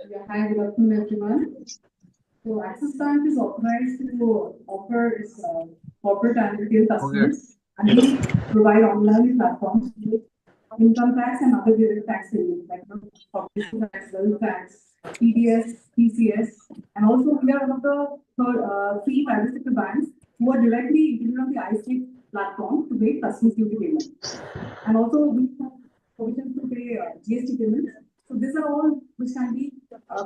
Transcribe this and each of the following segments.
Yeah, hi, good afternoon, everyone. So Axis Bank is authorized to offer its corporate and retail हो गया customers and we provide online platforms with income tax and other direct tax payments like corporation tax, wealth tax, TDS, TCS, and also we are one of the three private sector banks who are directly integrated on the iState platform to make customs duty payments. And also we have provisions to pay GST payments. So these are all which can be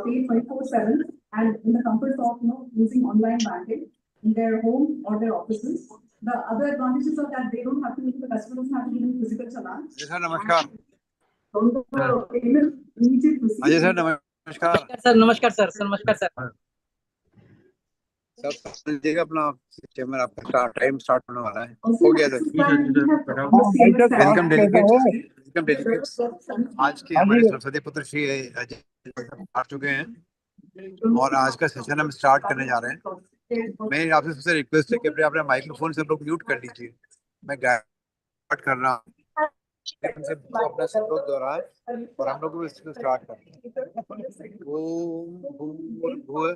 paid 24/7 and in the comfort of using online banking in their home or their offices. The other advantages are that they don't have to, the customer doesn't have to give them physical challenge. Ajay sir नमस्कार। Payment immediate receipt. Ajay sir नमस्कार। Sir नमस्कार sir नमस्कार sir. सब लीजिएगा अपना chamber, आपका time start होने वाला है। Also, हो गया Axis sir. Bank, we have welcome delegates. आज के हमारे सरस्वती पुत्र श्री अजय आ चुके हैं और आज का सेशन हम स्टार्ट करने जा रहे हैं। मैं आपसे सबसे रिक्वेस्ट है कि अपने माइक्रोफोन से लोग म्यूट कर लीजिए। मैं स्टार्ट कर रहा हूँ, अपना सब लोग दोहराए और हम लोग इसको स्टार्ट करते हैं। ओम भूर्भुवः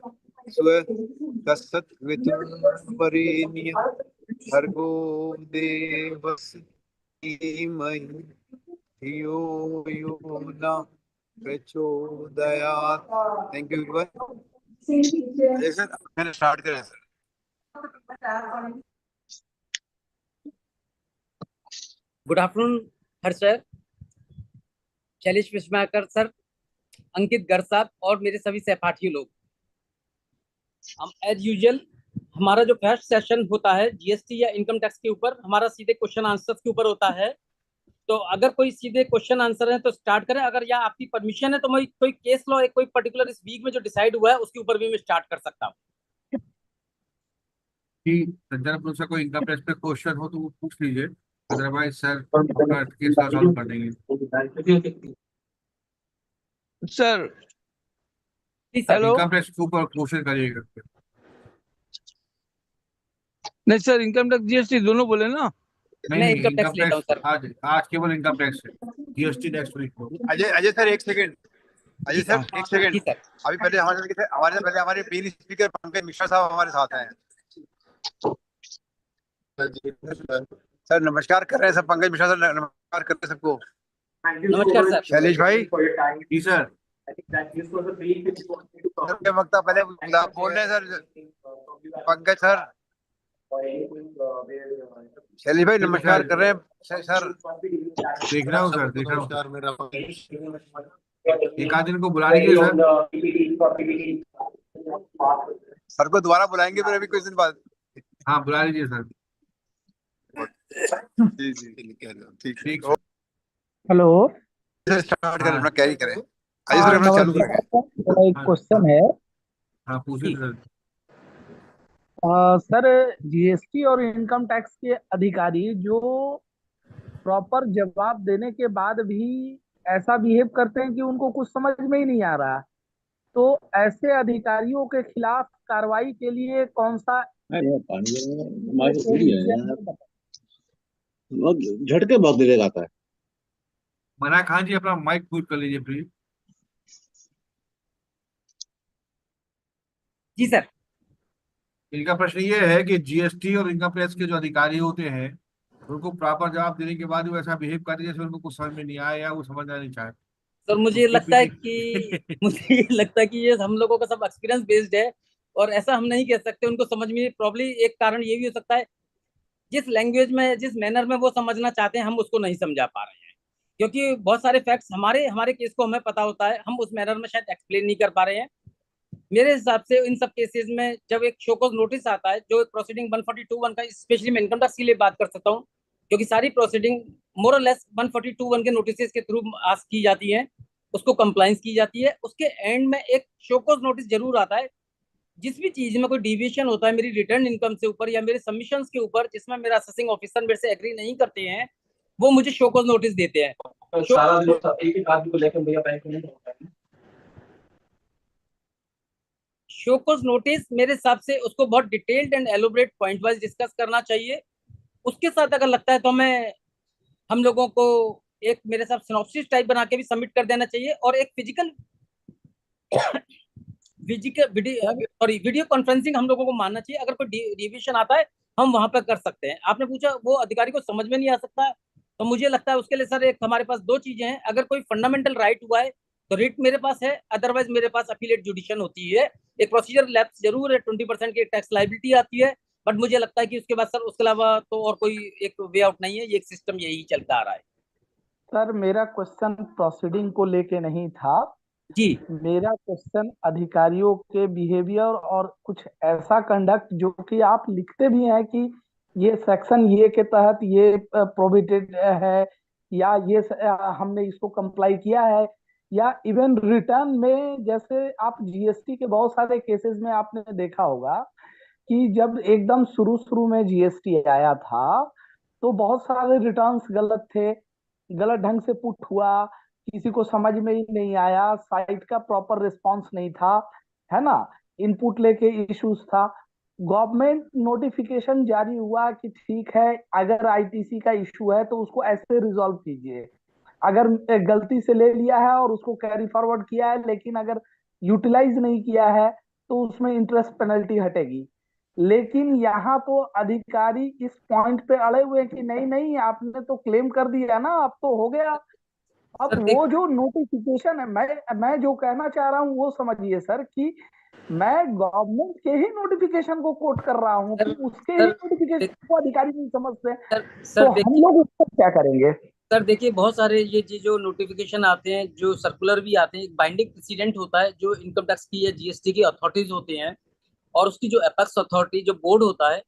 स्वः तत्सवितुर्वरेण्यं भर्गो देवस्य धीमहि धियो यो नः प्रचोदयात्। Thank you everyone. सर मैंने स्टार्ट करें सर। गुड आफ्टरनून हर सर, शैलेश विश्वकर सर, अंकित गर्ग साहब और मेरे सभी सहपाठी लोग। हम एज यूजुअल हमारा जो फर्स्ट सेशन होता है जीएसटी या इनकम टैक्स के ऊपर, हमारा सीधे क्वेश्चन आंसर्स के ऊपर होता है। तो अगर कोई सीधे क्वेश्चन आंसर है तो स्टार्ट करें, अगर या आपकी परमिशन है तो मैं कोई केस लॉ कोई पर्टिकुलर इस वीक में जो डिसाइड हुआ है उसके ऊपर भी मैं स्टार्ट कर सकता हूँ। संजय से कोई इनकम टैक्स पे क्वेश्चन हो तो वो पूछ लीजिए, अदरवाइज सर अपना केस सॉल्व कर देंगे। सर हेलो, इनकम टैक्स के ऊपर क्वेश्चन करिएगा। नहीं सर, इनकम टैक्स जीएसटी दोनों बोले ना। मैं इनकम टैक्स लेता हूँ सर। आज केवल इनकम टैक्स है, जीएसटी टैक्स नहीं। अजय सर एक सेकंड, अजय सर एक सेकंड। अभी पहले हमारे मेन स्पीकर पंकज मिश्रा साहब हमारे साथ हैं। सर नमस्कार कर रहे हैं, सब पंकज मिश्रा सर नमस्कार कर रहे हैं सबको। नमस्कार सर। शैलेश भाई जी सर, वक्त पहले बोल रहे हैं सर पंकज सर। शैलेश भाई नमस्कार कर रहे हैं सर। देख रहा हूँ सर, देख रहा हूँ। मेरा एक आध दिन को बुला लीजिए सर को दोबारा बुलाएंगे फिर अभी कुछ दिन बाद। हाँ बुला लीजिए सर। जी जी ठीक। हेलो सर स्टार्ट करें, अपना कैरी करें। अजय सर अपना चालू करें। एक क्वेश्चन है। हाँ पूछिए सर। सर जीएसटी और इनकम टैक्स के अधिकारी जो प्रॉपर जवाब देने के बाद भी ऐसा बिहेव करते हैं कि उनको कुछ समझ में ही नहीं आ रहा, तो ऐसे अधिकारियों के खिलाफ कार्रवाई के लिए कौन सा झटके बहुत देर आता है। मना खान जी अपना माइक म्यूट कर लीजिए प्लीज। Ji sir. इनका प्रश्न ये है कि जीएसटी और इनकम टैक्स के जो अधिकारी होते हैं उनको प्रॉपर जवाब देने के बाद भी वैसा बिहेव करते जैसे उनको कुछ समझ में नहीं आया या वो समझना नहीं चाहे। सर मुझे लगता है कि ये हम लोगों का सब एक्सपीरियंस बेस्ड है और ऐसा हम नहीं कह सकते उनको समझ में। प्रॉब्ली एक कारण ये भी हो सकता है जिस लैंग्वेज में, जिस मैनर में वो समझना चाहते हैं हम उसको नहीं समझा पा रहे हैं, क्योंकि बहुत सारे फैक्ट्स हमारे केस को हमें पता होता है, हम उस मैनर में शायद एक्सप्लेन नहीं कर पा रहे हैं। मेरे हिसाब से इन सब केसेस में जब एक शो कॉज नोटिस आता है, जो प्रोसीडिंग 142(1) का, स्पेशली मैं इनकम टैक्स के लिए बात कर सकता हूँ क्योंकि सारी प्रोसीडिंग मोर और लेस 142(1) के नोटिस के थ्रू आस्क की जाती है, उसको कंप्लायंस की जाती है। उसके एंड में एक शो कॉज नोटिस जरूर आता है। जिस भी चीज में कोई डिविएशन होता है मेरी रिटर्न इनकम से ऊपर या मेरे सबमिशंस के ऊपर, जिसमें मेरा असेसिंग ऑफिसर मेरे से एग्री नहीं करते हैं, वो मुझे शो कॉज नोटिस देते हैं। शो कॉज नोटिस मेरे हिसाब से उसको बहुत detailed and elaborate point wise discuss करना चाहिए। उसके साथ अगर लगता है तो हम लोगों को एक मेरे साथ सिनॉप्सिस टाइप बना के भी सबमिट कर देना चाहिए और एक फिजिकल वीडियो कॉन्फ्रेंसिंग हम लोगों को मानना चाहिए। अगर कोई डिविएशन आता है हम वहां पर कर सकते हैं। आपने पूछा वो अधिकारी को समझ में नहीं आ सकता है, तो मुझे लगता है उसके लिए सर एक हमारे पास दो चीजें हैं। अगर कोई फंडामेंटल राइट हुआ है तो रिट मेरे पास है, अदरवाइज मेरे पास अपीलेट जुडिशन होती है। एक प्रोसीजर लैप्स जरूर है, 20% की टैक्स लाइबिलिटी आती है, बट मुझे लगता है कि उसके बाद सर उसके अलावा तो और कोई एक वे आउट नहीं है। ये एक सिस्टम यही चलता आ रहा है। सर मेरा क्वेश्चन प्रोसीडिंग को लेके नहीं था जी। मेरा क्वेश्चन अधिकारियों के बिहेवियर और कुछ ऐसा कंडक्ट जो कि आप लिखते भी हैं कि ये सेक्शन ये के तहत ये प्रोहिबिटेड है, या ये हमने इसको कंप्लाई किया है, या इवन रिटर्न में, जैसे आप जीएसटी के बहुत सारे केसेस में आपने देखा होगा कि जब एकदम शुरू शुरू में जीएसटी आया था तो बहुत सारे रिटर्न्स गलत थे, गलत ढंग से पुट हुआ, किसी को समझ में ही नहीं आया, साइट का प्रॉपर रिस्पांस नहीं था, है ना, इनपुट लेके इश्यूज था। गवर्नमेंट नोटिफिकेशन जारी हुआ कि ठीक है अगर आईटीसी का इशू है तो उसको ऐसे रिजॉल्व कीजिए, अगर गलती से ले लिया है और उसको कैरी फॉरवर्ड किया है लेकिन अगर यूटिलाइज नहीं किया है तो उसमें इंटरेस्ट पेनल्टी हटेगी। लेकिन यहाँ तो अधिकारी इस पॉइंट पे अड़े हुए हैं कि नहीं नहीं आपने तो क्लेम कर दिया ना, अब तो हो गया। अब वो जो नोटिफिकेशन है, मैं जो कहना चाह रहा हूँ वो समझिए सर कि मैं गवर्नमेंट के ही नोटिफिकेशन को कोट कर रहा हूँ कि उसके ही नोटिफिकेशन को अधिकारी नहीं समझते, तो हम लोग उस पर क्या करेंगे? सर देखिए बहुत सारे ये जो नोटिफिकेशन आते हैं, जो सर्कुलर भी आते हैं, बाइंडिंग प्रेसिडेंट होता है जो इनकम टैक्स की या जीएसटी की अथॉरिटीज होती हैं, और उसकी जो एपेक्स अथॉरिटी जो बोर्ड होता है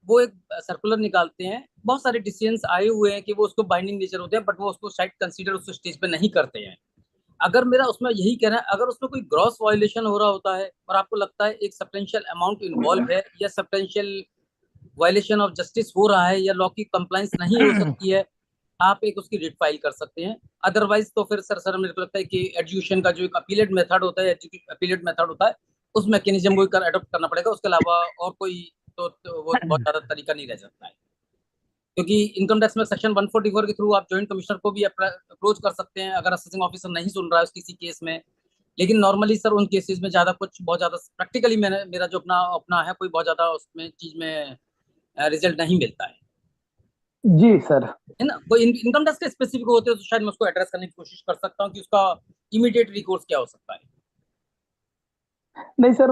वो एक सर्कुलर निकालते हैं। बहुत सारे डिसीजंस आए हुए हैं कि वो उसको बाइंडिंग नेचर होते हैं, बट वो उसको साइड कंसीडर उस स्टेज पे नहीं करते हैं। अगर मेरा उसमें यही कहना है, अगर उसमें कोई ग्रॉस वायलेशन हो रहा होता है और आपको लगता है एक सब्सटेंशियल अमाउंट इन्वॉल्व है या सब्सटेंशियल वायलेशन ऑफ जस्टिस हो रहा है या लॉ की कंप्लायंस नहीं हो सकती है, आप एक उसकी रिट फाइल कर सकते हैं। अदरवाइज तो फिर सर मेरे को लगता है कि एडजुडिकेशन का जो एक अपीलेट मेथड होता है, अपीलेट मेथड होता है, उस मैकेनिज्म को अडॉप्ट करना पड़ेगा। उसके अलावा और कोई तो वो बहुत ज्यादा तरीका नहीं रह सकता है, क्योंकि इनकम टैक्स में सेक्शन 144 के थ्रू आप जॉइंट कमिश्नर को भी अप्रोच कर सकते हैं अगर असेसिंग ऑफिसर नहीं सुन रहा है किसी केस में। लेकिन नॉर्मली सर उन केसेस में ज्यादा कुछ बहुत ज्यादा प्रैक्टिकली मेरा जो अपना अपना है, कोई बहुत ज्यादा उसमें चीज में रिजल्ट नहीं मिलता है। जी सर। है ना, कोई इनकम टैक्स के स्पेसिफिक होते हैं तो शायद मैं उसको एड्रेस करने की कोशिश कर सकता हूँ कि उसका इमीडिएट रिकोर्स क्या हो सकता है। नहीं सर,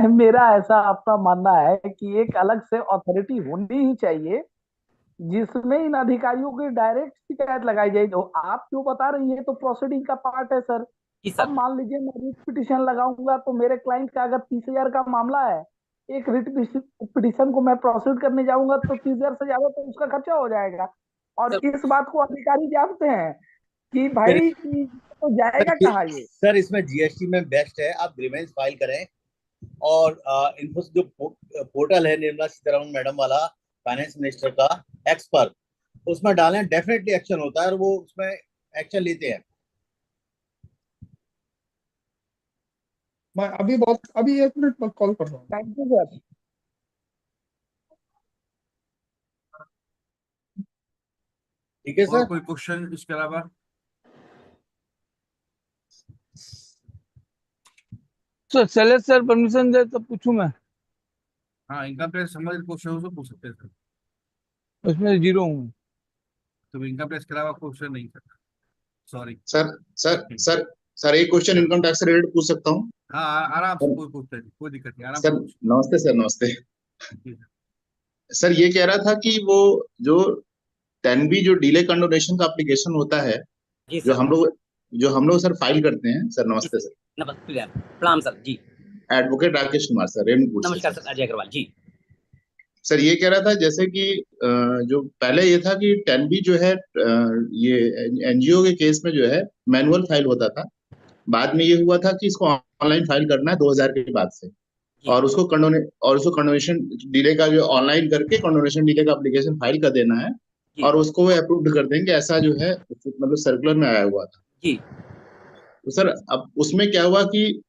मेरा ऐसा आपका मानना है कि एक अलग से अथॉरिटी होनी ही चाहिए जिसमें इन अधिकारियों की डायरेक्ट शिकायत लगाई जाए। तो आप जो बता रही हैं तो प्रोसीडिंग का पार्ट है सर। अब मान लीजिए मैं रिट पिटिशन लगाऊंगा तो मेरे क्लाइंट का अगर 30,000 का मामला है, एक रिट पिटिशन को मैं प्रोसीड करने जाऊंगा तो 30,000 से ज्यादा तो उसका खर्चा हो जाएगा, और इस बात को अधिकारी जानते हैं कि भाई तो जाएगा कहाँ ये। सर इसमें जीएसटी में बेस्ट है आप ग्रीवेंस फाइल करें, और इन्फो जो पोर्टल है निर्मला सीतारमण मैडम वाला फाइनेंस मिनिस्टर का एक्स पर, उसमें डालें, डेफिनेटली एक्शन होता है और वो उसमें एक्शन लेते हैं। मैं अभी 1 मिनट में कॉल कर रहा हूँ। Thank you sir. ठीक है और सर। कोई क्वेश्चन इसके अलावा? सर शैलेश सर परमिशन दे तो पूछूं मैं? हाँ, इनकम टैक्स संबंधित क्वेश्चन हो तो पूछ सकते हैं सर। उसमें जीरो हूँ। तो इनकम टैक्स के अलावा क्वेश्चन नहीं सर, सॉरी सर एक क्वेश्चन इनकम टैक्स से रिलेटेड पूछ सकता हूँ? हाँ आराम से, कोई पूछते नहीं, कोई दिक्कत नहीं, आराम सर से पूछ। नमस्ते सर। नमस्ते जी सर। सर ये कह रहा था कि वो जो 10B जो डिले कंडोनेशन का एप्लीकेशन होता है, जी जो सर। हम लोग सर फाइल करते हैं सर। नमस्ते सर। नमस्ते प्रणाम सर। जी एडवोकेट राकेश कुमार सर, रेमकोट से नमस्कार सर, अजय अग्रवाल जी। सर ये कह रहा था जैसे कि जो पहले ये था कि 10B जो है ये एनजीओ के केस में जो है मैनुअल फाइल होता था। बाद में ये हुआ था कि इसको ऑनलाइन फाइल करना है 2000 के बाद से, और उसको कंडोनेशन डिले का जो ऑनलाइन करके कंडोनेशन डिले का एप्लीकेशन फाइल कर देना है, और उसको वो अप्रूव कर देंगे, ऐसा जो है मतलब सर्कुलर में आया हुआ था जी। तो सर अब उसमें क्या हुआ कि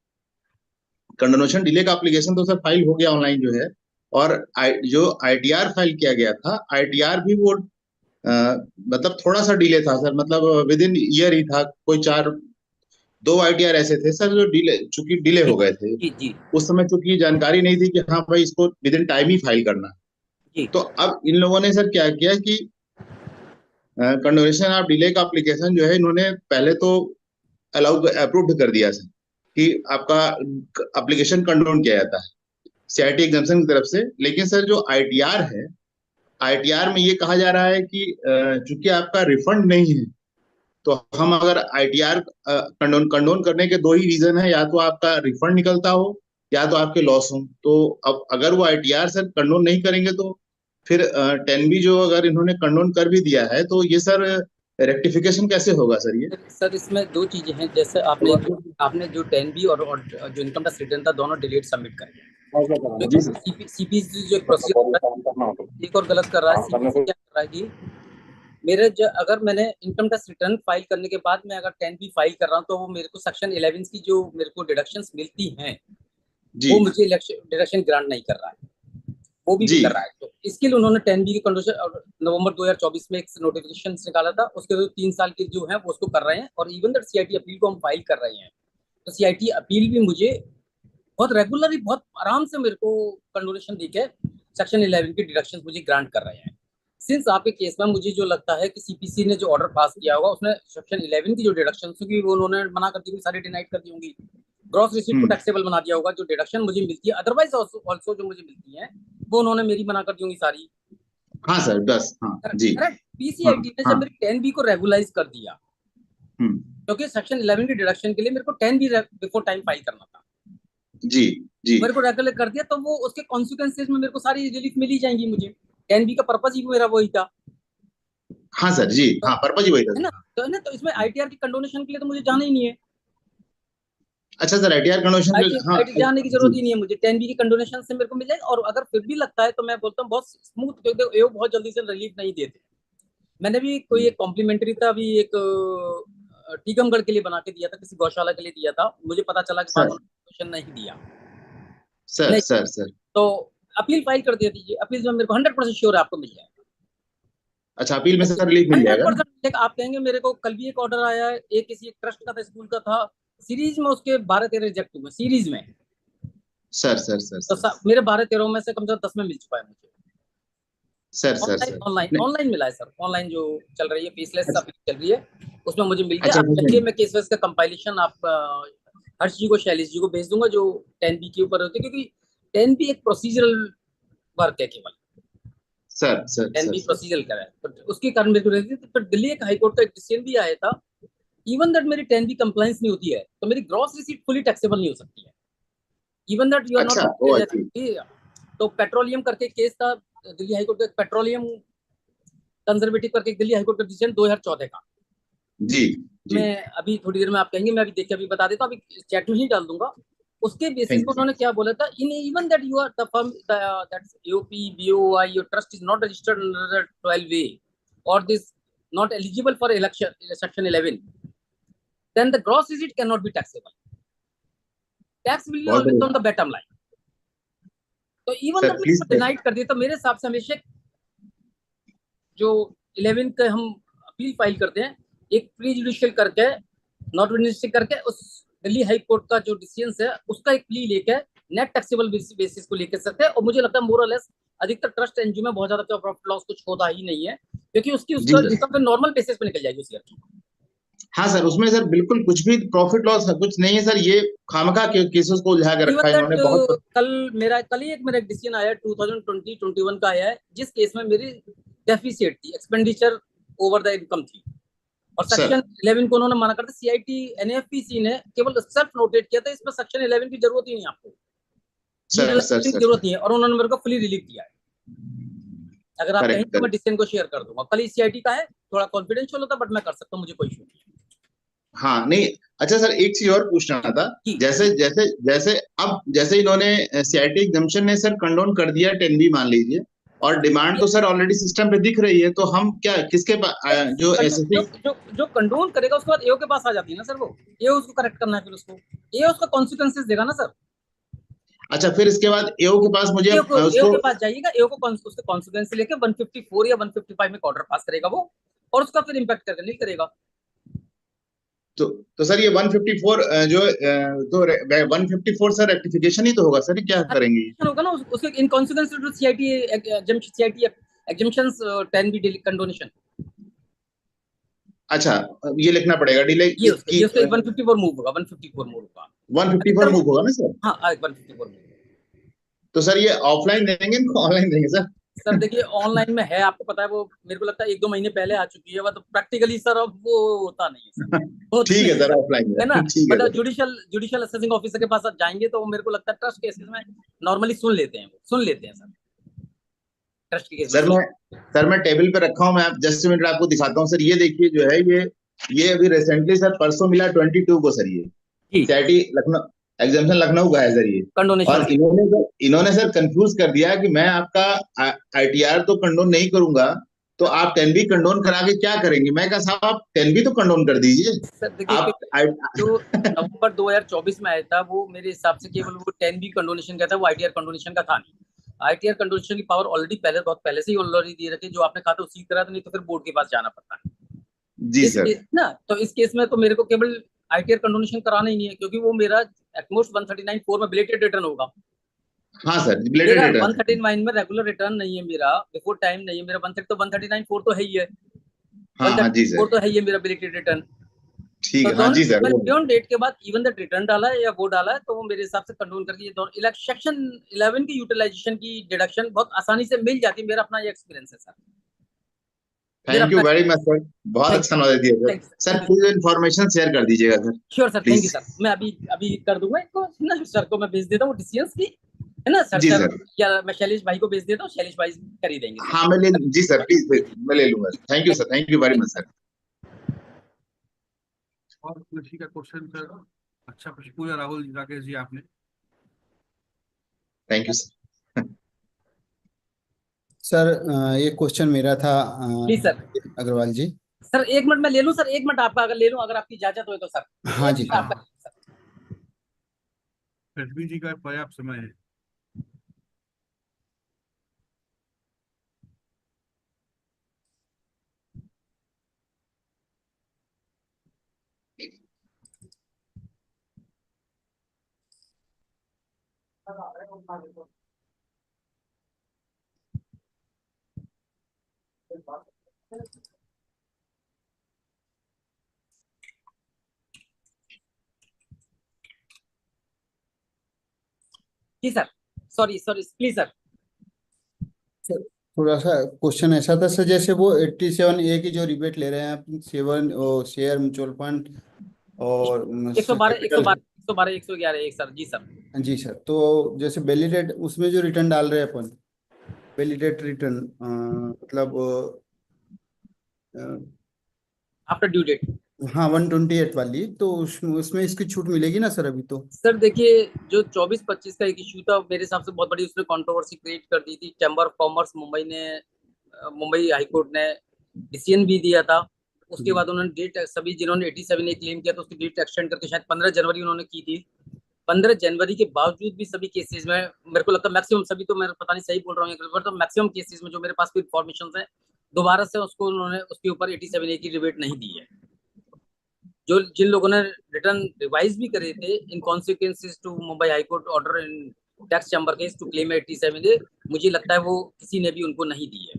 कंडोनेशन डिले का एप्लीकेशन तो सर फाइल हो गया ऑनलाइन जो है, और जो आईटीआर फाइल किया गया था, आईटीआर भी वो मतलब थोड़ा सा डिले था सर, मतलब विद इन ईयर ही था, कोई 2 ITR ऐसे थे सर जो चूंकि डिले हो गए थे। जी जी उस समय चूंकि जानकारी नहीं थी कि हाँ भाई इसको with in time he file करना। जी तो अब इन लोगों ने सर क्या किया कि कंडोनेशन ऑफ डिले का एप्लीकेशन जो है इन्होंने पहले तो अलाउ अप्रूव कर दिया सर कि आपका एप्लीकेशन कंडोन किया जाता है CIT एग्जामिशन की तरफ से। लेकिन सर जो ITR है, ITR में ये कहा जा रहा है कि चूंकि आपका रिफंड नहीं है, तो हम अगर ITR कंडोन करने के 2 ही रीजन है, या तो आपका रिफंड निकलता हो या तो आपके लॉस हो। तो अब अगर वो ITR सर कंडोन नहीं करेंगे तो फिर 10B जो अगर इन्होंने कंडोन कर भी दिया है तो ये सर रेक्टिफिकेशन कैसे होगा सर ये? सर इसमें 2 चीजें हैं, जैसे आपने जो 10B और जो इनकम टैक्स रिटर्न था दोनों डिलीट सबमिट कर जी सर। सीपीसी जो एक प्रोसीजर एक और गलत कर रहा है। सीपीसी क्या कर रहा है कि अगर मैंने इनकम टैक्स रिटर्न फाइल करने के बाद मैं अगर 10B फाइल कर रहा हूँ तो वो मेरे को सेक्शन 11 की जो मेरे को डिडक्शंस मिलती हैं जी वो मुझे डिडक्शन ग्रांट नहीं कर रहा है, वो भी जी कर रहा है। तो इसके लिए उन्होंने 10B की कंडीशन और नवंबर 2024 में एक नोटिफिकेशन निकाला था, उसके जो 3 साल के जो है वो उसको कर रहे हैं। और इवन दैट CIT अपील को हम फाइल कर रहे हैं, तो CIT अपील भी मुझे बहुत रेगुलरली बहुत आराम से मेरे को कंडोनेशन देके सेक्शन 11 की डिडक्शन मुझे ग्रांट कर रहे हैं। सिंस आपके केस में मुझे जो लगता है कि CPC ने जो ऑर्डर पास किया होगा उसने सेक्शन 11 की जो डिडक्शन होगी वो उन्होंने मना कर दी होगी, सारी डिनाइड कर दी होंगी। ग्रॉस रिसीट को टैक्सेबल बना दिया होगा, जो डिडक्शन मुझे मिलती है अदरवाइज ऑल्सो जो मुझे मिलती है वो उन्होंने मेरी मना कर दी होंगी सारी। हाँ सर 10 हाँ जी करेक्ट। हाँ PCIT ने हाँ जब मेरी 10B को रेगुलाइज कर दिया, क्योंकि सेक्शन 11 की डिडक्शन के लिए मेरे को 10B बिफोर टाइम फाइल करना था, जी जी मेरे को रेगुलर कर दिया, तो वो उसके कॉन्सिक्वेंसेज में मेरे को सारी रिलीफ मिल ही जाएंगी मुझे। 10B का पर्पज ही मेरा वही था, हाँ सर जी हाँ पर्पज ही वही था है ना। तो इसमें ITR की कंडोनेशन के लिए तो मुझे जाना ही नहीं है, अच्छा सर ITR कंडोनेशन के लिए हाँ IT जाने की जरूरत जी ही नहीं है मुझे। 10B की कंडोनेशन से मेरे को मिल जाएगा। और अगर फिर भी लगता है तो मैं बोलता हूँ बहुत स्मूथ, क्योंकि ये बहुत जल्दी से रिलीफ नहीं देते। मैंने भी कोई एक कॉम्प्लीमेंट्री था अभी एक टीकमगढ़ के लिए बना के दिया था, किसी गौशाला के लिए दिया था, मुझे पता चला कि बाद सर में कंडोनेशन नहीं दिया। सर नहीं, सर सर तो अपील फाइल कर दिया दीजिए। अपील में मेरे को 100% श्योर है आपको मिल जाएगा। अच्छा अपील में सर रिलीफ मिल जाएगा ना? 100% आप कहेंगे मेरे को कल भी एक ऑर्डर आया है, एक किसी ट्रस्ट का था, स्कूल का था, सीरीज में उसके 12-13 रिजेक्ट हुए सीरीज में। सर सर सर तो सर मेरे 12-13 में से कम से कम 10 में मिल चुका है मुझे। Sir sir online sir online नहीं, ऑनलाइन मिला है सर। ऑनलाइन जो चल रही है फेसलेस अच्छा अपील चल रही है, उसमें मुझे मिल गया। अच्छा आप चाहिए मैं केस का कंपाइलेशन आप हर्ष जी को, शैलेश जी को भेज दूंगा, जो 10B के ऊपर होते हैं, क्योंकि 10B एक प्रोसीजरल वर्क है केवल। Sir sir 10B sir procedural का है, तो उसके कारण मेरे को रहती थी। फिर दिल्ली एक हाईकोर्ट का एक डिसीजन भी आया था, इवन दैट मेरी 10B कंप्लायंस नहीं होती है तो मेरी ग्रॉस रिसीट फुली टैक्सेबल नहीं हो सकती है, इवन दैट यू आर अच्छा नॉट। ओ अच्छी तो पेट्रोलियम करके केस था दिल्ली हाईकोर्ट का, पेट्रोलियम कंजर्वेटिव करके दिल्ली हाईकोर्ट का डिसीजन 2014 का। जी जी मैं अभी थोड़ी देर में आप कहेंगे, मैं अभी देख के अभी बता देता हूँ, अभी चैट में ही डाल दूंगा। उसके बेसिस थैंक पर यू उन्होंने क्या बोला था, in even that you are the firm that's AOP BOI your trust is not registered under 12A और this not eligible for election section 11, then the gross receipt cannot be taxable. Tax will be बहुत always on बढ़िया the bottom line. तो even sir that please मैंने denied कर दिया, तो मेरे हिसाब से हमेशा जो 11 का हम अपील फाइल करते हैं, एक प्री जुडिशियल करके, नॉट जुडिशियल करके, उस दिल्ली हाई कोर्ट का जो डिसीजन है उसका एक प्ली लेके नेट टैक्सेबल बेसिस को लेकर सकते हैं। और मुझे लगता है मोर और लेस अधिकतर ट्रस्ट एनजीओ में बहुत ज्यादा प्रॉफिट लॉस कुछ होता ही नहीं है, क्योंकि उसकी जी उसका सर इनकम पे नॉर्मल बेसिस पे निकल जाएगी उस ईयर की। हाँ सर उसमें सर बिल्कुल कुछ भी प्रॉफिट लॉस कुछ नहीं है सर। ये खामखा के केसेस को उलझा के रखा है इन्होंने बहुत। कल ही एक डिसीजन आया 2020-21 का आया है, जिस केस में मेरी डेफिसिट थी, एक्सपेंडिचर ओवर द इनकम थी, और सर सेक्शन 11 को उन्होंने मना कर दिया। CIT NFPC ने केवल सेल्फ नोटेट किया था, इसमें सेक्शन 11 की जरूरत ही नहीं है आपको, सर सर की सर जरूरत नहीं है, और उन्होंने मेरे को फुली रिलीफ दिया है। अगर आप कहेंगे करेक्ट तो मैं करेक्ट डिसीजन को शेयर कर दूंगा। कल CIT का है, थोड़ा कॉन्फिडेंशियल होता, बट मैं कर सकता हूँ, मुझे कोई इशू नहीं है। हाँ नहीं अच्छा सर एक चीज और पूछना था। जी जैसे जैसे जैसे अब जैसे इन्होंने CIT एग्जामिशन ने सर कंडोन कर दिया 10B मान लीजिए, और डिमांड तो सर ऑलरेडी सिस्टम पे दिख रही है, तो हम क्या किसके जो SSC जो कंडोन करेगा उसके बाद एओ के पास आ जाती है ना सर, वो एओ उसको करेक्ट करना है, फिर उसको एओ उसका कॉन्सिक्वेंसेस देगा ना सर। अच्छा फिर इसके बाद AO के पास मुझे एओ उसको के पास जाइएगा, एओ को उसके कॉन्सिक्वेंस लेके 154 या 155 में ऑर्डर पास करेगा वो, और उसका फिर इम्पैक्ट करके नहीं करेगा। तो सर ये 154 तो 154 सर रेक्टिफिकेशन ही तो होगा सर, ये क्या करेंगे? होगा ना उसके in consequence to CIT exemptions 10 B condonation. अच्छा, ये लिखना पड़ेगा डिले ये उसके की 154 मूव होगा, 154 मूव होगा। 154 मूव होगा ना सर? हाँ 154 मूव। तो सर ये ऑफलाइन देंगे इनको ऑनलाइन देंगे सर? सर देखिए ऑनलाइन में है, आपको पता है, वो मेरे को लगता है 1-2 महीने पहले आ चुकी है, वो तो प्रैक्टिकली सर अब वो होता नहीं है सर, ठीक है सर, ऑफलाइन है ना। ठीक है but sir. Judicial assessing officer के पास आप जाएंगे तो मेरे को लगता है ट्रस्ट केसेस में नॉर्मली सुन लेते हैं सर, ट्रस्ट केस में। सर मैं टेबल पे रखा हूँ, मैं जस्ट मिनट आपको दिखाता हूँ सर। ये देखिए जो है ये अभी रिसेंटली सर परसों मिला 22 को सर, ये सीआईटी लखनऊ एग्जामिशन लखनऊ का है सर ये। और इन्होंने सर कंफ्यूज कर दिया कि मैं आपका आईटीआर तो कंडोन नहीं करूंगा, तो आप 10B कंडोन करा के क्या करेंगे? मैं कहा साहब आप 10B तो कंडोन कर दीजिए। सर देखिए जो नवंबर 2024 में आया था वो मेरे हिसाब से केवल वो 10B कंडोनेशन का था, वो आईटीआर कंडोनेशन का था नहीं। आईटीआर कंडोनेशन की पावर ऑलरेडी बहुत पहले से ही ऑलरेडी दे रखी है, जो आपने कहा था उसी तरह, नहीं तो फिर बोर्ड के पास जाना पड़ता है जी सर ना। तो इस केस में तो मेरे को केवल आईटीआर कंडोनेशन कराना ही नहीं है, क्योंकि वो मेरा एटमोस्ट 139(4) में बिलेटेड रिटर्न होगा। हाँ सर, बिलेटेड रिटर्न 139 में रेगुलर रिटर्न नहीं है मेरा, बिफोर टाइम नहीं है मेरा। 139(4) तो है ही है, हाँ हाँ जी सर, 134 तो है ये मेरा बिलेटेड रिटर्न। ठीक तो है हाँ जी सर। बियॉन्ड डेट के बाद इवन द रिटर्न डाला है या वो डाला है, तो वो मेरे हिसाब से कंट्रोल करके ये दोनों सेक्शन 11 की यूटिलाइजेशन की डिडक्शन बहुत आसानी से मिल जाती है। मेरा अपना ये एक्सपीरियंस है sir. Thank you very much sir, बहुत अच्छा नॉलेज दिया sir. Sir please information share कर दीजिएगा sir. Sure sir, thank you sir. मैं अभी कर दूंगा इनको ना, सर को मैं भेज देता हूँ डिसीजंस की, है ना सर। जी सर, या मैं शैलेश भाई को भेज देता हूँ, शैलेश भाई कर ही देंगे। हाँ जी सर प्लीज, मैं ले लूंगा। Thank you sir, thank you very much sir. और कृषि का क्वेश्चन सर, अच्छा प्रश्न पूछा राहुल राकेश जी आपने। Thank you sir. सर ये क्वेश्चन मेरा था please sir. Agarwal ji. Sir 1 minute मैं ले लूं सर, 1 मिनट आपका अगर ले लूं, अगर आपकी इजाजत हो तो सर। हाँ जी पृथ्वी जी का पर्याप्त समय है। जी सर, सॉरी प्लीज सर। थोड़ा सा क्वेश्चन ऐसा था सर, जैसे वो 87A की जो रिबेट ले रहे हैं आप, 7 शेयर म्यूचुअल फंड और 112 कैपिटल। 112 111 एक सर। जी सर। जी सर, तो जैसे वैलिडेट उसमें जो रिटर्न डाल रहे हैं अपन, वैलिडेट रिटर्न मतलब आफ्टर ड्यू डेट। हाँ 128 वाली, तो उसमें इसकी छूट मिलेगी ना सर अभी तो? सर देखिए जो 24-25 का एक इशू था, मेरे हिसाब से बहुत बड़ी उसने कंट्रोवर्सी क्रिएट कर दी थी। चैम्बर ऑफ कॉमर्स मुंबई ने, मुंबई हाई कोर्ट ने डिसीजन भी दिया था। उसके बाद उन्होंने डेट, सभी जिन्होंने 87A क्लेम किया था उसकी डेट एक्सटेंड करके शायद 15 जनवरी उन्होंने की थी। 15 जनवरी के बावजूद भी सभी केसेस में, मेरे को लगता है मैक्सिमम, सभी तो मैं पता नहीं सही बोल रहा हूँ, तो मैक्सिमम केसेस में जो मेरे पास कोई इन्फॉर्मेशन है, दोबारा से उसको उन्होंने उसके ऊपर 87A की रिबेट नहीं दी है। जो जिन लोगों ने रिटर्न रिवाइज भी करे थे in consequences to Mumbai high court order in tax chamber case to claim 87A, मुझे लगता है वो किसी ने भी उनको नहीं दी है।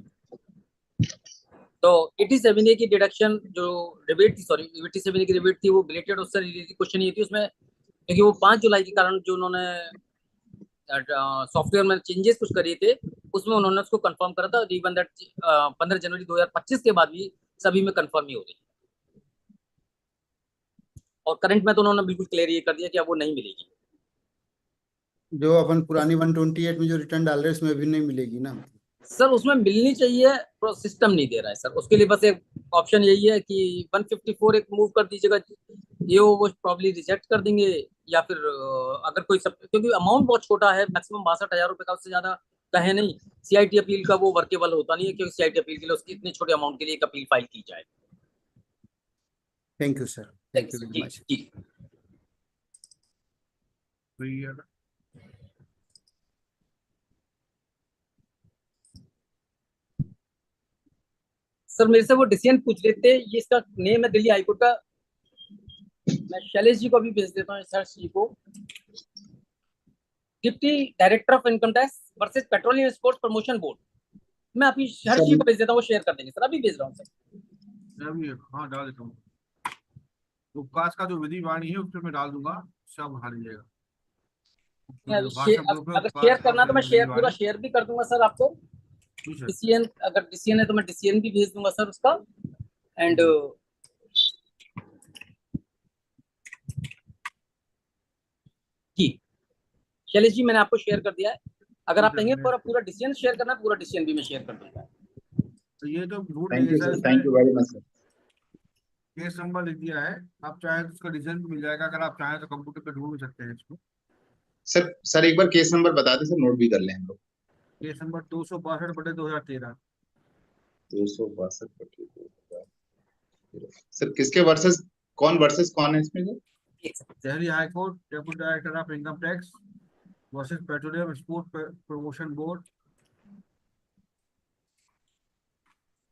तो 87A की डिडक्शन जो रिबेट थी, सॉरी 87A की रिबेट थी, वो रिलेटेड उससे रिलेटेड क्वेश्चन ये थी उसमें, क्योंकि वो 5 जुलाई के कारण जो उन्होंने सॉफ्टवेयर में चेंजेस कुछ करे थे, उसमें उन्होंने उसको कंफर्म करा था। इवन दैट 15 जनवरी 2025 के बाद भी सभी में कंफर्म ही हो गई, और करंट में तो उन्होंने बिल्कुल क्लियर ये कर दिया कि अब वो नहीं मिलेगी। जो अपन पुरानी 128 में जो रिटर्न डाल रहे हैं उसमें भी नहीं मिलेगी ना? सर उसमें मिलनी चाहिए, तो सिस्टम नहीं दे रहा है सर। उसके लिए बस एक ऑप्शन यही है कि 154 एक मूव कर दीजिएगा, ये वो प्रॉब्ली रिजेक्ट कर देंगे, या फिर अगर कोई सब, क्योंकि अमाउंट बहुत छोटा है, मैक्सिमम 62,000 रुपए का, उससे ज्यादा का है नहीं। सीआईटी अपील का वो वर्केबल होता नहीं है, क्योंकि सीआईटी अपील के लिए उसकी इतने छोटे अमाउंट के लिए एक अपील फाइल की जाए। Thank you sir, thank you very much. Sir मेरे से वो डिसीजन पूछ रहे थे, ये इसका नेम है दिल्ली हाईकोर्ट का मैं शैलेश जी को भी भेज देता हूँ, सर जी को। Deputy director of income tax versus petroleum sports promotion board, मैं अभी हर्ष जी को भेज देता हूँ, वो शेयर कर देंगे सर, अभी भेज रहा हूँ सर। हाँ डाल देता हूँ। उपकाश का जो विधि वाणी है उसमें मैं डाल दूंगा, सब उठा लीजिएगा। अगर शेयर करना तो मैं पूरा शेयर भी कर दूंगा सर आपको। डिसीजन अगर डिसीजन है तो मैं डिसीजन भी भेज दूंगा सर उसका। एंड जी शैलेश जी मैंने आपको शेयर कर दिया है, अगर आप कहेंगे पूरा डिसीजन शेयर करना, पूरा डिसीजन भी मैं शेयर कर दूंगा। तो ये तो ढूंढ थैंक लेंगे you sir, sir, thank you very much sir. Case number लिख दिया है, आप चाहे तो उसका डिसीजन मिल जाएगा, अगर आप चाहें तो कंप्यूटर पे ढूंढ भी सकते हैं इसको। सर एक बार केस नंबर बता दें सर, नोट भी कर लें हम लोग। Case number 262/2013। 262/2013। सर किसके वर्सेस कौन है इसमें sir? Delhi high court deputy director of income tax versus petroleum sport promotion board.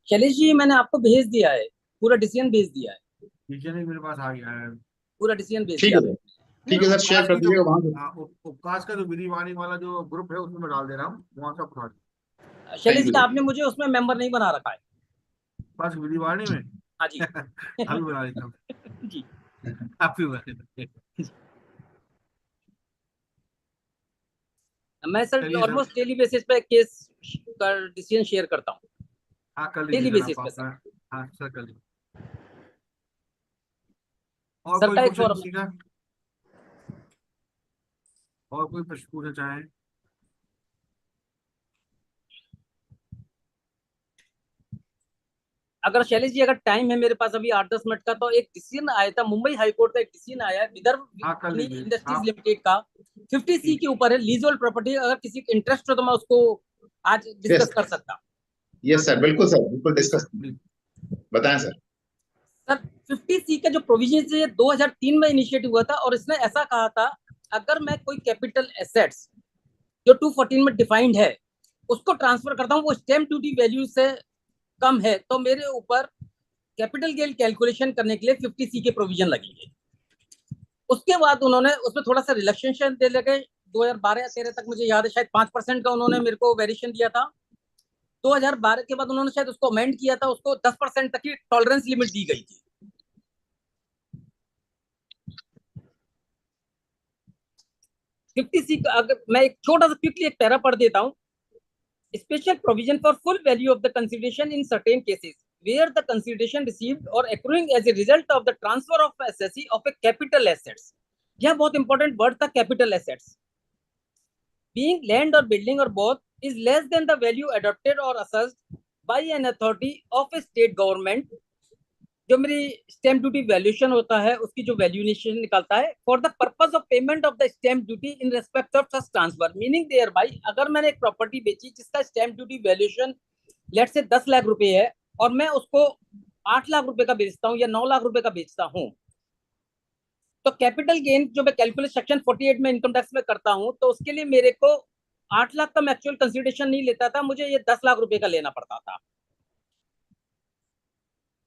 Shailesh ji मैंने आपको भेज दिया है, पूरा डिसीजन भेज दिया है, नीचे नहीं मेरे पास आ गया है। पूरा डिसीजन भेज ठीक दिया। है सर, ठीक है सर, शेयर कर दीजिएगा वहां से। उपकाश का जो विधि वाणी वाला जो ग्रुप है उसमें मैं डाल दे रहा हूँ, वहां से उठा दीजिए। शैलेश जी आपने मुझे उसमें मेंबर नहीं बना रखा है। बस विधि वाणी में हाँ जी अभी बना देता हूँ जी आप भी बना देते। मैं सर चलिए ऑलमोस्ट डेली बेसिस पे केस का डिसीजन शेयर करता हूँ, हाँ कर डेली लीजिए बेसिस सर पे आप सर। हाँ सर कर लीजिए। और सर कोई का एक क्वेश्चन फॉर्म किसी का? और कोई प्रश्न पूछना चाहें? अगर शैलेश जी अगर टाइम है मेरे पास अभी 8-10 मिनट का, तो एक डिसीजन आया था मुंबई हाई कोर्ट का, एक डिसीजन आया है विदर्भ हाँ कर लीजिए इंडस्ट्रीज आप। लिमिटेड का 50C के ऊपर है, लीज होल्ड प्रॉपर्टी। अगर किसी को इंटरेस्ट हो तो मैं उसको आज डिस्कस कर सकता हूँ। यस सर, बिल्कुल डिस्कस बताएं सर। सर 50C का जो प्रोविजन है 2003 में इनिशिएटिव हुआ था, और इसने ऐसा कहा था अगर मैं कोई कैपिटल एसेट्स जो 214 में डिफाइंड है उसको ट्रांसफर करता हूँ, वो स्टैम्प ड्यूटी वैल्यू से कम है, तो मेरे ऊपर कैपिटल गेन कैलकुलेशन करने के लिए 50C के प्रोविजन लगेंगे। उसके बाद उन्होंने उसमें थोड़ा सा रिलैक्सेशन दे लगे, 2012 या 13 तक मुझे याद है, शायद 5% का उन्होंने मेरे को वेरिएशन दिया था। 2012 के बाद उन्होंने शायद उसको अमेंड किया था, उसको 10% तक की टॉलरेंस लिमिट दी गई थी। अगर मैं एक छोटा सा क्विकली एक पैरा पढ़ देता हूँ। Special provision for full value of the consideration in certain cases where the consideration received or accruing as a result of the transfer of assessee of a capital assets. यह बहुत important word था, capital assets. being land or building or both is less than the value adopted or assessed by an authority of a state government. जो मेरी stamp duty valuation होता है उसकी जो valuation निकलता है for the purpose of payment of the stamp duty in respect of such transfer, meaning thereby अगर मैंने एक प्रॉपर्टी बेची जिसका स्टैम्प ड्यूटी वैल्यूएशन लेट से 10 लाख रुपए है और मैं उसको 8 लाख रुपए का बेचता हूँ या 9 लाख रुपए का बेचता हूँ, तो कैपिटल गेन जो मैं कैलकुलेट सेक्शन 48 में इनकम टैक्स में करता हूँ, तो उसके लिए मेरे को 8 लाख का मैं एक्चुअल कंसिडरेशन नहीं लेता था, मुझे ये 10 लाख रुपए का लेना पड़ता था।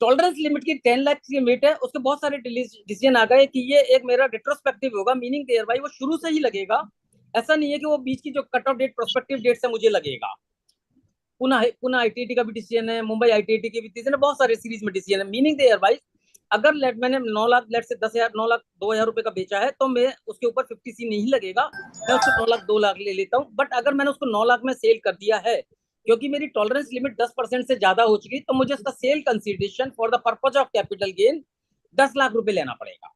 टॉलरेंस लिमिट की 10 लाख की लिमिट है, उसके बहुत सारे डिसीजन आ गए कि ये एक मेरा रिट्रोस्पेक्टिव होगा, मीनिंग देयर भाई वो शुरू से ही लगेगा, ऐसा नहीं है कि वो बीच की जो cut off date prospective date से मुझे लगेगा। पुनः आईटीटी का भी डिसीजन है, मुंबई आईटीटी के भी डिसीजन है, बहुत सारे सीरीज में डिसीजन है, मीनिंग देयर भाई अगर मैंने 9 लाख लेट से 10,000 9 लाख 2,000 रुपए का बेचा है तो मैं उसके ऊपर 50C नहीं लगेगा, मैं उसको 9 लाख 2 लाख ले लेता हूँ। बट अगर मैंने उसको 9 लाख में सेल कर दिया है क्योंकि मेरी टॉलरेंस लिमिट 10% से ज्यादा हो चुकी, तो मुझे उसका sale consideration for the purpose of capital gain 10 lakh रुपए लेना पड़ेगा।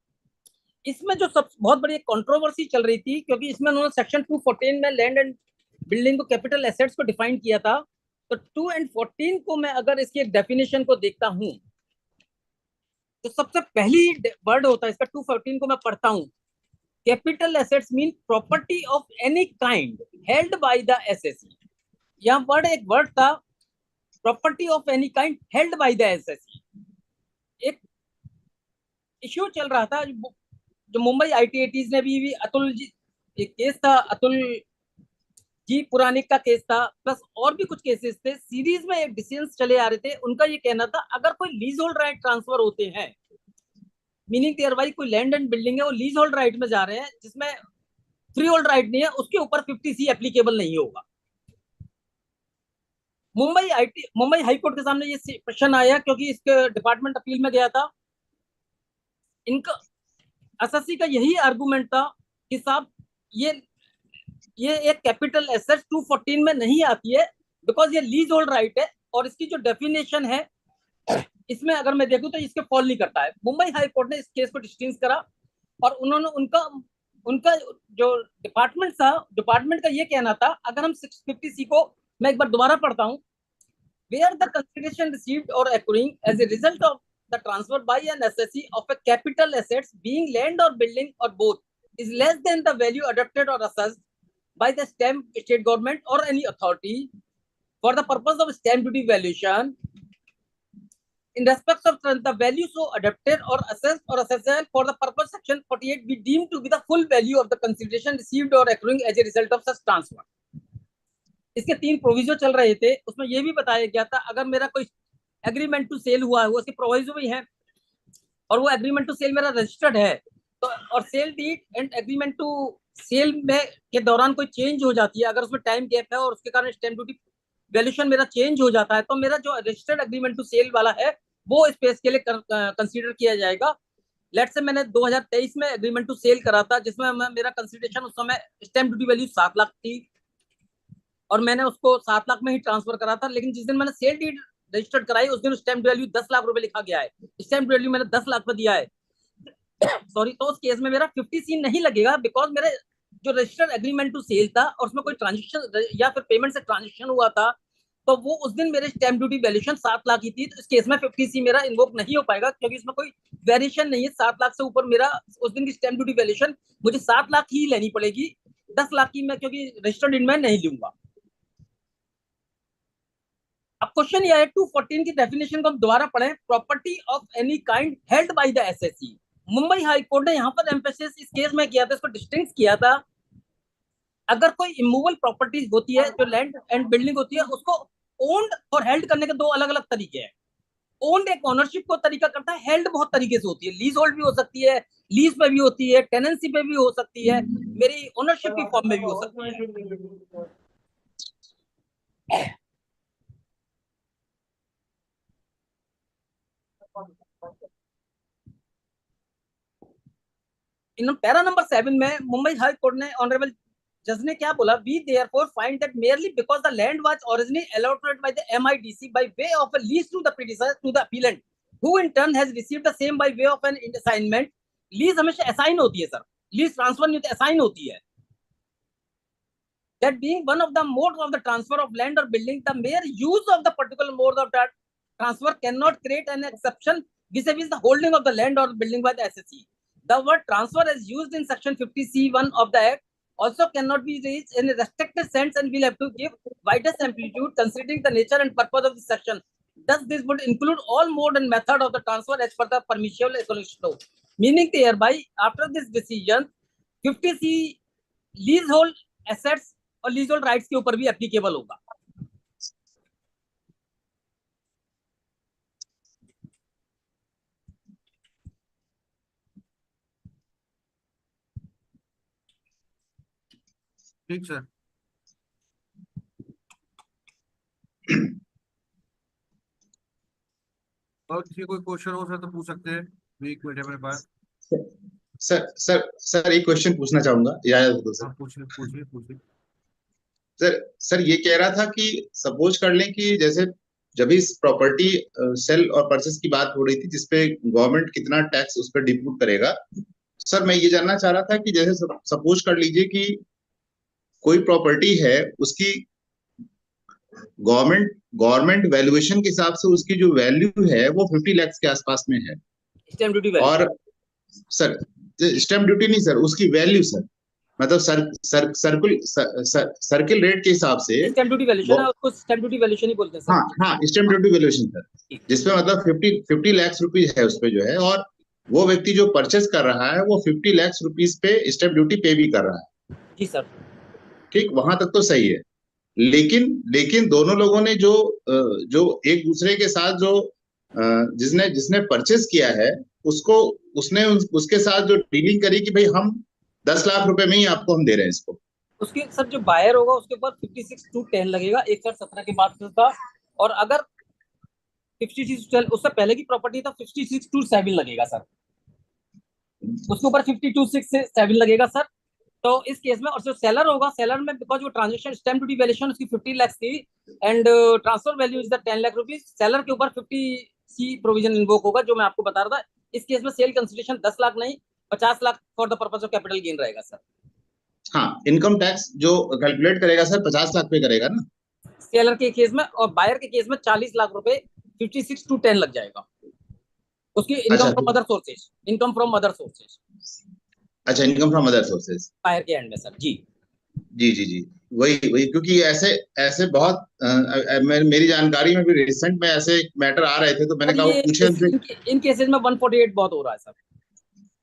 इसमें जो सब बहुत बड़ी कंट्रोवर्सी चल रही थी क्योंकि इसमें उन्होंने सेक्शन 214 में लैंड एंड बिल्डिंग को कैपिटल एसेट्स को डिफाइन किया था, तो 2 and 14 को मैं अगर इसकी एक डेफिनेशन को देखता हूं तो सबसे पहली वर्ड होता है इसका 214 को मैं पढ़ता हूं, capital assets mean property of any kind held by the assessee. यह वर्ड एक वर्ड था, property of any kind held by the assessee. एक इश्यू चल रहा था जो मुंबई आईटीएटीज ने भी अतुल जी एक केस था, अतुल जी पुरानिक का केस था, प्लस और भी कुछ केसेस थे, सीरीज में एक डिसीजन चले आ रहे थे। उनका ये कहना था अगर कोई लीज होल्ड राइट ट्रांसफर होते हैं मीनिंग देयर बाई कोई लैंड एंड बिल्डिंग है वो लीज होल्ड राइट में जा रहे हैं जिसमें फ्री होल्ड राइट नहीं है, उसके ऊपर 50C एप्लीकेबल नहीं होगा। मुंबई हाई कोर्ट के सामने ये क्वेश्चन आया क्योंकि इसके डिपार्टमेंट अपील में गया था। इनका एसएससी का यही आर्गुमेंट था कि साहब ये एक कैपिटल एसेट 214 में नहीं आती है बिकॉज ये लीज होल्ड राइट है और इसकी जो डेफिनेशन है इसमें अगर मैं देखूं तो इसके फॉल नहीं करता है। मुंबई हाई कोर्ट ने इस केस को डिस्टिंक्ट करा और उन्होंने उनका जो डिपार्टमेंट का ये कहना था, अगर हम 650C को मैं एक बार दोबारा पढ़ता हूँ, where the consideration received or accruing as a result of the transfer by an assessee of a capital assets being land or building or both is less than the value adopted or assessed by the state government or any authority for the purpose of stamp duty valuation in respect of the value so adopted or assessed for the purpose section 48 be deemed to be the full value of the consideration received or accruing as a result of such transfer। इसके 3 proviso चल रहे थे, उसमें यह भी बताया गया था अगर मेरा कोई एग्रीमेंट टू सेल हुआ है वो उसके प्रोविजो भी है और वो एग्रीमेंट टू सेल मेरा रजिस्टर्ड है तो और sale deed and agreement to sale में के दौरान कोई चेंज हो जाती है, अगर उसमें टाइम गैप है और उसके कारण स्टैम्प ड्यूटी वैल्यूएशन मेरा चेंज हो जाता है तो मेरा जो रजिस्टर्ड एग्रीमेंट टू सेल वाला है वो इस पेज के लिए कंसीडर किया जाएगा। लेट से मैंने 2023 में एग्रीमेंट टू सेल करा था जिसमें मेरा कंसिडरेशन उस समय स्टैम्प ड्यूटी वैल्यू 7 लाख थी और मैंने उसको 7 लाख में ही ट्रांसफर करा था, लेकिन जिस दिन मैंने सेल डीड रजिस्टर्ड कराई उस दिन स्टैम्प वैल्यू 10 लाख रुपए लिखा गया है, स्टैम्प वैल्यू मैंने 10 लाख में दिया है सॉरी। तो उस केस में मेरा 50C नहीं लगेगा बिकॉज मेरे जो रजिस्टर्ड एग्रीमेंट टू सेल था और उसमें कोई ट्रांजेक्शन या फिर पेमेंट से ट्रांजेक्शन हुआ था तो वो उस दिन मेरे स्टैम्प ड्यूटी वैल्यूएशन 7 लाख की थी, तो इस केस में 50C मेरा इन्वोक नहीं हो पाएगा क्योंकि इसमें कोई वेरिएशन नहीं है। 7 लाख से ऊपर मेरा उस दिन की स्टैम्प ड्यूटी वैल्यूएशन मुझे 7 लाख ही लेनी पड़ेगी, 10 लाख की मैं क्योंकि रजिस्टर्ड में नहीं लूंगा। अब क्वेश्चन ये है 214 की डेफिनेशन को हम दोबारा पढ़ें, property of any kind held by the assessee. Mumbai high court ने यहाँ पर एम्फेसिस इस केस में किया था, इसको डिस्टिंक्ट किया था, अगर कोई इमूवेबल प्रॉपर्टीज होती है जो लैंड एंड बिल्डिंग होती है उसको ओन्ड और हेल्ड करने के 2 अलग अलग तरीके हैं। ओन्ड एक ओनरशिप को तरीका करता है, हेल्ड बहुत तरीके से होती है, लीज होल्ड भी हो सकती है, लीज पे भी होती है, टेनेंसी पे भी हो सकती है, मेरी ओनरशिप की फॉर्म में भी हो सकती है। इन पैरा नंबर 7 में मुंबई हाई कोर्ट ने ऑनरेबल जज ने क्या बोला, we therefore find that merely because the land was originally allotted by the MIDC by way of a lease to the predecessor to the appellant who in turn has received the same by way of an assignment। Lease हमेशा assign होती है sir, lease transfer नहीं होती, assign होती है। that being one of the modes of the transfer of land or building, the mere use of the particular mode of that transfer cannot create an exception vis-a-vis the holding of the land or building by the SSE। The word transfer as used in section 50C1 of the Act also cannot be used in a restricted sense and will have to give widest amplitude considering the nature and purpose of this section। Thus, this would include all mode and method of the transfer as per the permissible economic law। Meaning thereby, after this decision, 50C leasehold assets और leasehold rights के ऊपर भी applicable होगा। ठीक sir. और किसी कोई question हो सर तो पूछ सकते हैं, 1 मिनट है मेरे पास। सर एक क्वेश्चन पूछना चाहूंगा, इजाजत दो सर। पूछिए। सर ये कह रहा था कि सपोज कर लें कि जैसे जब इस प्रॉपर्टी सेल और परचेस की बात हो रही थी जिसपे गवर्नमेंट कितना टैक्स उस पर डिप्यूट करेगा, सर मैं ये जानना चाह रहा था कि जैसे सपोज कर लीजिए कि कोई प्रॉपर्टी है उसकी गवर्नमेंट वैल्यूएशन के हिसाब से उसकी जो वैल्यू है वो 50 लाख के आसपास में है, स्टैम्प ड्यूटी और सर स्टैम्प ड्यूटी नहीं सर, उसकी वैल्यू सर, मतलब सर्किल रेट के हिसाब से स्टैम्प ड्यूटी वैल्यूएशन है, उसको स्टैम्प ड्यूटी वैल्यूएशन ही बोलते हैं सर। हाँ स्टैम्प ड्यूटी वैल्यूएशन सर, जिसमें मतलब 50 लाख रुपीज है उसपे जो है, और वो व्यक्ति जो परचेस कर रहा है वो 50 लाख रुपीज पे स्टैम्प ड्यूटी पे भी कर रहा है। जी सर। ठीक, वहां तक तो सही है, लेकिन दोनों लोगों ने जो एक दूसरे के साथ जो जिसने परचेस किया है उसने उसके साथ जो डीलिंग करी कि भाई हम 10 लाख रुपए में ही आपको हम दे रहे हैं इसको। उसके सर जो बायर होगा उसके ऊपर 56(2)(10) लगेगा 1/17 के बाद का। और अगर 56 उससे पहले की प्रॉपर्टी था 56(2)(7) लगेगा सर, उसके ऊपर 52(6)(7) लगेगा सर। तो इस केस में, और जो सेलर होगा, सेलर में बिकॉज वो ट्रांजेक्शन स्टैम्प ड्यूटी वैल्यूएशन उसकी 50 लाख थी and transfer value is the 10 lakh rupees, seller के ऊपर 50C प्रोविजन इन्वोक होगा जो मैं आपको बता रहा था। इस केस में सेल कंसिडरेशन 10 लाख नहीं 50 lakh for the purpose of capital gain रहेगा सर। हाँ, इनकम टैक्स जो कैलकुलेट करेगा सर 50 लाख पे करेगा ना। सेलर के केस में, और बायर के केस में 40 लाख रुपए 56(2)(10) लग जाएगा उसकी अच्छा income from other sources, income from other sources अच्छा, income from other sources. Buyer के एंड में सर जी। जी जी जी, वही वही, क्योंकि ऐसे ऐसे बहुत मेरी जानकारी में भी रिसेंट में ऐसे मैटर आ रहे थे, तो मैंने सर कहा वो ये पूछे हमसे। इन केसेज में 148 बहुत हो रहा है सर,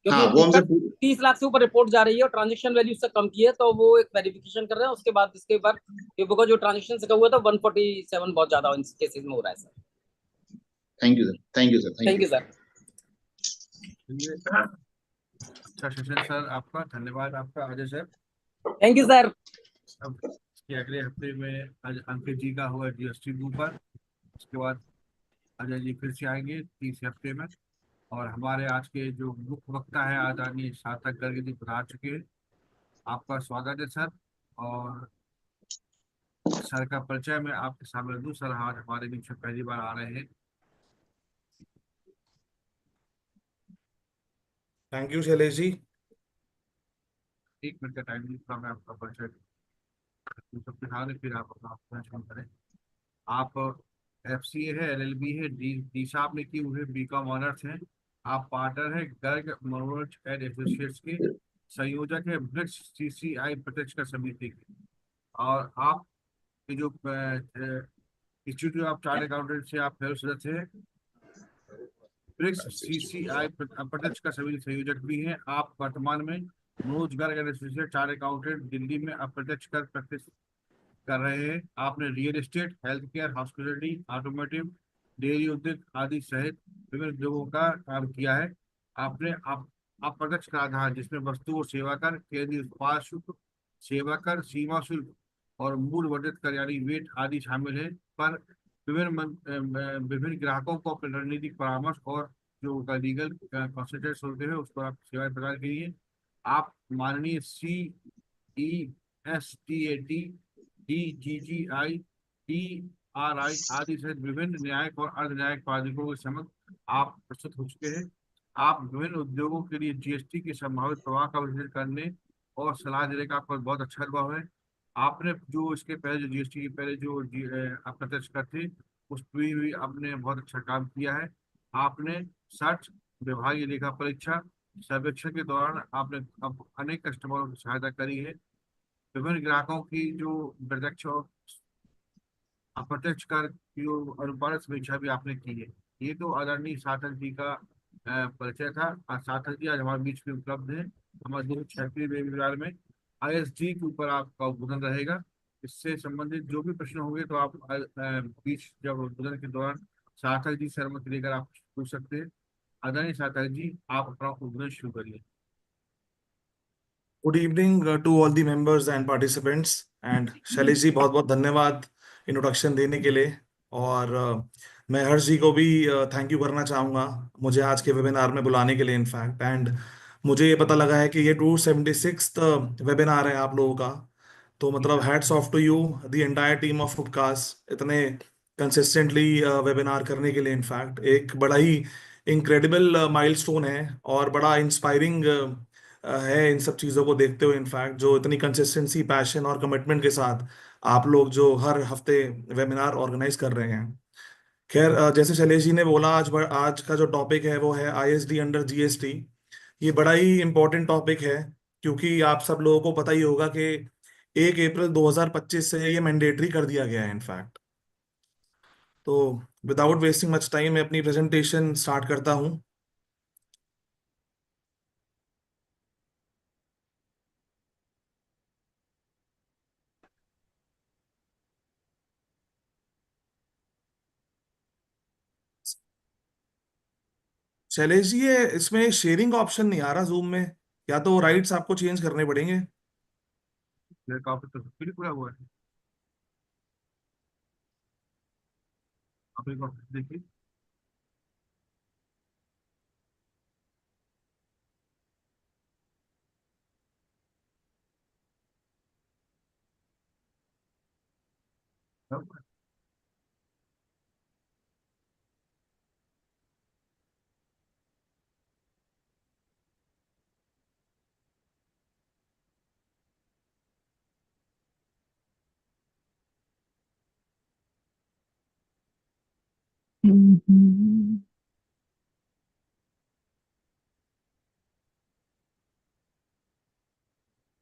क्योंकि हाँ, वो हमसे 30 लाख से ऊपर रिपोर्ट जा रही है और ट्रांजेक्शन वैल्यू उससे कम की है, तो वो एक वेरिफिकेशन कर रहे हैं उसके बाद इसके ऊपर, बिकॉज जो ट्रांजेक्शन से हुआ था 147 बहुत ज्यादा इन केसेज में हो रहा है sir. Thank you sir, thank you sir, thank thank you. You sir. अच्छा सेशन सर, आपका धन्यवाद, आपका Ajay sir. Thank you sir. अब इसके अगले हफ्ते में आज अंकित जी का हुआ GST के ऊपर, उसके बाद अजय जी फिर से आएंगे 30 हफ्ते में। और हमारे आज के जो मुख्य वक्ता है आदरणीय सार्थक गर्ग जी पधार चुके हैं, आपका स्वागत है सर। और सर का परिचय मैं आपके सामने दूं। सर आज हमारे बीच में पहली बार आ रहे हैं। Thank you Shailesh ji. 1 minute का टाइम दूंगा, मैं आपका परिचय सबके सामने, फिर आप अपना परिचय करें। आप FCA है, LLB है, डी साहब ने की हुई है, BCom ऑनर्स हैं। आप पार्टनर है गर्ग मनोज एंड एसोसिएट्स के, संयोजक है ब्रिक्स CCI प्रतिष्ठा समिति के। और आप ये जो इंस्टीट्यूट ऑफ चार्टर्ड अकाउंटेंट से आप फेलो सदस्य हैं, ब्रिक्स CCI प्रतिष्ठा समिति संयोजक भी हैं। आप वर्तमान में Manoj Garg and associate chartered accountant Delhi में अप्रत्यक्ष कर प्रैक्टिस कर रहे हैं। आपने real estate, health care, hospitality, automotive, dairy उद्योग आदि सहित विभिन्न उद्योगों का काम किया है। आपने अप्रत्यक्ष कराधान जिसमें वस्तु और सेवा कर, केंद्रीय उत्पाद शुल्क, सेवा कर, सीमा शुल्क और मूल वर्धित कर यानी वेट आदि शामिल है। पर विभिन्न ग्राहकों को अपने रणनीतिक परामर्श और जो उनका लीगल कंसल्टेंट्स होते हैं उस पर आप सेवाएं प्रदान कीजिए। आप माननीय CESTAT, DGGI, TRI आदि सहित विभिन्न न्यायिक और अर्ध न्यायिक प्राधिकरणों के समक्ष आप प्रस्तुत हो चुके हैं। आप विभिन्न उद्योगों के लिए GST के संभावित प्रवाह का विश्लेषण करने और सलाह देने का आपका बहुत अच्छा अनुभव है। आपने जो इसके पहले जो GST के पहले जो अप्रत्यक्ष कर थे उस पर भी आपने बहुत अच्छा काम किया है। आपने सर्च, विभागीय लेखा परीक्षा, सर्वेक्षण के दौरान आपने अनेक कस्टमरों की सहायता करी है। विभिन्न ग्राहकों की जो प्रत्यक्ष और अप्रत्यक्ष कर की जो अनुपात समीक्षा भी आपने की है। ये तो आदरणीय सार्थक जी का परिचय था। सार्थक जी आज हमारे बीच में उपलब्ध है। हमारे 236 बेरोजगार में ISD के ऊपर आपका उद्बोधन रहेगा। इससे संबंधित जो भी प्रश्न होंगे तो आप बीच जब उद्बोधन के दौरान सार्थक जी से अनुमति लेकर आप पूछ सकते हैं। आदरणीय सार्थक जी, आप अपना उद्बोधन शुरू करिए। Good evening to all the members and participants. And Shailesh ji बहुत बहुत धन्यवाद इंट्रोडक्शन देने के लिए। और मैं हर्ष जी को भी थैंक यू करना चाहूँगा मुझे आज के वेबिनार में बुलाने के लिए इनफैक्ट। एंड मुझे ये पता लगा है कि ये 276th वेबिनार है आप लोगों का। तो मतलब hats off to you the entire team of Upkas इतने कंसिस्टेंटली वेबिनार करने के लिए। इनफैक्ट एक बड़ा ही इनक्रेडिबल माइलस्टोन है और बड़ा इंस्पायरिंग है इन सब चीज़ों को देखते हुए। इनफैक्ट जो इतनी कंसिस्टेंसी, पैशन और कमिटमेंट के साथ आप लोग जो हर हफ्ते वेबिनार ऑर्गेनाइज कर रहे हैं। खैर जैसे शैलेश जी ने बोला, आज का जो टॉपिक है वो है ISD अंडर GST। ये बड़ा ही इम्पोर्टेंट टॉपिक है क्योंकि आप सब लोगों को पता ही होगा कि 1 अप्रैल 2025 से ये मैंडेटरी कर दिया गया है इनफैक्ट। तो विदाउट वेस्टिंग मच टाइम मैं अपनी प्रेजेंटेशन स्टार्ट करता हूँ। शैलेश जी, ये इसमें शेयरिंग का ऑप्शन नहीं आ रहा जूम में, या तो राइट्स आपको चेंज करने पड़ेंगे। मेरे काफी तो फिर पूरा हुआ है। आप एक बार देखिए।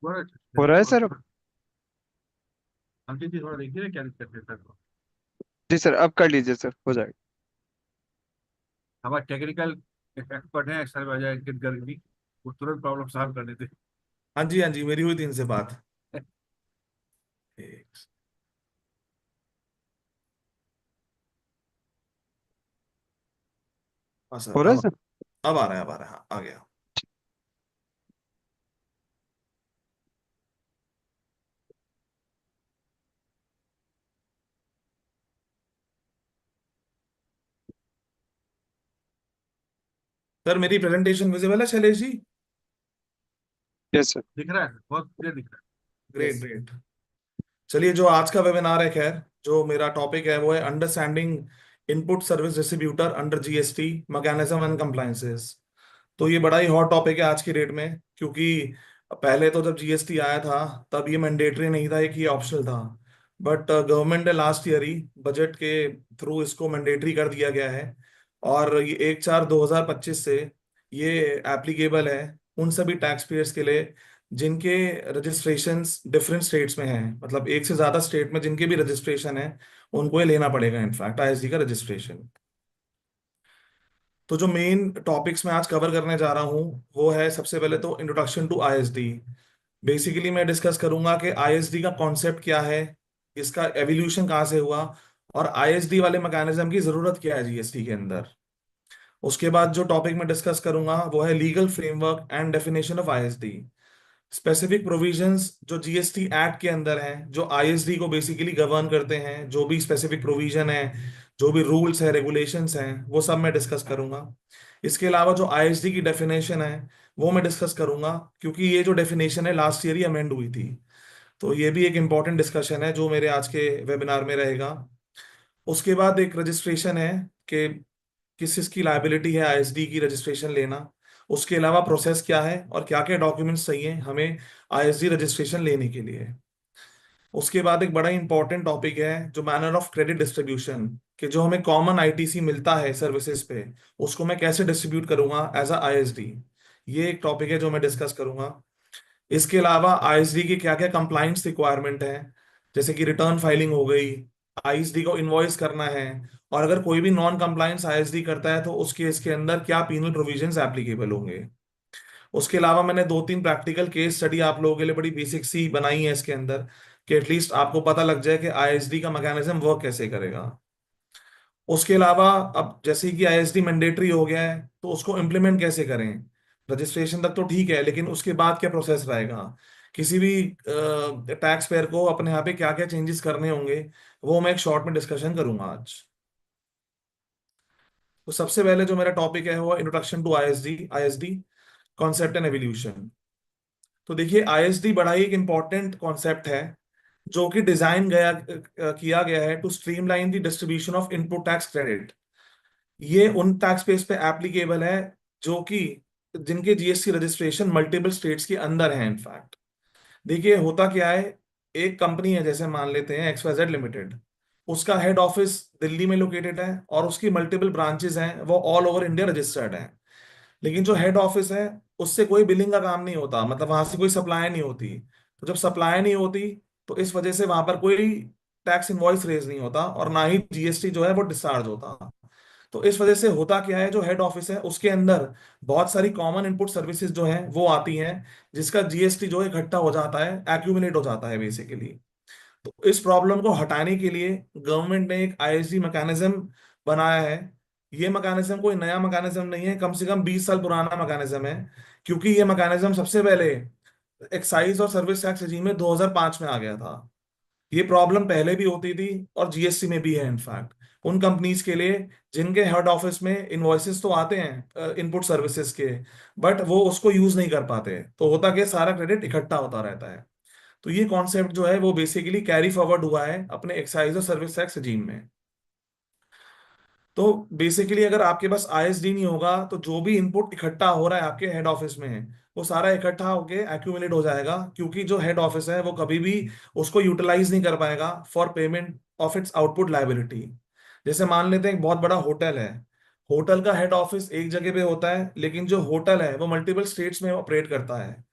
पूरा हो रहा है सर अब? हम चीज थोड़ा देखिए ना क्या दिक्कत है सर। जी सर, अब कर लीजिए सर, हो जाएगा। हमारे टेक्निकल एक्सपर्ट हैं एक्सेल में अजय अंकित गर्ग जी, वो तुरंत प्रॉब्लम सॉल्व कर देते हाँ जी, हाँ जी, मेरी हुई थी इनसे बात। हैं। एक- हाँ सर, हो रहा है सर? अब आ रहा है, अब आ रहा है, हाँ, आ गया। सर मेरी प्रेजेंटेशन विजिबल है शैलेश जी? Yes sir. दिख रहा है, बहुत क्लियर दिख रहा ग्रेट यस। ग्रेट। चलिए, जो आज का वेबिनार है, खैर जो मेरा टॉपिक है वो है understanding input service distributor under GST mechanism and compliances. तो ये बड़ा ही हॉट टॉपिक है आज की डेट में, क्योंकि पहले तो जब जीएसटी आया था तब ये मैंडेटरी नहीं था, एक ये ऑप्शनल था। बट गवर्नमेंट ने लास्ट ईयर ही बजट के थ्रू इसको मैंडेटरी कर दिया गया है, और ये 1/4/2025 से ये एप्लीकेबल है उन सभी टैक्स पेयर्स के लिए जिनके रजिस्ट्रेशंस डिफरेंट स्टेट्स में हैं, मतलब एक से ज्यादा स्टेट में जिनके भी रजिस्ट्रेशन है उनको ये लेना पड़ेगा, इनफैक्ट आईएसडी का रजिस्ट्रेशन। तो जो मेन टॉपिक्स मैं आज कवर करने जा रहा हूँ वो है, सबसे पहले तो इंट्रोडक्शन टू आईएसडी। बेसिकली मैं डिस्कस करूंगा कि आईएसडी का कॉन्सेप्ट क्या है, इसका एवोल्यूशन कहाँ से हुआ, और आईएसडी वाले मैकेनिज्म की जरूरत क्या है जीएसटी के अंदर। उसके बाद जो टॉपिक मैं डिस्कस करूंगा वो है legal framework and definition of ISD. Specific provisions जो जीएसटी एक्ट के अंदर हैं, जो आईएसडी को बेसिकली गवर्न करते हैं, जो भी स्पेसिफिक प्रोविजन है, जो भी रूल्स है, रेगुलेशंस हैं, वो सब मैं डिस्कस करूंगा। इसके अलावा जो आईएसडी की डेफिनेशन है वो मैं डिस्कस करूंगा, क्योंकि ये जो डेफिनेशन है लास्ट ईयर ही अमेंड हुई थी। तो ये भी एक इंपॉर्टेंट डिस्कशन है जो मेरे आज के वेबिनार में रहेगा। उसके बाद एक रजिस्ट्रेशन है कि किस चीज की लायबिलिटी है आईएसडी की रजिस्ट्रेशन लेना। उसके अलावा प्रोसेस क्या है और क्या क्या डॉक्यूमेंट्स चाहिए हमें आईएसडी रजिस्ट्रेशन लेने के लिए। उसके बाद एक बड़ा इंपॉर्टेंट टॉपिक है जो मैनर ऑफ क्रेडिट डिस्ट्रीब्यूशन, कि जो हमें कॉमन आईटीसी मिलता है सर्विसेज पे, उसको मैं कैसे डिस्ट्रीब्यूट करूंगा एज अ आईएसडी। ये एक टॉपिक है जो मैं डिस्कस करूंगा। इसके अलावा आईएसडी की क्या क्या कंप्लाइंस रिक्वायरमेंट है, जैसे कि रिटर्न फाइलिंग हो गई, आईएसडी को इनवॉइस करना है, और अगर कोई भी नॉन कंप्लायंस आईएसडी करता है तो उस केस के अंदर क्या पीनल प्रोविजंस एप्लीकेबल होंगे। उसके अलावा मैंने 2-3 प्रैक्टिकल केस स्टडी आप लोगों के लिए बड़ी बेसिक सी बनाई है इसके अंदर, कि एटलीस्ट आपको पता लग जाए कि आईएसडी का मैकेनिज्म वर्क कैसे करेगा। उसके अलावा अब जैसे कि आईएसडी मैंडेटरी हो गया है तो उसको इम्प्लीमेंट कैसे करें। रजिस्ट्रेशन तक तो ठीक है, लेकिन उसके बाद क्या प्रोसेस रहेगा, किसी भी टैक्स पेयर को अपने यहाँ पे क्या क्या चेंजेस करने होंगे, वो मैं एक शॉर्ट में डिस्कशन करूंगा आज। तो सबसे पहले जो मेरा टॉपिक है वो introduction to ISD, ISD concept and evolution. तो देखिए, आईएसडी बड़ा ही एक इंपॉर्टेंट कॉन्सेप्ट है जो कि डिजाइन किया गया है to streamline the distribution of input tax credit. ये उन टैक्स पेस पे एप्लीकेबल है जो कि जिनके जीएसटी रजिस्ट्रेशन मल्टीपल स्टेट्स के अंदर है इनफैक्ट। देखिए होता क्या है, एक कंपनी है, जैसे मान लेते हैं XYZ लिमिटेड, उसका हेड ऑफिस दिल्ली में लोकेटेड है और उसकी मल्टीपल ब्रांचेस हैं, वो ऑल ओवर इंडिया रजिस्टर्ड हैं। लेकिन जो हेड ऑफिस है उससे कोई बिलिंग का काम नहीं होता, मतलब वहां से कोई सप्लाई नहीं होती। तो जब सप्लाई नहीं होती तो इस वजह से वहां पर कोई टैक्स इनवॉइस रेज नहीं होता और ना ही जीएसटी जो है वो डिस्चार्ज होता। तो इस वजह से होता क्या है, जो हेड ऑफिस है उसके अंदर बहुत सारी कॉमन इनपुट सर्विसेज जो हैं वो आती हैं, जिसका जीएसटी जो है इकट्ठा हो जाता है, एक्यूमुलेट हो जाता है बेसिकली। तो इस प्रॉब्लम को हटाने के लिए गवर्नमेंट ने एक आईएसडी मैकेनिज्म बनाया है, ये मैकेनिज्म कोई नया मैकेनिज्म नहीं है, कम से कम 20 साल पुराना मैकेनिज्म है, क्योंकि ये मैकेनिज्म सबसे पहले एक्साइज और सर्विस टैक्स regime में 2005 में आ गया था। ये प्रॉब्लम पहले भी होती थी और जीएसटी में भी है इनफैक्ट, उन कंपनीज के लिए जिनके हेड ऑफिस में इनवॉइसेस तो आते हैं इनपुट सर्विसेज के, बट वो उसको यूज नहीं कर पाते, तो होता कि सारा क्रेडिट इकट्ठा होता रहता है। तो ये कॉन्सेप्ट जो है वो बेसिकली कैरी फॉरवर्ड हुआ है अपने एक्साइज और सर्विस टैक्स regime में। तो बेसिकली अगर आपके पास आईएसडी नहीं होगा तो जो भी इनपुट इकट्ठा हो रहा है आपके हेड ऑफिस में, वो सारा इकट्ठा होके एक्यूमुलेट हो जाएगा, क्योंकि जो हेड ऑफिस है वो कभी भी उसको यूटिलाइज नहीं कर पाएगा for payment of its output liability. जैसे मान लेते हैं एक बहुत बड़ा होटल है, होटल का हेड ऑफिस एक जगह पे होता है, लेकिन जो होटल है वो मल्टीपल स्टेट्स में ऑपरेट करता है।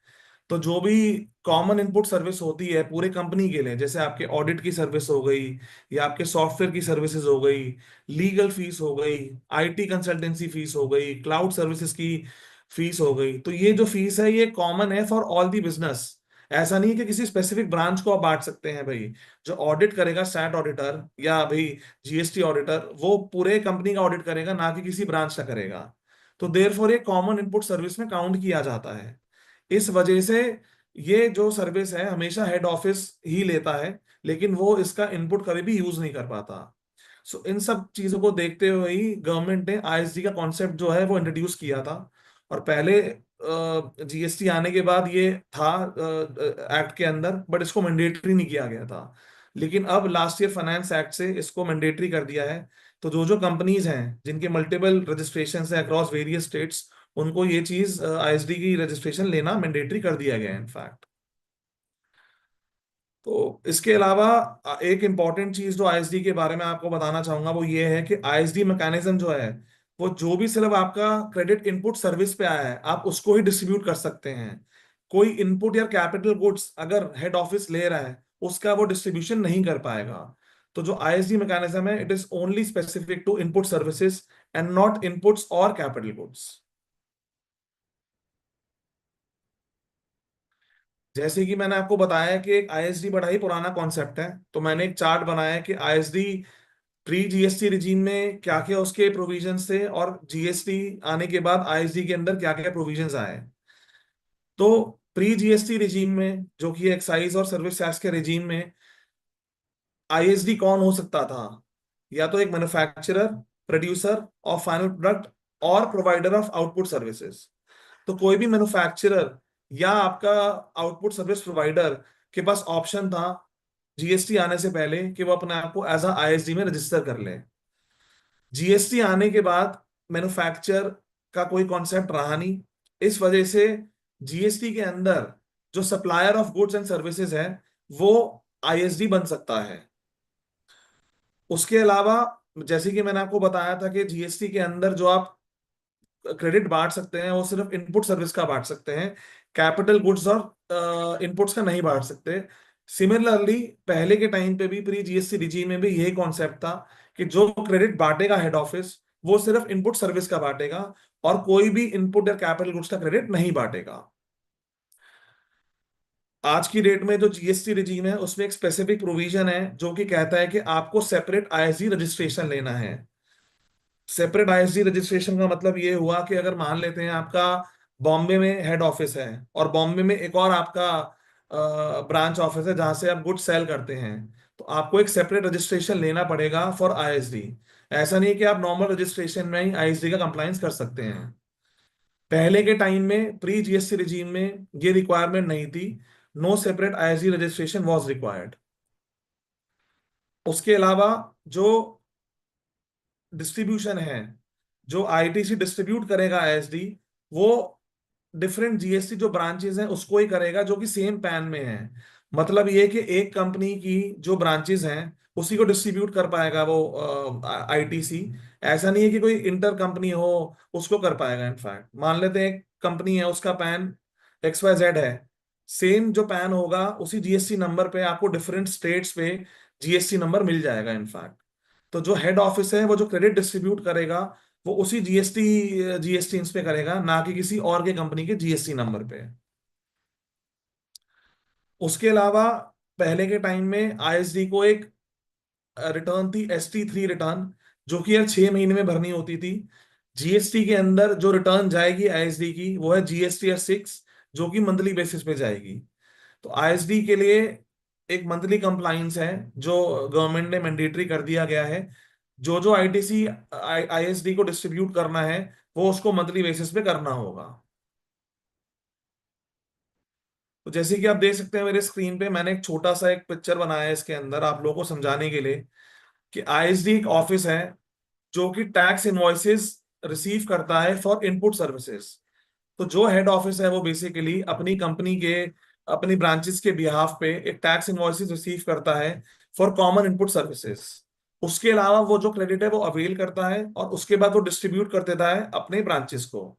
तो जो भी कॉमन इनपुट सर्विस होती है पूरे कंपनी के लिए, जैसे आपके ऑडिट की सर्विस हो गई, या आपके सॉफ्टवेयर की सर्विसेज हो गई, लीगल फीस हो गई, आईटी कंसल्टेंसी फीस हो गई, क्लाउड सर्विसेज की फीस हो गई, तो ये जो फीस है ये कॉमन है फॉर ऑल दी बिजनेस। ऐसा नहीं है कि किसी स्पेसिफिक ब्रांच को आप बांट सकते हैं भाई। जो ऑडिट करेगा सैट ऑडिटर या भाई जीएसटी ऑडिटर, वो पूरे कंपनी का ऑडिट करेगा, ना कि किसी ब्रांच का करेगा। तो देयरफॉर ये कॉमन इनपुट सर्विस में काउंट किया जाता है। इस वजह से ये जो सर्विस है हमेशा हेड ऑफिस ही लेता है, लेकिन वो इसका इनपुट कभी भी यूज नहीं कर पाता। सो इन सब चीजों को देखते हुए ही गवर्नमेंट ने आईएसडी का कॉन्सेप्ट जो है वो इंट्रोड्यूस किया था। और पहले जीएसटी आने के बाद ये था एक्ट के अंदर, बट इसको मैंडेटरी नहीं किया गया था। लेकिन अब लास्ट ईयर फाइनेंस एक्ट से इसको मैंडेटरी कर दिया है। तो जो जो कंपनीज हैं जिनके मल्टीपल रजिस्ट्रेशन है अक्रॉस वेरियस स्टेट्स, उनको ये चीज आईएसडी की रजिस्ट्रेशन लेना मैंडेटरी कर दिया गया है इनफैक्ट। तो इसके अलावा एक इम्पॉर्टेंट चीज जो आईएसडी के बारे में आपको बताना चाहूंगा वो ये है कि आईएसडी मैकेनिज्म जो है वो जो भी सिर्फ आपका क्रेडिट इनपुट सर्विस पे आया है आप उसको ही डिस्ट्रीब्यूट कर सकते हैं। कोई इनपुट या कैपिटल गुड्स अगर हेड ऑफिस ले रहा है उसका वो डिस्ट्रीब्यूशन नहीं कर पाएगा। तो जो आईएसडी मैकेनिज्म है it is only specific to input services and not inputs और कैपिटल गुड्स। जैसे कि मैंने आपको बताया कि एक आईएसडी बड़ा ही पुराना कॉन्सेप्ट है, तो मैंने एक चार्ट बनाया है कि आईएसडी प्री जीएसटी रिजीम में क्या क्या उसके प्रोविजंस थे और जीएसटी आने के बाद आईएसडी के अंदर क्या क्या प्रोविजंस आए। तो प्री जीएसटी रिजीम में जो कि एक्साइज और सर्विस टैक्स के रिजीम में आईएसडी कौन हो सकता था? या तो एक manufacturer, producer of final product और प्रोवाइडर ऑफ आउटपुट सर्विसेज। तो कोई भी मैन्युफैक्चरर या आपका आउटपुट सर्विस प्रोवाइडर के पास ऑप्शन था जीएसटी आने से पहले कि वो अपने आप को एज अ आईएसडी में रजिस्टर कर ले। जीएसटी आने के बाद मैन्युफैक्चर का कोई कॉन्सेप्ट रहा नहीं, इस वजह से जीएसटी के अंदर जो supplier of goods and services है वो आईएसडी बन सकता है। उसके अलावा जैसे कि मैंने आपको बताया था कि जीएसटी के अंदर जो आप क्रेडिट बांट सकते हैं वो सिर्फ इनपुट सर्विस का बांट सकते हैं, कैपिटल गुड्स और इनपुट्स का नहीं बांट सकते। सिमिलरली पहले के टाइम पे भी प्री जीएसटी रिजीम में भी यही कॉन्सेप्ट था कि जो क्रेडिट बांटेगा हेड ऑफिस वो सिर्फ इनपुट सर्विस का बांटेगा और कोई भी इनपुट या कैपिटल गुड्स का क्रेडिट नहीं बांटेगा। आज की डेट में जो जीएसटी रिजीम है उसमें एक स्पेसिफिक प्रोविजन है जो कि कहता है कि आपको सेपरेट आईएसडी रजिस्ट्रेशन लेना है। सेपरेट आईएसडी रजिस्ट्रेशन का मतलब ये हुआ कि अगर मान लेते हैं आपका बॉम्बे में हेड ऑफिस है और बॉम्बे में एक और आपका ब्रांच ऑफिस है जहां से आप गुड्स सेल करते हैं, तो आपको एक सेपरेट रजिस्ट्रेशन लेना पड़ेगा फॉर आईएसडी। ऐसा नहीं है कि आप नॉर्मल रजिस्ट्रेशन में ही आईएसडी का कंप्लायंस कर सकते हैं। पहले के टाइम में प्री जीएसटी रिजीम में ये रिक्वायरमेंट नहीं थी, no separate ISD registration was required. उसके अलावा जो डिस्ट्रीब्यूशन है, जो आईटीसी डिस्ट्रीब्यूट करेगा आईएसडी वो डिफरेंट जीएसटी जो ब्रांचेस हैं उसको ही करेगा जो कि सेम पैन में है। मतलब ये कि एक कंपनी की जो ब्रांचेस हैं उसी को डिस्ट्रीब्यूट कर पाएगा वो आईटीसी। ऐसा नहीं है कि कोई इंटर कंपनी हो उसको कर पाएगा। इनफैक्ट मान लेते हैं एक कंपनी है उसका पैन XYZ है, सेम जो पैन होगा उसी जीएसटी नंबर पे आपको डिफरेंट स्टेट्स पे जीएसटी नंबर मिल जाएगा इनफैक्ट। तो जो हेड ऑफिस है वो जो क्रेडिट डिस्ट्रीब्यूट करेगा वो उसी जीएसटी पे करेगा, ना कि किसी और के कंपनी के जीएसटी नंबर पे। उसके अलावा पहले के टाइम में आईएसडी को एक रिटर्न थी ST3 रिटर्न, जो कि यार 6 महीने में भरनी होती थी। जीएसटी के अंदर जो रिटर्न जाएगी आईएसडी की, वो है GSTR 6, जो कि मंथली बेसिस पे जाएगी। तो आईएसडी के लिए एक मंथली कंप्लाइंस है जो गवर्नमेंट ने मैंडेटरी कर दिया गया है। जो आईटीसी आईएसडी को डिस्ट्रीब्यूट करना है वो उसको मंथली बेसिस पे करना होगा। तो जैसे कि आप देख सकते हैं मेरे स्क्रीन पे, मैंने एक छोटा सा एक पिक्चर बनाया है इसके अंदर आप लोगों को समझाने के लिए कि आईएसडी एक ऑफिस है जो कि टैक्स इनवॉइसेस रिसीव करता है फॉर इनपुट सर्विसेज। तो जो हेड ऑफिस है वो बेसिकली अपनी कंपनी के, अपनी ब्रांचेस के बिहाफ पे एक टैक्स इनवॉइसेस रिसीव करता है फॉर कॉमन इनपुट सर्विसेज। उसके अलावा वो जो क्रेडिट है वो अवेल करता है और उसके बाद वो डिस्ट्रीब्यूट कर देता है अपने ब्रांचेस को।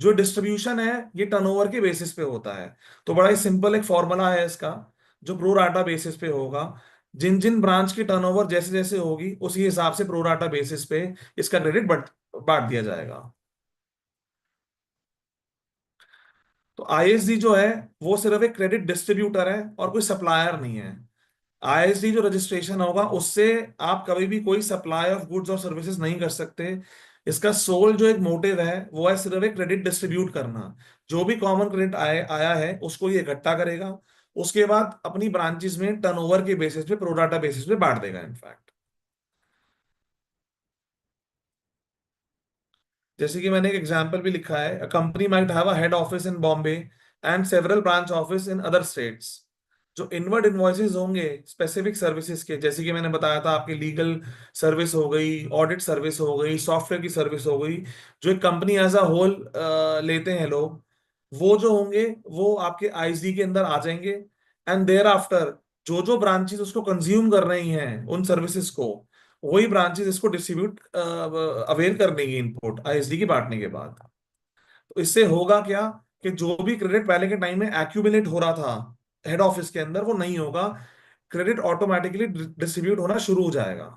जो डिस्ट्रीब्यूशन है ये टर्नओवर के बेसिस पे होता है। तो बड़ा ही सिंपल एक फॉर्मूला है इसका, जो प्रो राटा बेसिस पे होगा। जिन जिन ब्रांच की टर्नओवर जैसे जैसे होगी उसी हिसाब से प्रो राटा बेसिस पे इसका क्रेडिट बांट दिया जाएगा। तो आईएसडी जो है वो सिर्फ एक क्रेडिट डिस्ट्रीब्यूटर है और कोई सप्लायर नहीं है। आईएसडी जो रजिस्ट्रेशन होगा उससे आप कभी भी कोई सप्लाई ऑफ गुड्स और सर्विसेज नहीं कर सकते। इसका सोल जो एक मोटिव है वो है सिर्फ एक क्रेडिट डिस्ट्रीब्यूट करना। जो भी कॉमन क्रेडिट आया है उसको ये इकट्ठा करेगा, उसके बाद अपनी ब्रांचेस में टर्नओवर के बेसिस पे, प्रोडाटा बेसिस पे बांट देगा इनफैक्ट। जैसे कि मैंने एक एग्जांपल भी लिखा है, a company might have a head office in Bombay and several branch office in other states. जो इनवर्ड इनवॉइसेस होंगे स्पेसिफिक सर्विसेज के, जैसे कि मैंने बताया था आपकी लीगल सर्विस हो गई, ऑडिट सर्विस हो गई, सॉफ्टवेयर की सर्विस हो गई, जो एक कंपनी एज अ होल लेते हैं लोग, वो जो होंगे वो आपके आईएसडी के अंदर आ जाएंगे। एंड देयर आफ्टर जो ब्रांचेस उसको कंज्यूम कर रही हैं उन सर्विसेज को, वही ब्रांचेस इसको डिस्ट्रीब्यूट अवेल कर लेंगी इनपुट आईएसडी की बांटने के बाद। तो इससे होगा क्या कि जो भी क्रेडिट पहले के टाइम में एक्यूमुलेट हो रहा था हेड ऑफिस के अंदर वो नहीं होगा, क्रेडिट ऑटोमेटिकली डिस्ट्रीब्यूट होना शुरू हो जाएगा।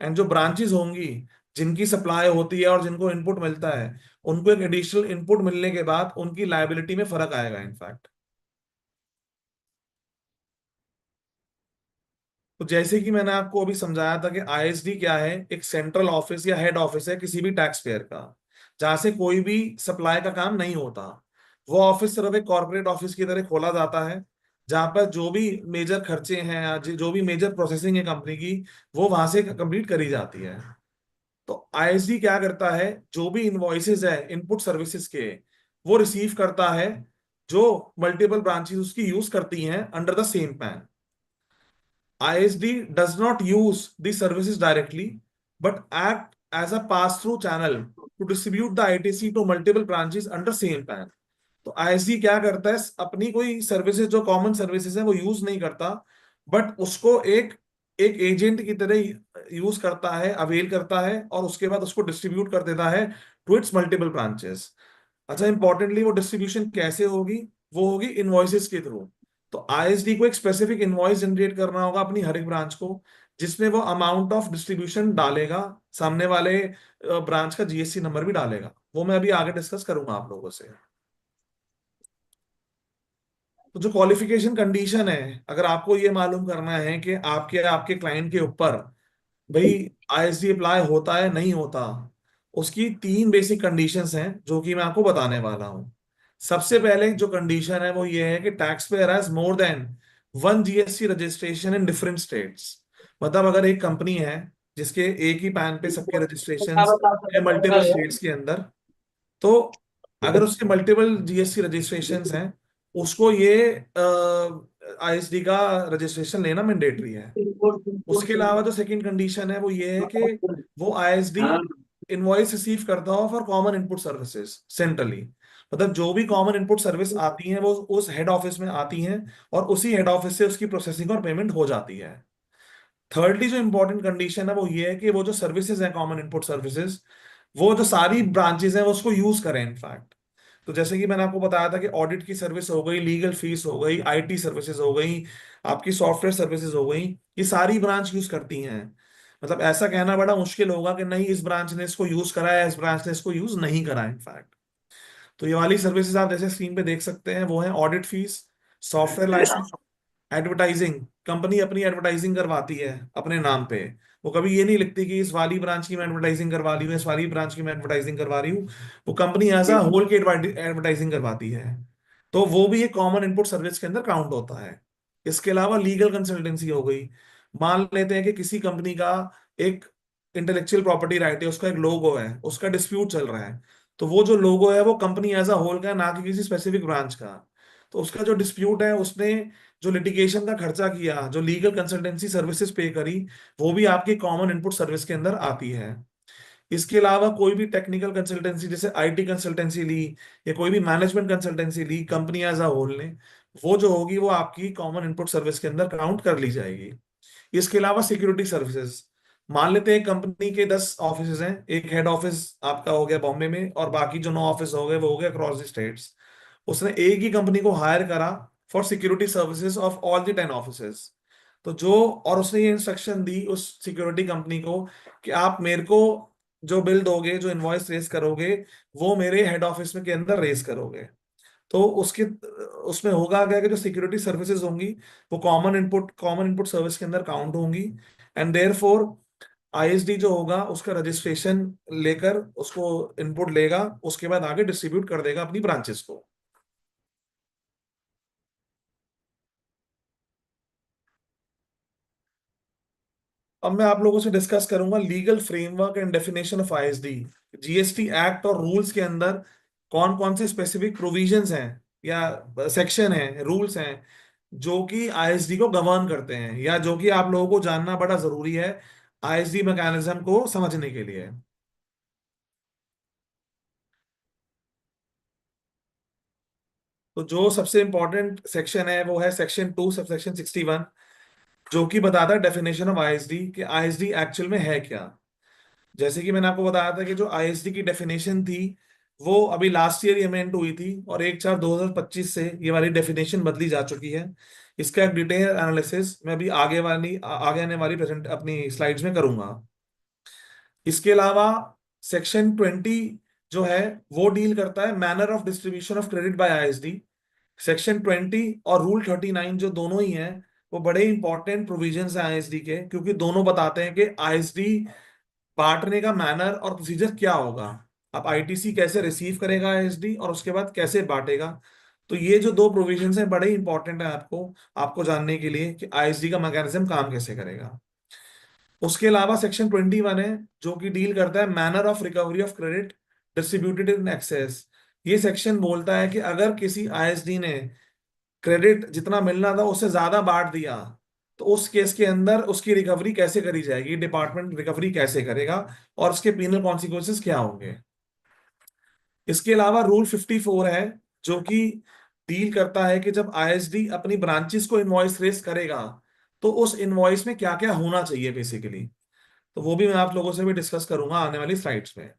एंड जो ब्रांचेस होंगी जिनकी सप्लाई होती है और जिनको इनपुट मिलता है, उनको एक एडिशनल इनपुट मिलने के बाद उनकी लायबिलिटी में फर्क आएगा इनफैक्ट। तो जैसे कि मैंने आपको अभी समझाया था कि आईएसडी क्या है, एक सेंट्रल ऑफिस या हेड ऑफिस है किसी भी टैक्स पेयर का, जहां से कोई भी सप्लाई का काम नहीं होता। वो ऑफिस सिर्फ एक कॉर्पोरेट ऑफिस की तरह खोला जाता है, जहां पर जो भी मेजर खर्चे हैं या जो भी मेजर प्रोसेसिंग है कंपनी की, वो वहां से कंप्लीट करी जाती है। तो आईएसडी क्या करता है, जो भी इनवॉइसेस है इनपुट सर्विसेज के, वो रिसीव करता है जो मल्टीपल ब्रांचेस उसकी यूज करती हैं under the same pan. ISD does not use the services directly, but act as a pass-through channel to distribute the ITC to multiple branches under same pan. तो ISD क्या करता है, अपनी कोई services जो कॉमन सर्विसेज है वो use नहीं करता, बट उसको एक एक एजेंट की तरह यूज करता है, अवेल करता है और उसके बाद उसको डिस्ट्रीब्यूट कर देता है टू इट्स मल्टीपल ब्रांचेस। अच्छा, इंपॉर्टेंटली वो डिस्ट्रीब्यूशन कैसे होगी, वो होगी इनवॉइसेस के थ्रू। तो आईएसडी को एक स्पेसिफिक इनवॉइस जनरेट करना होगा अपनी हर एक ब्रांच को, जिसमें वो अमाउंट ऑफ डिस्ट्रीब्यूशन डालेगा, सामने वाले ब्रांच का जीएसटी नंबर भी डालेगा। वो मैं अभी आगे डिस्कस करूंगा आप लोगों से। तो जो क्वालिफिकेशन कंडीशन है, अगर आपको ये मालूम करना है कि आपके आपके क्लाइंट के ऊपर भाई आईएसडी अप्लाई होता है नहीं होता, उसकी 3 बेसिक कंडीशंस हैं जो कि मैं आपको बताने वाला हूं। सबसे पहले जो कंडीशन है वो ये है कि tax payer has more than one GST registration in different states. मतलब अगर एक कंपनी है जिसके एक ही पैन पे सबके रजिस्ट्रेशन है मल्टीपल स्टेट्स के अंदर, तो अगर उसके मल्टीपल जीएसटी रजिस्ट्रेशंस हैं, उसको ये आईएसडी का रजिस्ट्रेशन लेना मैंडेटरी है। उसके अलावा जो सेकंड कंडीशन है वो ये है कि वो आईएसडी इनवॉइस रिसीव करता हो for common input services centrally. मतलब जो भी कॉमन इनपुट सर्विस आती हैं वो उस हेड ऑफिस में आती हैं और उसी हेड ऑफिस से उसकी प्रोसेसिंग और पेमेंट हो जाती है। थर्डली जो इंपॉर्टेंट कंडीशन है वो ये है कि वो जो सर्विसेज हैं कॉमन इनपुट सर्विसेज, वो जो सारी ब्रांचेस हैं वो उसको यूज करें इनफैक्ट। तो जैसे कि मैंने आपको बताया था कि ऑडिट की सर्विस हो गई, लीगल फीस हो गई, आईटी सर्विसेज हो गई, आपकी सॉफ्टवेयर सर्विसेज हो गई, ये सारी ब्रांच यूज करती हैं। मतलब ऐसा कहना बड़ा मुश्किल होगा कि नहीं इस ब्रांच ने इसको यूज करा है, इस ब्रांच ने इसको यूज नहीं करा इनफैक्ट। तो ये वाली सर्विसेज आप जैसे स्क्रीन पे देख सकते हैं वो है audit fees, software licence, advertising, company अपनी एडवर्टाइजिंग करवाती है अपने नाम पे, वो कभी ये नहीं लिखती कि इस वाली ब्रांच की मैं एडवर्टाइजिंग करवा रही हूँ, इस वाली ब्रांच की मैं एडवर्टाइजिंग करवा रही हूँ। वो कंपनी एज अ होल की एडवर्टाइजिंग करवाती है। तो वो भी एक कॉमन इनपुट सर्विस के अंदर काउंट होता है। इसके अलावा लीगल कंसल्टेंसी हो गई। मान लेते हैं कि किसी कंपनी का एक इंटेलेक्चुअल प्रॉपर्टी राइट है, उसका एक लोगो है, उसका डिस्प्यूट चल रहा है। तो वो जो लोगो है वो कंपनी एज अ होल का है, ना कि किसी स्पेसिफिक ब्रांच का। तो उसका जो डिस्प्यूट है, उसने जो लिटिगेशन का खर्चा किया, जो लीगल कंसल्टेंसी सर्विसेज पे करी, वो भी आपकी कॉमन इनपुट सर्विस के अंदर आती है। इसके अलावा कोई भी टेक्निकल कंसल्टेंसी जैसे आईटी कंसल्टेंसी ली या कोई भी मैनेजमेंट कंसल्टेंसी ली कंपनी एज अ होल ने, वो जो होगी वो आपकी कॉमन इनपुट सर्विस के अंदर काउंट कर ली जाएगी। इसके अलावा सिक्योरिटी सर्विसेज, मान लेते हैं कंपनी के 10 ऑफिस हैं, एक हेड ऑफिस आपका हो गया बॉम्बे में और बाकी जो 9 ऑफिस हो गए वो हो गए अक्रॉस द स्टेट्स। उसने एक ही कंपनी को हायर करा for security services of all the 10 offices. तो जो और उसने ये इंस्ट्रक्शन दी उस सिक्योरिटी कंपनी को कि आप मेरे को जो बिल दोगे, जो इनवॉइस रेज करोगे, वो मेरे हेड ऑफिस में के अंदर रेज करोगे। तो उसके उसमें होगा क्या कि जो सिक्योरिटी सर्विसेज होंगी वो कॉमन इनपुट सर्विस के अंदर काउंट होंगी। एंड देयरफॉर आईएसडी जो होगा उसका रजिस्ट्रेशन लेकर उसको इनपुट लेगा, उसके बाद आगे डिस्ट्रीब्यूट कर देगा अपनी ब्रांचेस को। अब मैं आप लोगों से डिस्कस करूंगा legal framework and definition of ISD. GST act और रूल्स के अंदर कौन कौन से स्पेसिफिक प्रोविजंस हैं या सेक्शन हैं, रूल्स हैं जो कि आईएसडी को गवर्न करते हैं, या जो कि आप लोगों को जानना बड़ा जरूरी है आईएसडी मैकेनिज्म को समझने के लिए। तो जो सबसे इंपॉर्टेंट सेक्शन है वो है सेक्शन 2 सब सेक्शन 61, जो कि बताता है डेफिनेशन ऑफ आईएसडी कि आईएसडी एक्चुअल में है क्या। जैसे कि मैंने आपको बताया था कि जो आईएसडी की डेफिनेशन थी वो अभी लास्ट ईयर अमेंड हुई थी और 1/4/2025 से ये वाली डेफिनेशन बदली जा चुकी है। इसका एक डिटेल एनालिसिस मैं अभी आगे आने वाली प्रेजेंट अपनी स्लाइड्स में करूंगा। इसके अलावा सेक्शन 20 जो है वो डील करता है manner of distribution of credit by ISD. Section 20 और रूल 39 जो दोनों ही हैं वो बड़े इंपॉर्टेंट प्रोविजंस हैं आईएसडी के, क्योंकि दोनों बताते हैं कि आईएसडी बांटने का मैनर और प्रोसीजर क्या होगा। अब आईटीसी कैसे रिसीव करेगा आईएसडी और उसके बाद कैसे बांटेगा। तो ये जो दो प्रोविजंस हैं बड़े इंपॉर्टेंट है आपको आपको जानने के लिए कि आईएसडी का मैकेनिज्म काम कैसे करेगा। उसके अलावा सेक्शन 21 है जो कि डील करता है manner of recovery of credit distributed in excess. ये सेक्शन बोलता है कि अगर किसी आईएसडी ने क्रेडिट जितना मिलना था उससे ज्यादा बांट दिया तो उस केस के अंदर उसकी रिकवरी कैसे करी जाएगी, डिपार्टमेंट रिकवरी कैसे करेगा और उसके पीनल कॉन्सिक्वेंसेस क्या होंगे। इसके अलावा रूल 54 है जो कि डील करता है कि जब आईएसडी अपनी ब्रांचेस को इनवॉइस रेस करेगा तो उस इनवॉइस में क्या क्या होना चाहिए बेसिकली। तो वो भी मैं आप लोगों से भी डिस्कस करूंगा आने वाली स्लाइड्स में।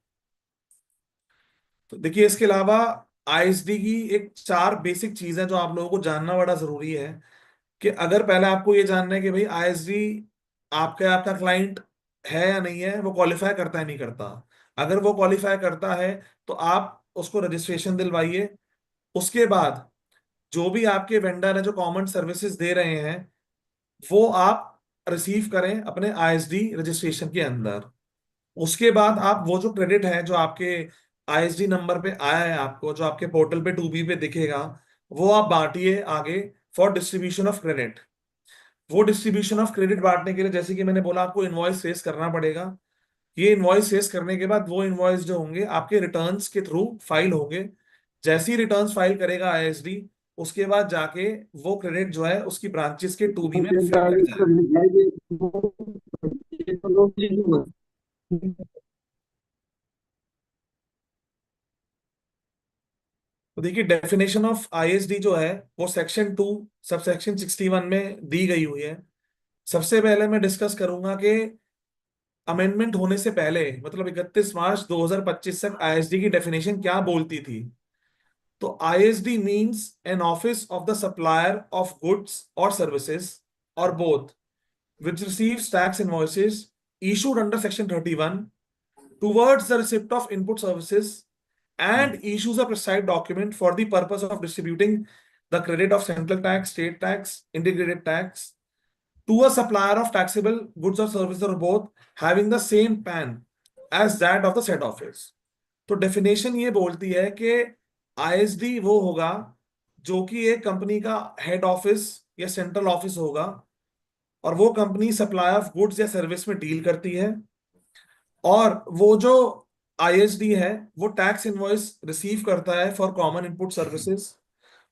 तो देखिए इसके अलावा आईएसडी की एक 4 बेसिक चीजें जो आप लोगों को जानना बड़ा जरूरी है कि अगर पहले आपको ये जानना है कि भाई आईएसडी आपका क्लाइंट है या नहीं है, वो क्वालिफाई करता है नहीं करता। अगर वो क्वालिफाई करता है तो आप उसको रजिस्ट्रेशन दिलवाइए। उसके बाद जो भी आपके वेंडर है जो कॉमन सर्विसेज दे रहे हैं वो आप रिसीव करें अपने आईएसडी रजिस्ट्रेशन के अंदर। उसके बाद आप वो जो क्रेडिट है जो आपके आईएसडी नंबर पे आया है, आपको जो आपके पोर्टल पे 2B पे दिखेगा, वो आप बांटिए आगे फॉर डिस्ट्रीब्यूशन ऑफ क्रेडिट। वो डिस्ट्रीब्यूशन ऑफ क्रेडिट बांटने के लिए जैसे कि मैंने बोला आपको इनवॉइस फेस करना पड़ेगा। ये इनवॉइस फेस करने के बाद वो इनवॉइस जो होंगे आपके रिटर्न्स के थ्रू फाइल होंगे। जैसे ही रिटर्न्स फाइल करेगा आईएसडी उसके बाद जाके वो क्रेडिट जो है उसकी ब्रांचेस के 2B में रिफ्लेक्ट जाएगा। तो देखिए डेफिनेशन ऑफ आईएसडी जो है वो सेक्शन 2 सब सेक्शन 61 में दी गई हुई है। सबसे पहले मैं डिस्कस करूंगा कि अमेंडमेंट होने से पहले मतलब 31 मार्च 2025 तक आईएसडी की डेफिनेशन क्या बोलती थी। तो ISD means an office of the supplier of goods और सर्विसेज और both which receives tax invoices issued under section 31 towards the receipt of input services and issues a prescribed document for the purpose of distributing the credit of central tax, state tax, integrated tax, to a supplier of taxable goods or services or both having the same PAN as that of the said office. तो definition ये बोलती है कि ISD वो होगा जो कि एक कंपनी का हेड ऑफिस या सेंट्रल ऑफिस होगा और वो कंपनी सप्लाई ऑफ गुड्स या सर्विस में डील करती है, और वो जो आईएसडी है वो टैक्स इनवॉइस रिसीव करता है फॉर कॉमन इनपुट सर्विसेज,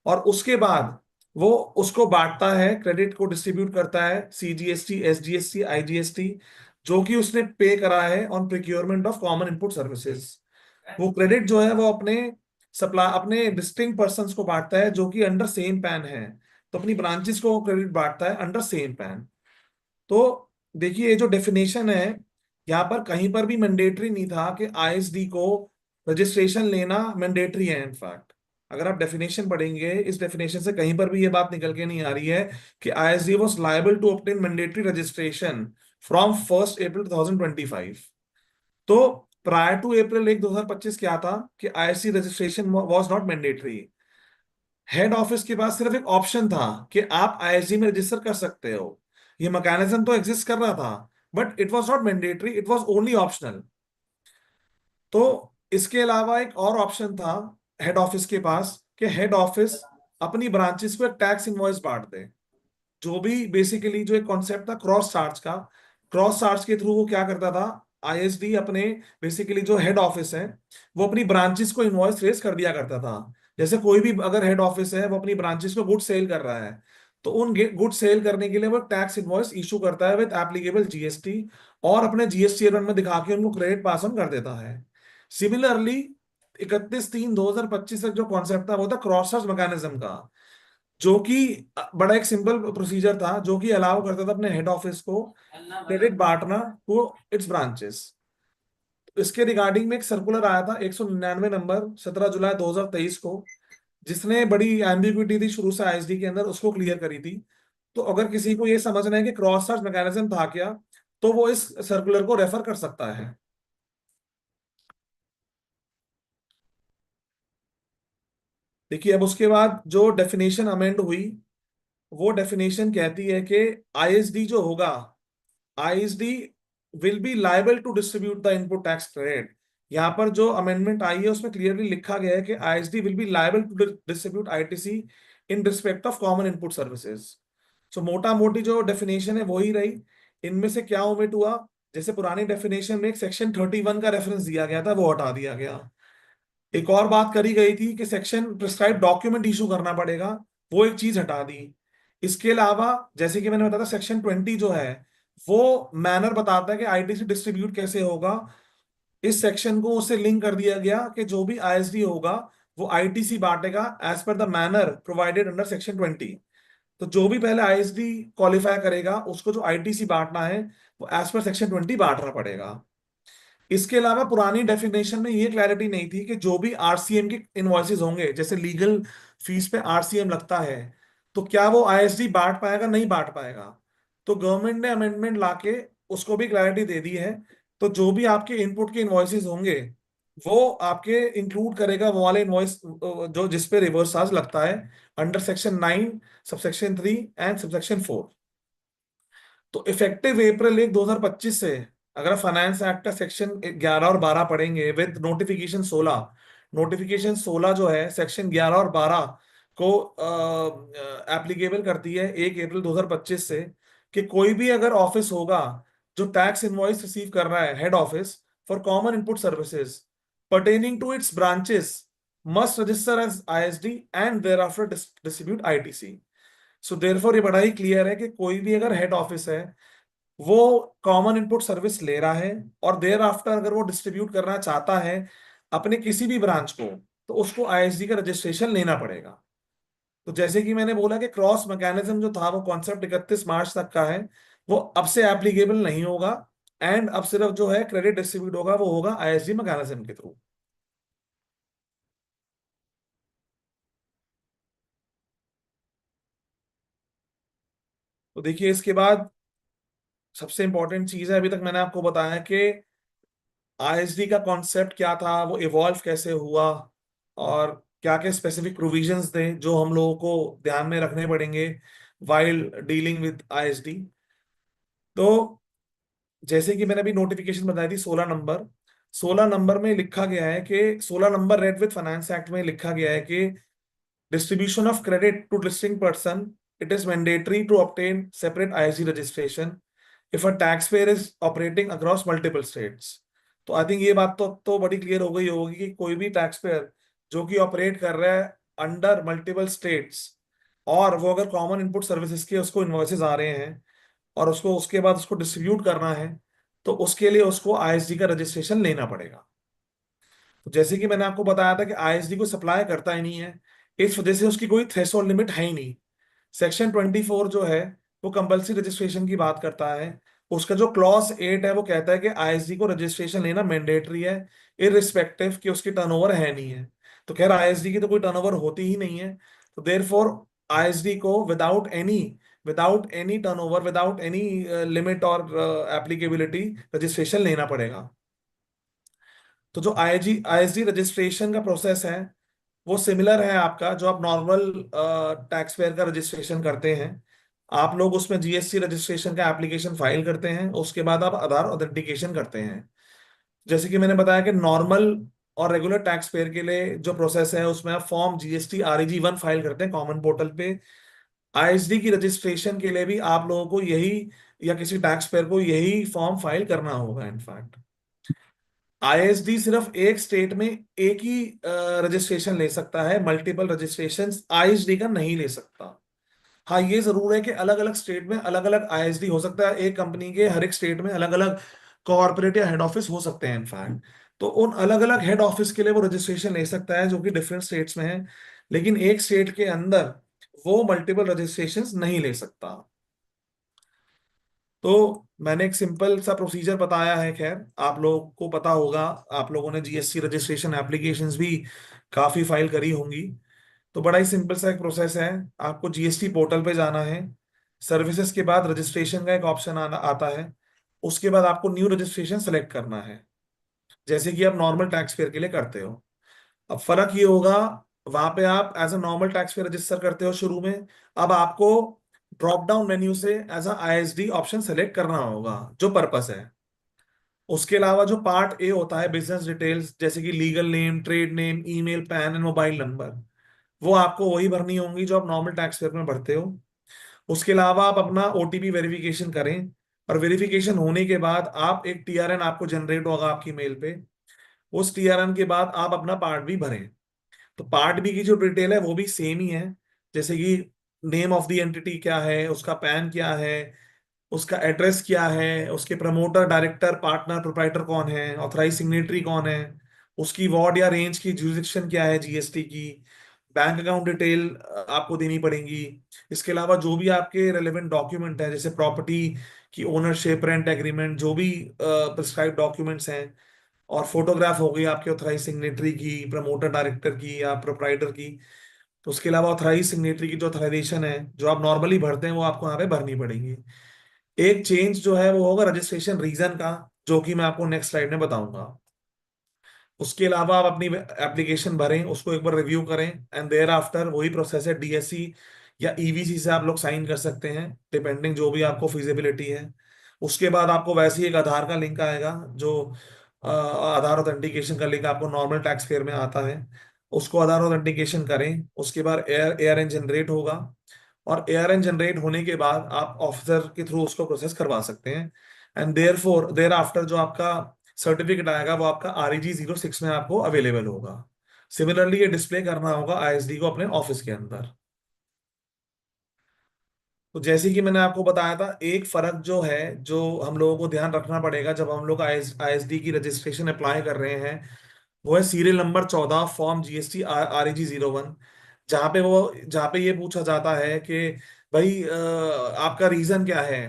और उसके बाद वो उसको बांटता है, क्रेडिट को डिस्ट्रीब्यूट करता है सीजीएसटी, एसजीएसटी, आईजीएसटी जो कि उसने पे करा है on procurement of common input services. वो क्रेडिट जो है वो अपने डिस्टिंक्ट पर्संस को बांटता है जो कि अंडर सेम पैन है, तो अपनी ब्रांचेस को क्रेडिट बांटता है अंडर सेम पैन। तो देखिए ये जो डेफिनेशन है यहाँ पर कहीं पर भी मैंडेटरी नहीं था कि आईएसडी को रजिस्ट्रेशन लेना मैंडेटरी है। इनफैक्ट अगर आप डेफिनेशन पढ़ेंगे, इस डेफिनेशन से कहीं पर भी ये बात निकल के नहीं आ रही है कि ISD was liable to obtain mandatory registration from 1 April 2025। तो प्रायर टू अप्रैल 1 2025 क्या था कि ISD registration was not mandatory. Head office के पास सिर्फ एक ऑप्शन था कि आप आईएसडी में रजिस्टर कर सकते हो, ये मैकेनिज्म तो एग्जिस्ट कर रहा था but it was not mandatory, it was only optional. तो इसके अलावा एक और ऑप्शन था हेड ऑफिस के पास कि हेड ऑफिस अपनी ब्रांचेस को एक टैक्स इनवॉइस बांट दे, जो भी बेसिकली जो एक कॉन्सेप्ट था क्रॉस चार्ज का। क्रॉस चार्ज के थ्रू वो क्या करता था, आईएसडी अपने बेसिकली जो हेड ऑफिस है वो अपनी ब्रांचेस को इनवॉइस रेस कर दिया करता था। जैसे कोई भी अगर हेड ऑफिस है वो अपनी ब्रांचेस को गुड सेल कर रहा है तो उन गुड सेल करने के लिए वो टैक्स इनवॉइस इशू करता है विद एप्लीकेबल जीएसटी, और अपने जीएसटी रिटर्न में दिखा के उनको क्रेडिट पास ऑन कर देता है। सिमिलरली 31/3/2025 तक जो कॉन्सेप्ट था वो था क्रॉस चार्ज मैकेनिज्म का, जो कि बड़ा एक सिंपल प्रोसीजर था जो कि अलाउ करता था अपने हेड ऑफिस को क्रेडिट बांटना टू इट्स ब्रांचेस। इसके रिगार्डिंग में एक सर्कुलर आया था 199 नंबर 17 जुलाई 2023 को, जिसने बड़ी एम्बिग्युइटी थी शुरू से आईएसडी के अंदर, उसको क्लियर करी थी। तो अगर किसी को ये समझना है कि क्रॉस चार्ज मैकेनिज्म था क्या, तो वो इस सर्कुलर को रेफर कर सकता है। देखिए अब उसके बाद जो डेफिनेशन अमेंड हुई वो डेफिनेशन कहती है कि आईएसडी जो होगा, ISD will be liable to distribute the input tax credit. यहाँ पर जो अमेंडमेंट आई है उसमें क्लियरली लिखा गया है कि ISD will be liable to distribute ITC in respect of common input services. So मोटा मोटी जो डेफिनेशन है वही रही। इनमें से क्या ओमिट हुआ, जैसे पुरानी डेफिनेशन में एक सेक्शन 31 का रेफरेंस दिया गया था वो हटा दिया गया। एक और बात करी गई थी कि सेक्शन प्रिस्क्राइब डॉक्यूमेंट इशू करना पड़ेगा, वो एक चीज हटा दी। इसके अलावा जैसे कि मैंने बताया सेक्शन 20 जो है वो मैनर बताता है कि आईटीसी डिस्ट्रीब्यूट कैसे होगा। इस सेक्शन को उससे लिंक कर दिया गया कि जो भी आईएसडी होगा वो आईटीसी बांटेगा as per the manner provided under section 20। तो जो भी पहले आईएसडी क्वालिफाई करेगा उसको जो आईटीसी बांटना है वो एज पर सेक्शन 20 बांटना पड़ेगा। इसके अलावा पुरानी डेफिनेशन में ये क्लैरिटी नहीं थी कि जो भी आरसीएम के इनवॉइसेस होंगे, जैसे लीगल फीस पे आरसीएम लगता है, तो क्या वो आईएसडी बांट पाएगा, नहीं बांट पाएगा। तो गवर्नमेंट ने अमेंडमेंट लाके उसको भी क्लैरिटी दे दी है। तो जो भी आपके इनपुट के इनवॉइसेस होंगे वो आपके इंक्लूड करेगा वो वाले इनवॉइस जो जिसपे रिवर्स चार्ज लगता है under section 9 subsection 3 and subsection 4। तो इफेक्टिव अप्रैल 1 2025 से अगर फाइनेंस एक्ट का सेक्शन 11 और 12 पढ़ेंगे विद नोटिफिकेशन 16, नोटिफिकेशन 16 जो है सेक्शन 11 और 12 को एप्लीकेबल करती है 1 अप्रैल 2025 से, कि कोई भी अगर ऑफिस होगा जो टैक्स इनवॉइस रिसीव कर रहा है head office for common input services pertaining to its branches must register as ISD and thereafter distribute ITC. So therefore ये बड़ा ही क्लियर है कि कोई भी अगर हेड ऑफिस है वो कॉमन इनपुट सर्विस ले रहा है और देयर आफ्टर अगर वो डिस्ट्रीब्यूट करना चाहता है अपने किसी भी ब्रांच को, तो उसको आईएसडी का रजिस्ट्रेशन लेना पड़ेगा। तो जैसे कि मैंने बोला कि क्रॉस मैकेनिज्म जो था वो कॉन्सेप्ट 31 मार्च तक का है, वो अब से एप्लीकेबल नहीं होगा एंड अब सिर्फ जो है क्रेडिट डिस्ट्रीब्यूट होगा वो होगा आईएसडी मैकेनिज्म के थ्रू। तो देखिए इसके बाद सबसे इंपॉर्टेंट चीज है, अभी तक मैंने आपको बताया कि आईएसडी का कॉन्सेप्ट क्या था, वो इवॉल्व कैसे हुआ और क्या क्या स्पेसिफिक प्रोविजंस थे जो हम लोगों को ध्यान में रखने पड़ेंगे वाइल डीलिंग विद आईएसडी। तो जैसे कि मैंने अभी नोटिफिकेशन बताई थी 16 नंबर, 16 नंबर में लिखा गया है कि 16 number red with finance act में लिखा गया है कि distribution of credit to listing person, it is mandatory to obtain separate ISD registration if a taxpayer is operating across multiple states. तो आई थिंक ये बात तो बड़ी क्लियर हो गई होगी कि कोई भी टैक्स पेयर जो कि ऑपरेट कर रहा है अंडर मल्टीपल स्टेट्स, और वो अगर कॉमन इनपुट सर्विसेज के उसको इन्वॉइसेस आ रहे हैं और उसको उसके बाद उसको डिस्ट्रीब्यूट करना है, तो उसके लिए उसको आईएसडी का रजिस्ट्रेशन लेना पड़ेगा। तो जैसे कि मैंने आपको बताया था कि आईएसडी को सप्लाई करता ही नहीं है, इस वजह से उसकी कोई थ्रेशोल्ड लिमिट है ही नहीं। सेक्शन 24 जो है वो कंपल्सरी रजिस्ट्रेशन की बात करता है। उसका जो क्लॉज 8 है वो कहता है कि आईएसडी को रजिस्ट्रेशन लेना मैंडेटरी है, इररिस्पेक्टिव कि उसकी टर्नओवर है नहीं है। तो खैर आईएसडी की तो कोई टर्नओवर होती ही नहीं है, तो देयरफॉर आईएसडी को without any turnover, without any limit और एप्लीकेबिलिटी रजिस्ट्रेशन लेना पड़ेगा। तो जो आईएसडी रजिस्ट्रेशन का प्रोसेस है वो सिमिलर है आपका जो आप नॉर्मल टैक्स पेयर का रजिस्ट्रेशन करते हैं। आप लोग उसमें जीएसटी रजिस्ट्रेशन का एप्लीकेशन फाइल करते हैं, उसके बाद आप आधार ऑथेंटिकेशन करते हैं। जैसे कि मैंने बताया कि नॉर्मल और रेगुलर टैक्स पेयर के लिए जो प्रोसेस है उसमें आप फॉर्म जीएसटी REG 1 फाइल करते हैं कॉमन पोर्टल पे। आईएसडी की रजिस्ट्रेशन के लिए भी आप लोगों को यही, या किसी टैक्स पेयर को यही फॉर्म फाइल करना होगा। इनफैक्ट आईएसडी सिर्फ एक स्टेट में एक ही रजिस्ट्रेशन ले सकता है, मल्टीपल रजिस्ट्रेशन आईएसडी का नहीं ले सकता। हाँ ये जरूर है कि अलग अलग स्टेट में अलग अलग आईएसडी हो सकता है, एक कंपनी के हर एक स्टेट में अलग अलग कॉर्पोरेट या हेड ऑफिस हो सकते हैं इनफैक्ट। तो उन अलग अलग हेड ऑफिस के लिए वो रजिस्ट्रेशन ले सकता है जो कि डिफरेंट स्टेट्स में है, लेकिन एक स्टेट के अंदर वो मल्टीपल रजिस्ट्रेशन नहीं ले सकता। तो मैंने एक सिंपल सा प्रोसीजर बताया है, खैर आप लोगों को पता होगा, आप लोगों ने जीएसटी रजिस्ट्रेशन एप्लीकेशंस भी काफी फाइल करी होंगी। तो बड़ा ही सिंपल सा एक प्रोसेस है, आपको जीएसटी पोर्टल पे जाना है, सर्विसेज के बाद रजिस्ट्रेशन का एक ऑप्शन आता है, उसके बाद आपको न्यू रजिस्ट्रेशन सेलेक्ट करना है जैसे कि आप नॉर्मल टैक्स पेयर के लिए करते हो। अब फर्क ये होगा, वहां पे आप एज अ नॉर्मल टैक्स पे रजिस्टर करते हो शुरू में, अब आपको ड्रॉप डाउन मेन्यू से as a ISD option select करना होगा जो पर्पस है। उसके अलावा जो पार्ट ए होता है बिजनेस डिटेल्स जैसे कि legal name, trade name, email, pan and mobile number, वो आपको वही भरनी होंगी जो आप नॉर्मल टैक्स पेयर में भरते हो। उसके अलावा आप अपना ओटीपी वेरिफिकेशन करें, और वेरिफिकेशन होने के बाद आप एक टीआरएन आपको जनरेट होगा आपकी मेल पे, उस टीआरएन के बाद आप अपना पार्ट बी भरें। तो पार्ट बी की जो डिटेल है वो भी सेम ही है, जैसे कि नेम ऑफ द एंटिटी क्या है, उसका पैन क्या है, उसका एड्रेस क्या है, उसके प्रमोटर, डायरेक्टर, पार्टनर, प्रोप्राइटर कौन है, ऑथराइज सिग्नेटरी कौन है, उसकी वार्ड या रेंज की जुरिडिक्शन क्या है जीएसटी की, बैंक अकाउंट डिटेल आपको देनी पड़ेगी। इसके अलावा जो भी आपके रेलेवेंट डॉक्यूमेंट है जैसे प्रॉपर्टी की ओनरशिप, रेंट एग्रीमेंट, जो भी प्रिस्क्राइब डॉक्यूमेंट्स हैं, और फोटोग्राफ हो गई आपके ऑथराइज सिग्नेटरी की, प्रमोटर डायरेक्टर की या प्रोप्राइटर की। तो उसके अलावा ऑथराइज सिग्नेटरी की जो ऑथराइजेशन है जो आप नॉर्मली भरते हैं वो आपको यहाँ पे भरनी पड़ेगी। एक चेंज जो है वो होगा रजिस्ट्रेशन रीजन का, जो कि मैं आपको नेक्स्ट स्लाइड में बताऊंगा। उसके अलावा आप अपनी एप्लीकेशन भरें, उसको एक बार रिव्यू करें, एंड देयर आफ्टर वही प्रोसेस है, डीएससी या ईवीसी से आप लोग साइन कर सकते हैं डिपेंडिंग जो भी आपको फिजिबिलिटी है। उसके बाद आपको वैसे ही एक आधार का लिंक आएगा, जो आधार ऑथेंटिकेशन का लिंक आपको नॉर्मल टैक्स पेयर में आता है, उसको आधार ऑथेंटिकेशन करें। उसके बाद एआरएन जनरेट होगा, और एआरएन जनरेट होने के बाद आप ऑफिसर के थ्रू उसको प्रोसेस करवा सकते हैं, एंड देयर आफ्टर जो आपका सर्टिफिकेट आएगा वो आपका REG 06 में आपको अवेलेबल होगा। सिमिलरली ये डिस्प्ले करना होगा आईएसडी को अपने ऑफिस के अंदर। तो जैसे कि मैंने आपको बताया था, एक फर्क जो है जो हम लोगों को ध्यान रखना पड़ेगा जब हम लोग आईएसडी की रजिस्ट्रेशन अप्लाई कर रहे हैं, वो है serial number 14 form GST REG 01, जहाँ पे ये पूछा जाता है कि भाई आपका रीजन क्या है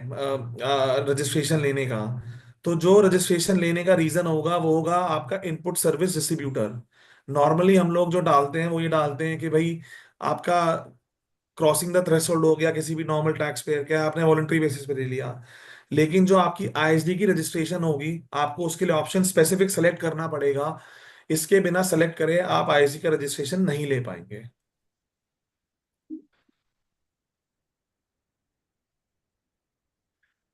रजिस्ट्रेशन लेने का। तो जो रजिस्ट्रेशन लेने का रीजन होगा वो होगा आपका इनपुट सर्विस डिस्ट्रीब्यूटर। नॉर्मली हम लोग जो डालते हैं वो ये डालते हैं कि भाई आपका क्रॉसिंग द थ्रेशोल्ड हो गया किसी भी नॉर्मल टैक्स पेयर का, आपने वॉलंटरी बेसिस पे ले लिया। लेकिन जो आपकी आईएसडी की रजिस्ट्रेशन होगी आपको उसके लिए ऑप्शन स्पेसिफिक सेलेक्ट करना पड़ेगा, इसके बिना सेलेक्ट करे आप आईएसडी का रजिस्ट्रेशन नहीं ले पाएंगे।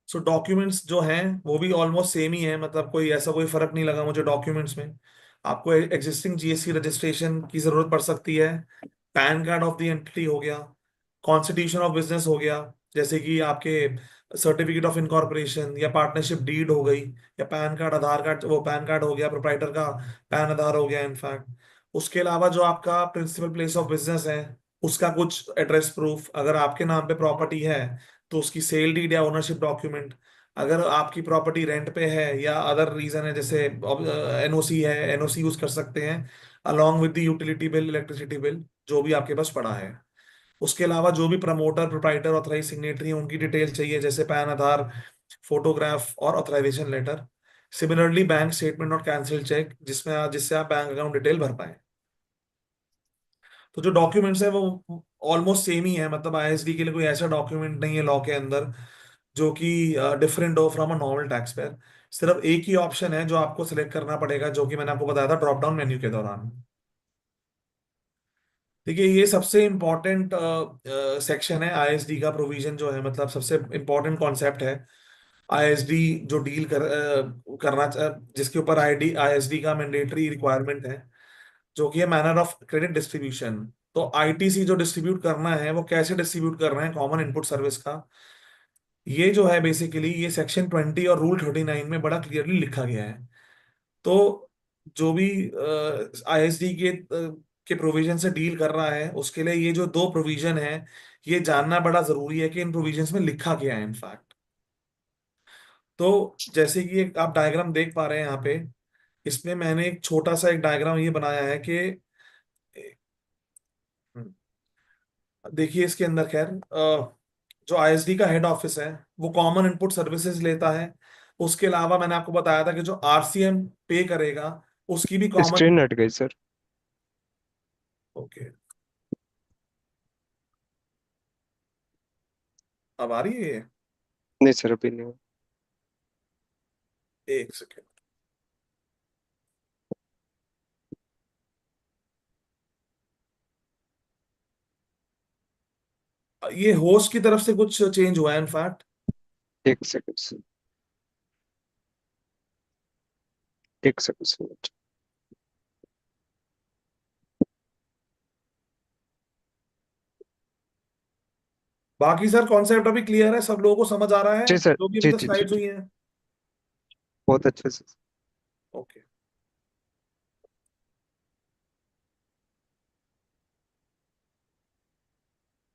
सो डॉक्यूमेंट्स जो हैं वो भी ऑलमोस्ट सेम ही है, मतलब कोई ऐसा कोई फर्क नहीं लगा मुझे डॉक्यूमेंट्स में। आपको एग्जिस्टिंग जीएसटी रजिस्ट्रेशन की जरूरत पड़ सकती है, pan card of the entity हो गया, कॉन्स्टिट्यूशन ऑफ बिजनेस हो गया, जैसे कि आपके सर्टिफिकेट ऑफ इनकॉर्पोरेशन या पार्टनरशिप डीड हो गई, या पैन कार्ड, आधार कार्ड, वो पैन कार्ड हो गया, प्रोप्राइटर का पैन आधार हो गया इनफैक्ट। उसके अलावा जो आपका प्रिंसिपल प्लेस ऑफ बिजनेस है उसका कुछ एड्रेस प्रूफ, अगर आपके नाम पे प्रॉपर्टी है तो उसकी सेल डीड या ओनरशिप डॉक्यूमेंट, अगर आपकी प्रॉपर्टी रेंट पे है या अदर रीजन है जैसे एनओसी है, एनओसी यूज कर सकते हैं, along with the utility bill, electricity bill, जो भी आपके पास पड़ा है। उसके अलावा जो भी प्रमोटर, प्रोप्राइटर, ऑथराइज सिग्नेटरी उनकी डिटेल चाहिए, जैसे पैन आधार, फोटोग्राफ और authorisation letter. Similarly bank statement और कैंसिल चेक, जिससे आप बैंक अकाउंट डिटेल भर पाए। तो जो डॉक्यूमेंट्स है वो ऑलमोस्ट सेम ही है, मतलब आईएसडी के लिए कोई ऐसा डॉक्यूमेंट नहीं है लॉ के अंदर जो कि डिफरेंट हो from a normal tax payer. सिर्फ एक ही ऑप्शन है जो आपको सिलेक्ट करना पड़ेगा, जो कि मैंने आपको बताया था ड्रॉप डाउन मेन्यू के दौरान। देखिए ये सबसे इम्पोर्टेंट सेक्शन है आईएसडी का, प्रोविजन जो है, मतलब सबसे इम्पोर्टेंट कॉन्सेप्ट है आईएसडी जो जिसके ऊपर आईडी आईएसडी का मैंडेटरी रिक्वायरमेंट है, जो कि है मैनर ऑफ क्रेडिट डिस्ट्रीब्यूशन। तो आईटीसी जो डिस्ट्रीब्यूट करना है वो कैसे डिस्ट्रीब्यूट करना है कॉमन इनपुट सर्विस का, ये जो है बेसिकली ये सेक्शन 20 और रूल 39 में बड़ा क्लियरली लिखा गया है। तो जो भी आईएसडी के प्रोविजन से डील कर रहा है उसके लिए ये जो दो प्रोविजन है ये जानना बड़ा जरूरी है कि इन प्रोविजंस में लिखा क्या है इनफैक्ट। तो जैसे कि एक आप डायग्राम देख पा रहे हैं यहाँ पे, इसमें मैंने एक छोटा सा एक डायग्राम ये बनाया है कि देखिए इसके अंदर खैर जो आईएसडी का हेड ऑफिस है वो कॉमन इनपुट सर्विसेज लेता है। उसके अलावा मैंने आपको बताया था कि जो आरसीएम पे करेगा उसकी भी कॉमन। स्क्रीन हट गई सर। ओके, अब आ रही है ये? नहीं सर अभी नहीं। एक सेकेंड, ये होस्ट की तरफ से कुछ चेंज हुआ है इनफैक्ट। एक सेकंड सर, एक सेकंड सर। बाकी सर कॉन्सेप्ट अभी क्लियर है, सब लोगों को समझ आ रहा है जी सर, जो भी अभी जी तक जी जी स्लाइड्स जी, हुई हैं? बहुत अच्छे से। ओके,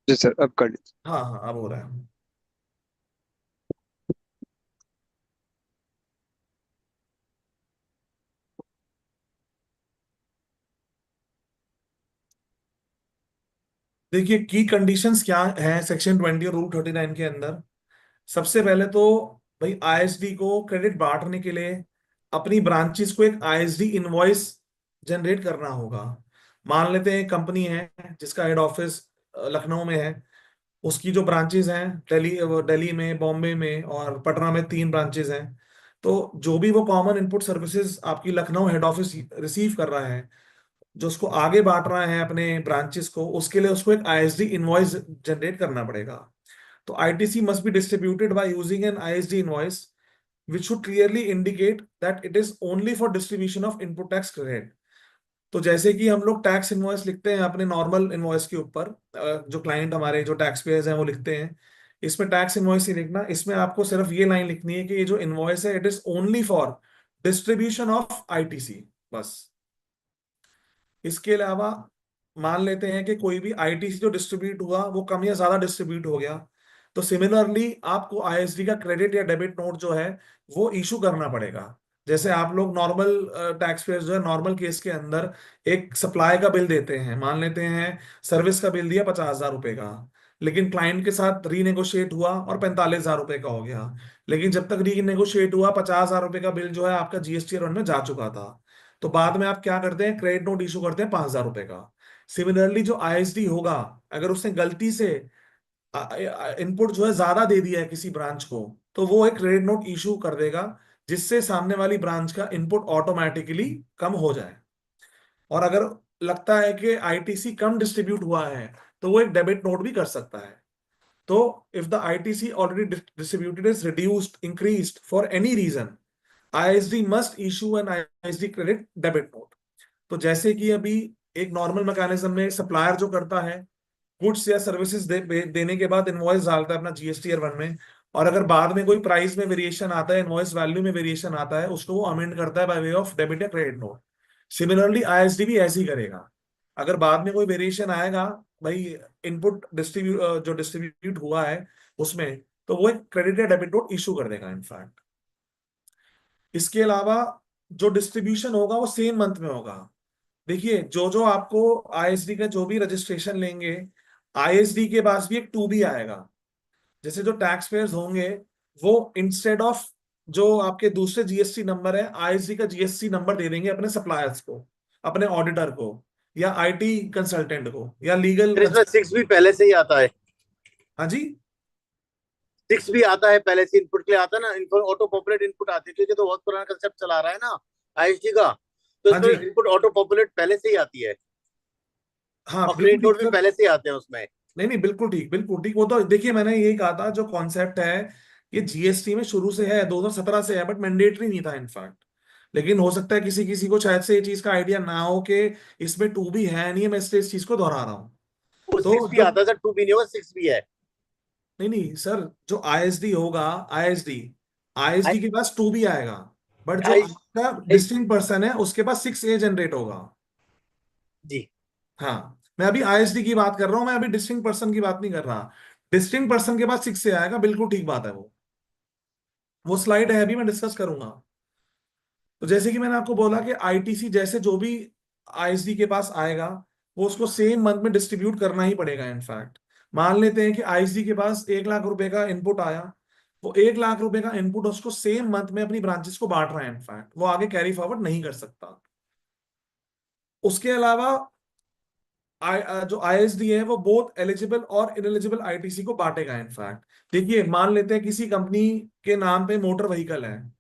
जी सर अब कर लीजिए। हाँ हाँ अब हो रहा है। देखिए की कंडीशंस क्या हैं सेक्शन 20 और रूल 39 के अंदर। सबसे पहले तो भाई आईएसडी को क्रेडिट बांटने के लिए अपनी ब्रांचेस को एक आईएसडी इनवॉइस जनरेट करना होगा। मान लेते हैं कंपनी है जिसका हेड ऑफिस लखनऊ में है, उसकी जो ब्रांचेस हैं दिल्ली में, बॉम्बे में और पटना में 3 ब्रांचेस हैं। तो जो भी वो कॉमन इनपुट सर्विसेज आपकी लखनऊ हेड ऑफिस रिसीव कर रहा है, जो उसको आगे बांट रहा है अपने ब्रांचेस को, उसके लिए उसको एक आईएसडी इनवॉइस जनरेट करना पड़ेगा। तो ITC must be distributed by using an ISD invoice, which should clearly indicate that it is only for distribution of input tax credit. तो जैसे कि हम लोग टैक्स इनवॉइस लिखते हैं अपने नॉर्मल इनवॉइस के ऊपर, जो क्लाइंट हमारे जो टैक्स पेयर्स हैं वो लिखते हैं, इसमें टैक्स इनवॉइस ही लिखना, इसमें आपको सिर्फ ये लाइन लिखनी है कि ये जो इनवॉइस है it is only for distribution of ITC, बस। इसके अलावा मान लेते हैं कि कोई भी आईटीसी जो डिस्ट्रीब्यूट हुआ वो कम या ज्यादा डिस्ट्रीब्यूट हो गया, तो सिमिलरली आपको आईएसडी का क्रेडिट या डेबिट नोट जो है वो इशू करना पड़ेगा। जैसे आप लोग नॉर्मल टैक्स पेयर जो है नॉर्मल केस के अंदर एक सप्लाई का बिल देते हैं, मान लेते हैं सर्विस का बिल दिया 50,000 रुपए का, लेकिन क्लाइंट के साथ रीनेगोशिएट हुआ और 45,000 रुपए का हो गया। लेकिन जब तक रीनेगोशिएट हुआ 50,000 रुपए का बिल जो है आपका जीएसटी रन में जा चुका था। तो बाद में आप क्या करते हैं, क्रेडिट नोट इशू करते हैं 5,000 रुपए का। सिमिलरली जो आईएसडी होगा, अगर उसने गलती से इनपुट जो है ज्यादा दे दिया है किसी ब्रांच को, तो वो एक क्रेडिट नोट इशू कर देगा, जिससे सामने वाली ब्रांच का इनपुट ऑटोमेटिकली कम हो जाए। और अगर लगता है कि आईटीसी कम डिस्ट्रीब्यूट हुआ है तो वो एक डेबिट नोट भी कर सकता है। तो if the ITC already distributed is reduced, increased for any reason, ISD must issue an ISD credit debit note. तो जैसे कि अभी एक नॉर्मल मैकेनिज्म में सप्लायर जो करता है, गुड्स या सर्विसेज देने के बाद इनवॉइस डालता है अपना जीएसटी ईयर 1 में, और अगर बाद में कोई प्राइस में वेरिएशन आता है, इनवॉइस वैल्यू में वेरिएशन आता है, उसको वो अमेंड करता है बाय वे ऑफ डेबिट या क्रेडिट नोट। सिमिलरली आईएसडी भी ऐसे ही करेगा। अगर बाद में कोई वेरिएशन आएगा भाई, इनपुट डिस्ट्रीब्यूट जो डिस्ट्रीब्यूट हुआ है उसमें, तो वो एक क्रेडिट या डेबिट नोट इशू कर देगा इनफैक्ट। इसके अलावा जो डिस्ट्रीब्यूशन होगा वो सेम मंथ में होगा। देखिए, जो जो आपको आईएसडी का जो भी रजिस्ट्रेशन लेंगे, आईएसडी के पास भी एक 2B आएगा। जैसे जो टैक्स पेयर्स होंगे वो इंस्टेड ऑफ जो आपके दूसरे जीएसटी नंबर है, आईएसडी का जीएसटी नंबर दे देंगे अपने सप्लायर्स को, अपने ऑडिटर को, या आईटी कंसल्टेंट को, या लीगल। इसमें 6 भी पहले से ही आता है। हाँ जी, 6 भी आता है पहले से, इनपुट के लिए आता है ना, ऑटो पॉपुलेट इनपुट आती है, क्योंकि तो बहुत पुराना कंसेप्ट चला रहा है ना आईएसडी का, तो हाँ इसमें जी, इनपुट ऑटो पॉपुलेट पहले से ही आती है, हाँ और क्रेडिट बिल्कुल नोट ठीक भी सर। पहले से ही आते हैं उसमें। नहीं नहीं, बिल्कुल ठीक, बिल्कुल ठीक। वो तो देखिए, मैंने यही कहा था, जो कॉन्सेप्ट है ये जीएसटी में शुरू से है, 2017 से है, बट मैंडेटरी नहीं था इनफैक्ट। लेकिन हो सकता है किसी किसी को शायद से ये चीज का आइडिया ना हो कि इसमें 2B है नहीं है, मैं इसलिए इस चीज को दोहरा रहा हूँ। वो तो 6 भी जब आता है सर, 2 भी नहीं होगा, 6 भी है। नहीं नहीं सर, जो आईएसडी होगा, आईएसडी आईएसडी के पास 2B आएगा, बट जो आपका डिस्टिंक्ट पर्सन है उसके पास 6A जनरेट होगा। जी हाँ, मैं अभी आईएसडी की बात कर रहा हूँ, मैं अभी डिस्टिंक्ट पर्सन की बात नहीं कर रहा। डिस्टिंक्ट पर्सन के पास 6A आएगा, बिल्कुल ठीक बात है। वो स्लाइड है, अभी मैं डिस्कस करूंगा। तो जैसे कि मैंने आपको बोला कि आईटीसी जैसे जो भी आईएसडी के पास आएगा, वो उसको सेम मंथ में डिस्ट्रीब्यूट करना ही पड़ेगा इनफैक्ट। मान लेते हैं कि आईएसडी के पास 1 लाख रुपए का इनपुट आया, वो 1 लाख रुपए का इनपुट उसको सेम मंथ में अपनी ब्रांचेस को बांट रहा है इनफैक्ट, वो आगे कैरी फॉरवर्ड नहीं कर सकता। उसके अलावा जो आईएसडी है वो बोथ एलिजिबल और इनएलिजिबल आईटीसी को बांटेगा इनफैक्ट। देखिए, मान लेते हैं किसी कंपनी के नाम पे मोटर व्हीकल है।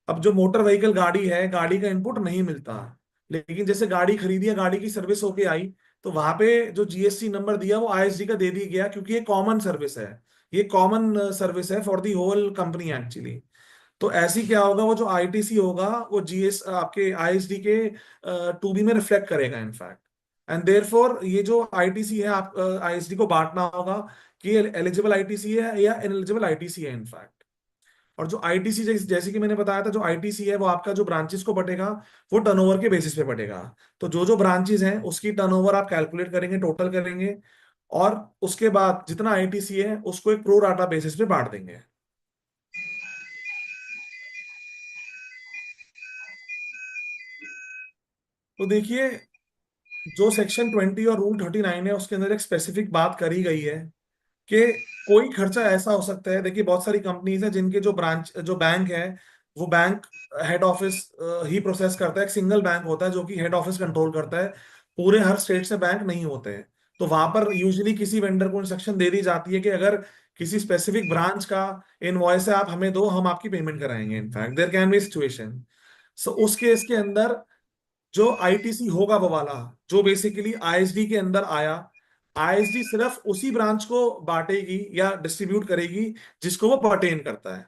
अब जो मोटर व्हीकल गाड़ी है, गाड़ी का इनपुट नहीं मिलता, लेकिन जैसे गाड़ी खरीदी या गाड़ी की सर्विस होके आई, तो वहां पे जो जीएसटी नंबर दिया वो आईएसडी का दे दिया गया, क्योंकि ये कॉमन सर्विस है, ये कॉमन सर्विस है for the whole company actually. तो ऐसी क्या होगा, वो जो आईटीसी होगा वो जीएस आपके आईएसडी के 2B में रिफ्लेक्ट करेगा इनफैक्ट। एंड देयरफॉर ये जो आईटीसी है, आप आईएसडी को बांटना होगा कि एलिजिबल आईटीसी है या इनएलिजिबल आईटीसी है इनफैक्ट। और जो आईटीसी, जैसे कि मैंने बताया था, जो आईटीसी है वो आपका जो ब्रांचेस को बटेगा वो टर्नओवर के बेसिस पे बटेगा। तो जो जो ब्रांचेस हैं उसकी टर्नओवर आप कैलकुलेट करेंगे, टोटल करेंगे, और उसके बाद जितना आईटीसी है उसको एक प्रो राटा बेसिस पे बांट देंगे। तो देखिए, जो सेक्शन 20 और रूल 39 है उसके अंदर एक स्पेसिफिक बात करी गई है कि कोई खर्चा ऐसा हो सकता है। देखिए, बहुत सारी कंपनीज हैं जिनके जो बैंक है, वो बैंक हेड ऑफिस ही प्रोसेस करता है। एक सिंगल बैंक होता है जो कि हेड ऑफिस कंट्रोल करता है, पूरे हर स्टेट से बैंक नहीं होते हैं। तो वहां पर यूजुअली किसी वेंडर को इंस्ट्रक्शन दे दी जाती है कि अगर किसी स्पेसिफिक ब्रांच का इनवॉइस है, आप हमें दो, हम आपकी पेमेंट कराएंगे। In fact there can be situation. So उस केस के अंदर जो आईटीसी होगा वो वाला, जो बेसिकली आईएसडी के अंदर आया, आईएसडी सिर्फ उसी ब्रांच को बांटेगी या डिस्ट्रीब्यूट करेगी जिसको वो पर्टेन करता है,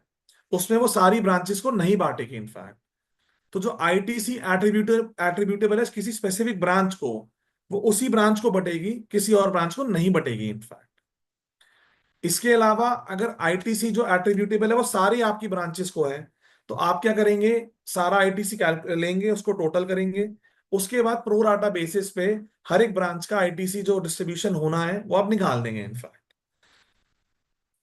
उसमें वो सारी ब्रांचेस को नहीं बांटेगी इनफैक्ट। तो जो आईटीसी एट्रीब्यूटेबल है किसी स्पेसिफिक ब्रांच को, वो उसी ब्रांच को बटेगी, किसी और ब्रांच को नहीं बटेगी इनफैक्ट। इसके अलावा अगर आईटीसी जो एट्रीब्यूटेबल है वो सारी आपकी ब्रांचेस को है, तो आप क्या करेंगे, सारा आईटीसी लेंगे, उसको टोटल करेंगे, उसके बाद प्रो राटा बेसिस पे हर एक ब्रांच का आईटीसी जो डिस्ट्रीब्यूशन होना है वो आप निकाल देंगे इनफैक्ट।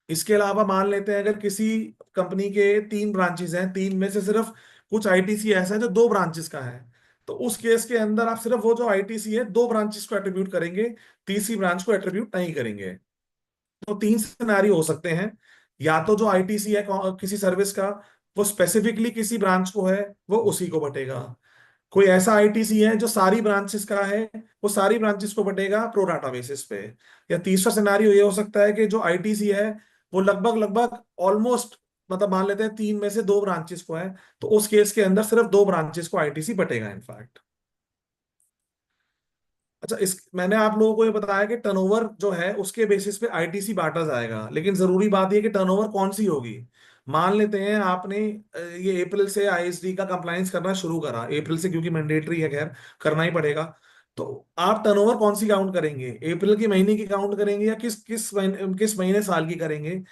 इसके अलावा मान लेते हैं अगर किसी कंपनी के 3 ब्रांचेस हैं, 3 में से सिर्फ कुछ आईटीसी ऐसा है जो 2 ब्रांचेस का है, तो उस केस के अंदर आप सिर्फ वो जो आईटीसी है 2 ब्रांचेस को एट्रीब्यूट करेंगे, तीसरी ब्रांच को एट्रीब्यूट नहीं करेंगे। तो 3 सिनेरियो हो सकते हैं, या तो जो आईटीसी है किसी सर्विस का, वो स्पेसिफिकली किसी ब्रांच को है, वो उसी को बटेगा। कोई ऐसा आईटीसी है जो सारी ब्रांचेस का है, वो सारी ब्रांचेस को बटेगा प्रो राटा बेसिस पे। या तीसरा सिनेरियो ये हो सकता है कि जो आईटीसी है वो लगभग लगभग ऑलमोस्ट, मतलब मान लेते हैं 3 में से 2 ब्रांचेस को है, तो उस केस के अंदर सिर्फ 2 ब्रांचेस को आईटीसी बटेगा इनफैक्ट। अच्छा, इस मैंने आप लोगों को ये बताया कि टर्नओवर जो है उसके बेसिस पे आईटीसी बांटा जाएगा, लेकिन जरूरी बात ये कि टर्नओवर कौन सी होगी। मान लेते हैं आपने ये अप्रैल से आईएसडी का कंप्लायंस करना शुरू करा, अप्रैल से, क्योंकि मैंडेटरी है, खैर करना ही पड़ेगा। तो आप टर्नओवर कौन सी काउंट करेंगे, अप्रैल के महीने की काउंट करेंगे या किस महीने साल की करेंगे।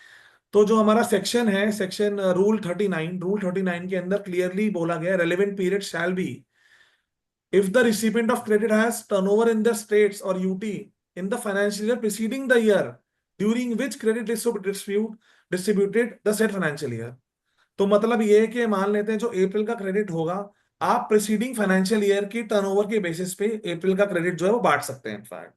तो जो हमारा सेक्शन है, सेक्शन रूल 39 के अंदर क्लियरली बोला गया, relevant period shall be if the recipient of credit has turnover in the states or UT in the financial year preceding the year during which credit is distributed the said financial year। तो मतलब ये है कि मान लेते हैं जो अप्रैल का क्रेडिट होगा, आप प्रीसीडिंग फाइनेंशियल ईयर की टर्नओवर के बेसिस पे अप्रैल का क्रेडिट जो है वो बांट सकते हैं इनफैक्ट।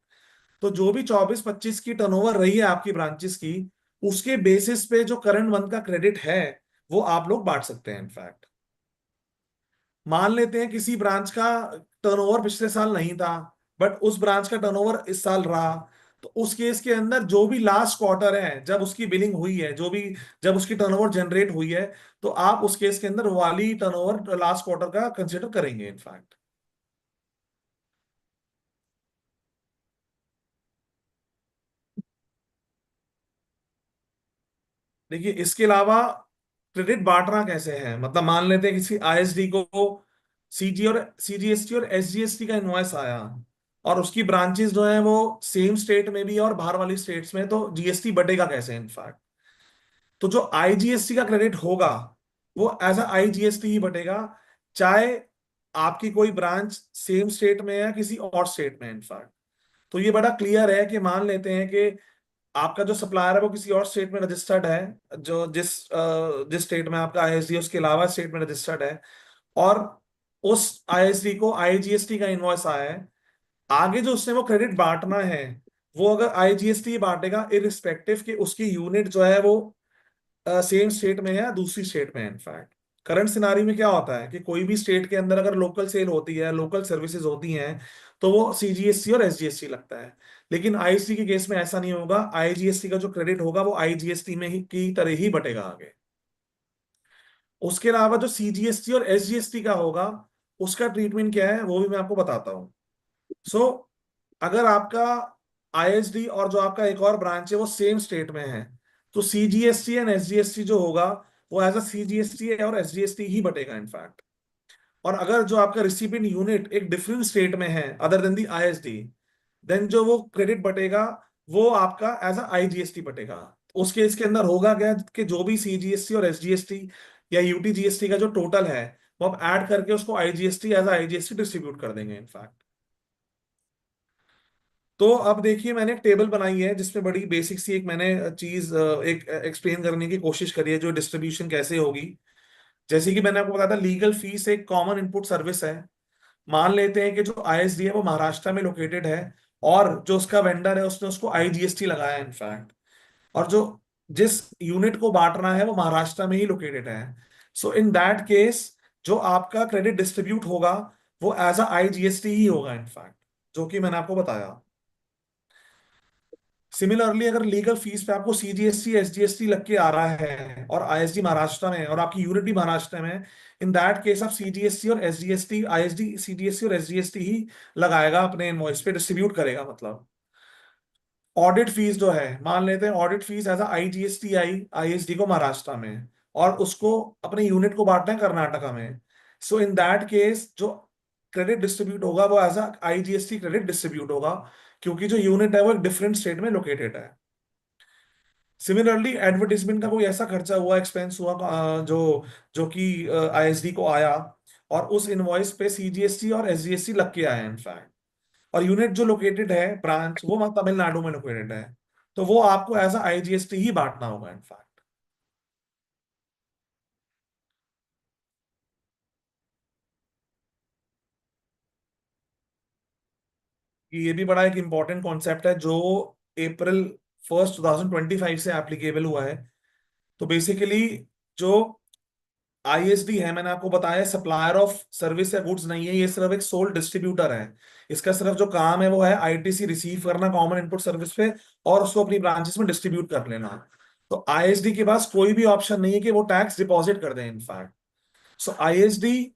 तो जो भी 24-25 की टर्नओवर रही है आपकी ब्रांचेस की, उसके बेसिस पे जो करंट मंथ का क्रेडिट है वो आप लोग बांट सकते हैं इनफैक्ट। मान लेते हैं किसी ब्रांच का टर्नओवर पिछले साल नहीं था, बट उस ब्रांच का टर्नओवर इस साल रहा, तो उस केस के अंदर जो भी लास्ट क्वार्टर है जब उसकी बिलिंग हुई है, जब उसकी टर्नओवर जनरेट हुई है, तो आप उस केस के अंदर वाली टर्नओवर लास्ट क्वार्टर का कंसिडर करेंगे इनफैक्ट। देखिए, इसके अलावा क्रेडिट बांटना कैसे है, मतलब मान लेते हैं किसी आईएसडी को सीजीएसटी और एसजीएसटी का इनवॉइस आया और उसकी ब्रांचेस जो है वो सेम स्टेट में भी है और बाहर वाली स्टेट्स में, तो जीएसटी बटेगा कैसे इनफैक्ट। तो जो आईजीएसटी का क्रेडिट होगा वो एज अ आईजीएसटी ही बटेगा, चाहे आपकी कोई ब्रांच सेम स्टेट में है या किसी और स्टेट में इनफैक्ट। तो ये बड़ा क्लियर है कि मान लेते हैं कि आपका जो सप्लायर है वो किसी और स्टेट में रजिस्टर्ड है, जो जिस स्टेट में आपका आईएसडी है उसके अलावा स्टेट में रजिस्टर्ड है, और उस आईएसडी को आईजीएसटी का इनवॉइस आया है, आगे जो उसने वो क्रेडिट बांटना है वो अगर आईजीएसटी बांटेगा, इरिस्पेक्टिव कि उसकी यूनिट जो है वो सेम स्टेट में है या दूसरी स्टेट में है इनफैक्ट। करंट सिनारी में क्या होता है कि कोई भी स्टेट के अंदर अगर लोकल सेल होती है, लोकल सर्विसेज होती हैं, तो वो सीजीएसटी और एसजीएसटी लगता है। लेकिन आईएसटी के केस में ऐसा नहीं होगा, आईजीएसटी का जो क्रेडिट होगा वो आईजीएसटी में ही की तरह ही बटेगा आगे। उसके अलावा जो सीजीएसटी और एसजीएसटी का होगा उसका ट्रीटमेंट क्या है वो भी मैं आपको बताता हूँ। सो अगर आपका आईएसडी और जो आपका एक और ब्रांच है वो सेम स्टेट में है, तो सीजीएसटी एंड एसजीएसटी जो होगा वो एज अ सीजीएसटी और एसजीएसटी ही बटेगा इनफैक्ट। और अगर जो आपका रिसिपिएंट यूनिट एक डिफरेंट स्टेट में है अदर देन दी आईएसडी, देन जो वो क्रेडिट बटेगा वो आपका एज अ आईजीएसटी बटेगा। उस केस के अंदर होगा क्या कि जो भी सीजीएसटी और एसजीएसटी या यूटीजीएसटी का जो टोटल है वो आप ऐड करके उसको आईजीएसटी एज आईजीएसटी डिस्ट्रीब्यूट कर देंगे इनफैक्ट। तो अब देखिए, मैंने एक टेबल बनाई है जिसमें बड़ी बेसिक सी एक मैंने चीज एक एक्सप्लेन करने की कोशिश करी है, जो डिस्ट्रीब्यूशन कैसे होगी। जैसे कि मैंने आपको बताया था, लीगल फीस एक कॉमन इनपुट सर्विस है। मान लेते हैं कि जो आईएसडी है वो महाराष्ट्र में लोकेटेड है और जो उसका वेंडर है उसने उसको आईजीएसटी लगाया है इनफैक्ट, और जो जिस यूनिट को बांटना है वो महाराष्ट्र में ही लोकेटेड है। सो इन दैट केस जो आपका क्रेडिट डिस्ट्रीब्यूट होगा वो एज अ आईजीएसटी ही होगा इनफैक्ट, जो कि मैंने आपको बताया। सिमिलरली अगर लीगल फीस पे आपको सीजीएसटी एसजीएसटी लग के आ रहा है और आईएसडी महाराष्ट्र में और आपकी यूनिट भी महाराष्ट्र में, इन दैट केस आप सीजीएसटी और एसजीएसटी, आईएसडी सीजीएसटी और एसजीएसटी ही लगाएगा अपने इनवॉइस पे, डिस्ट्रीब्यूट करेगा मतलब। ऑडिट फीस जो है, मान लेते हैं ऑडिट फीस एज आईजीएसटी आई आईएसडी को महाराष्ट्र में और उसको अपने यूनिट को बांटना है कर्नाटका में। सो इन दैट केस जो क्रेडिट डिस्ट्रीब्यूट होगा वो एज आईजीएसटी क्रेडिट डिस्ट्रीब्यूट होगा, क्योंकि जो यूनिट है वो एक डिफरेंट स्टेट में लोकेटेड है। सिमिलरली एडवर्टीजमेंट का कोई ऐसा खर्चा हुआ, एक्सपेंस हुआ जो जो कि आईएसडी को आया और उस इनवॉइस पे सीजीएसटी और एसजीएसटी लग के आया इनफैक्ट, और यूनिट जो लोकेटेड है ब्रांच वो वहां तमिलनाडु में लोकेटेड है, तो वो आपको एज आईजीएसटी ही बांटना होगा इनफैक्ट। ये भी बड़ा एक इंपॉर्टेंट कॉन्सेप्ट है जो अप्रैल 1 2025 से एप्लीकेबल हुआ है। तो बेसिकली जो आईएसडी है, मैंने आपको बताया सप्लायर ऑफ सर्विस या गुड्स नहीं है, ये सिर्फ एक सोल डिस्ट्रीब्यूटर है। इसका सिर्फ जो काम है वो है आईटीसी रिसीव करना कॉमन इनपुट सर्विस पे और उसको अपनी ब्रांचेस में डिस्ट्रीब्यूट कर लेना। तो आईएसडी के पास कोई भी ऑप्शन नहीं है कि वो टैक्स डिपॉजिट कर दे इनफैक्ट। सो आईएसडी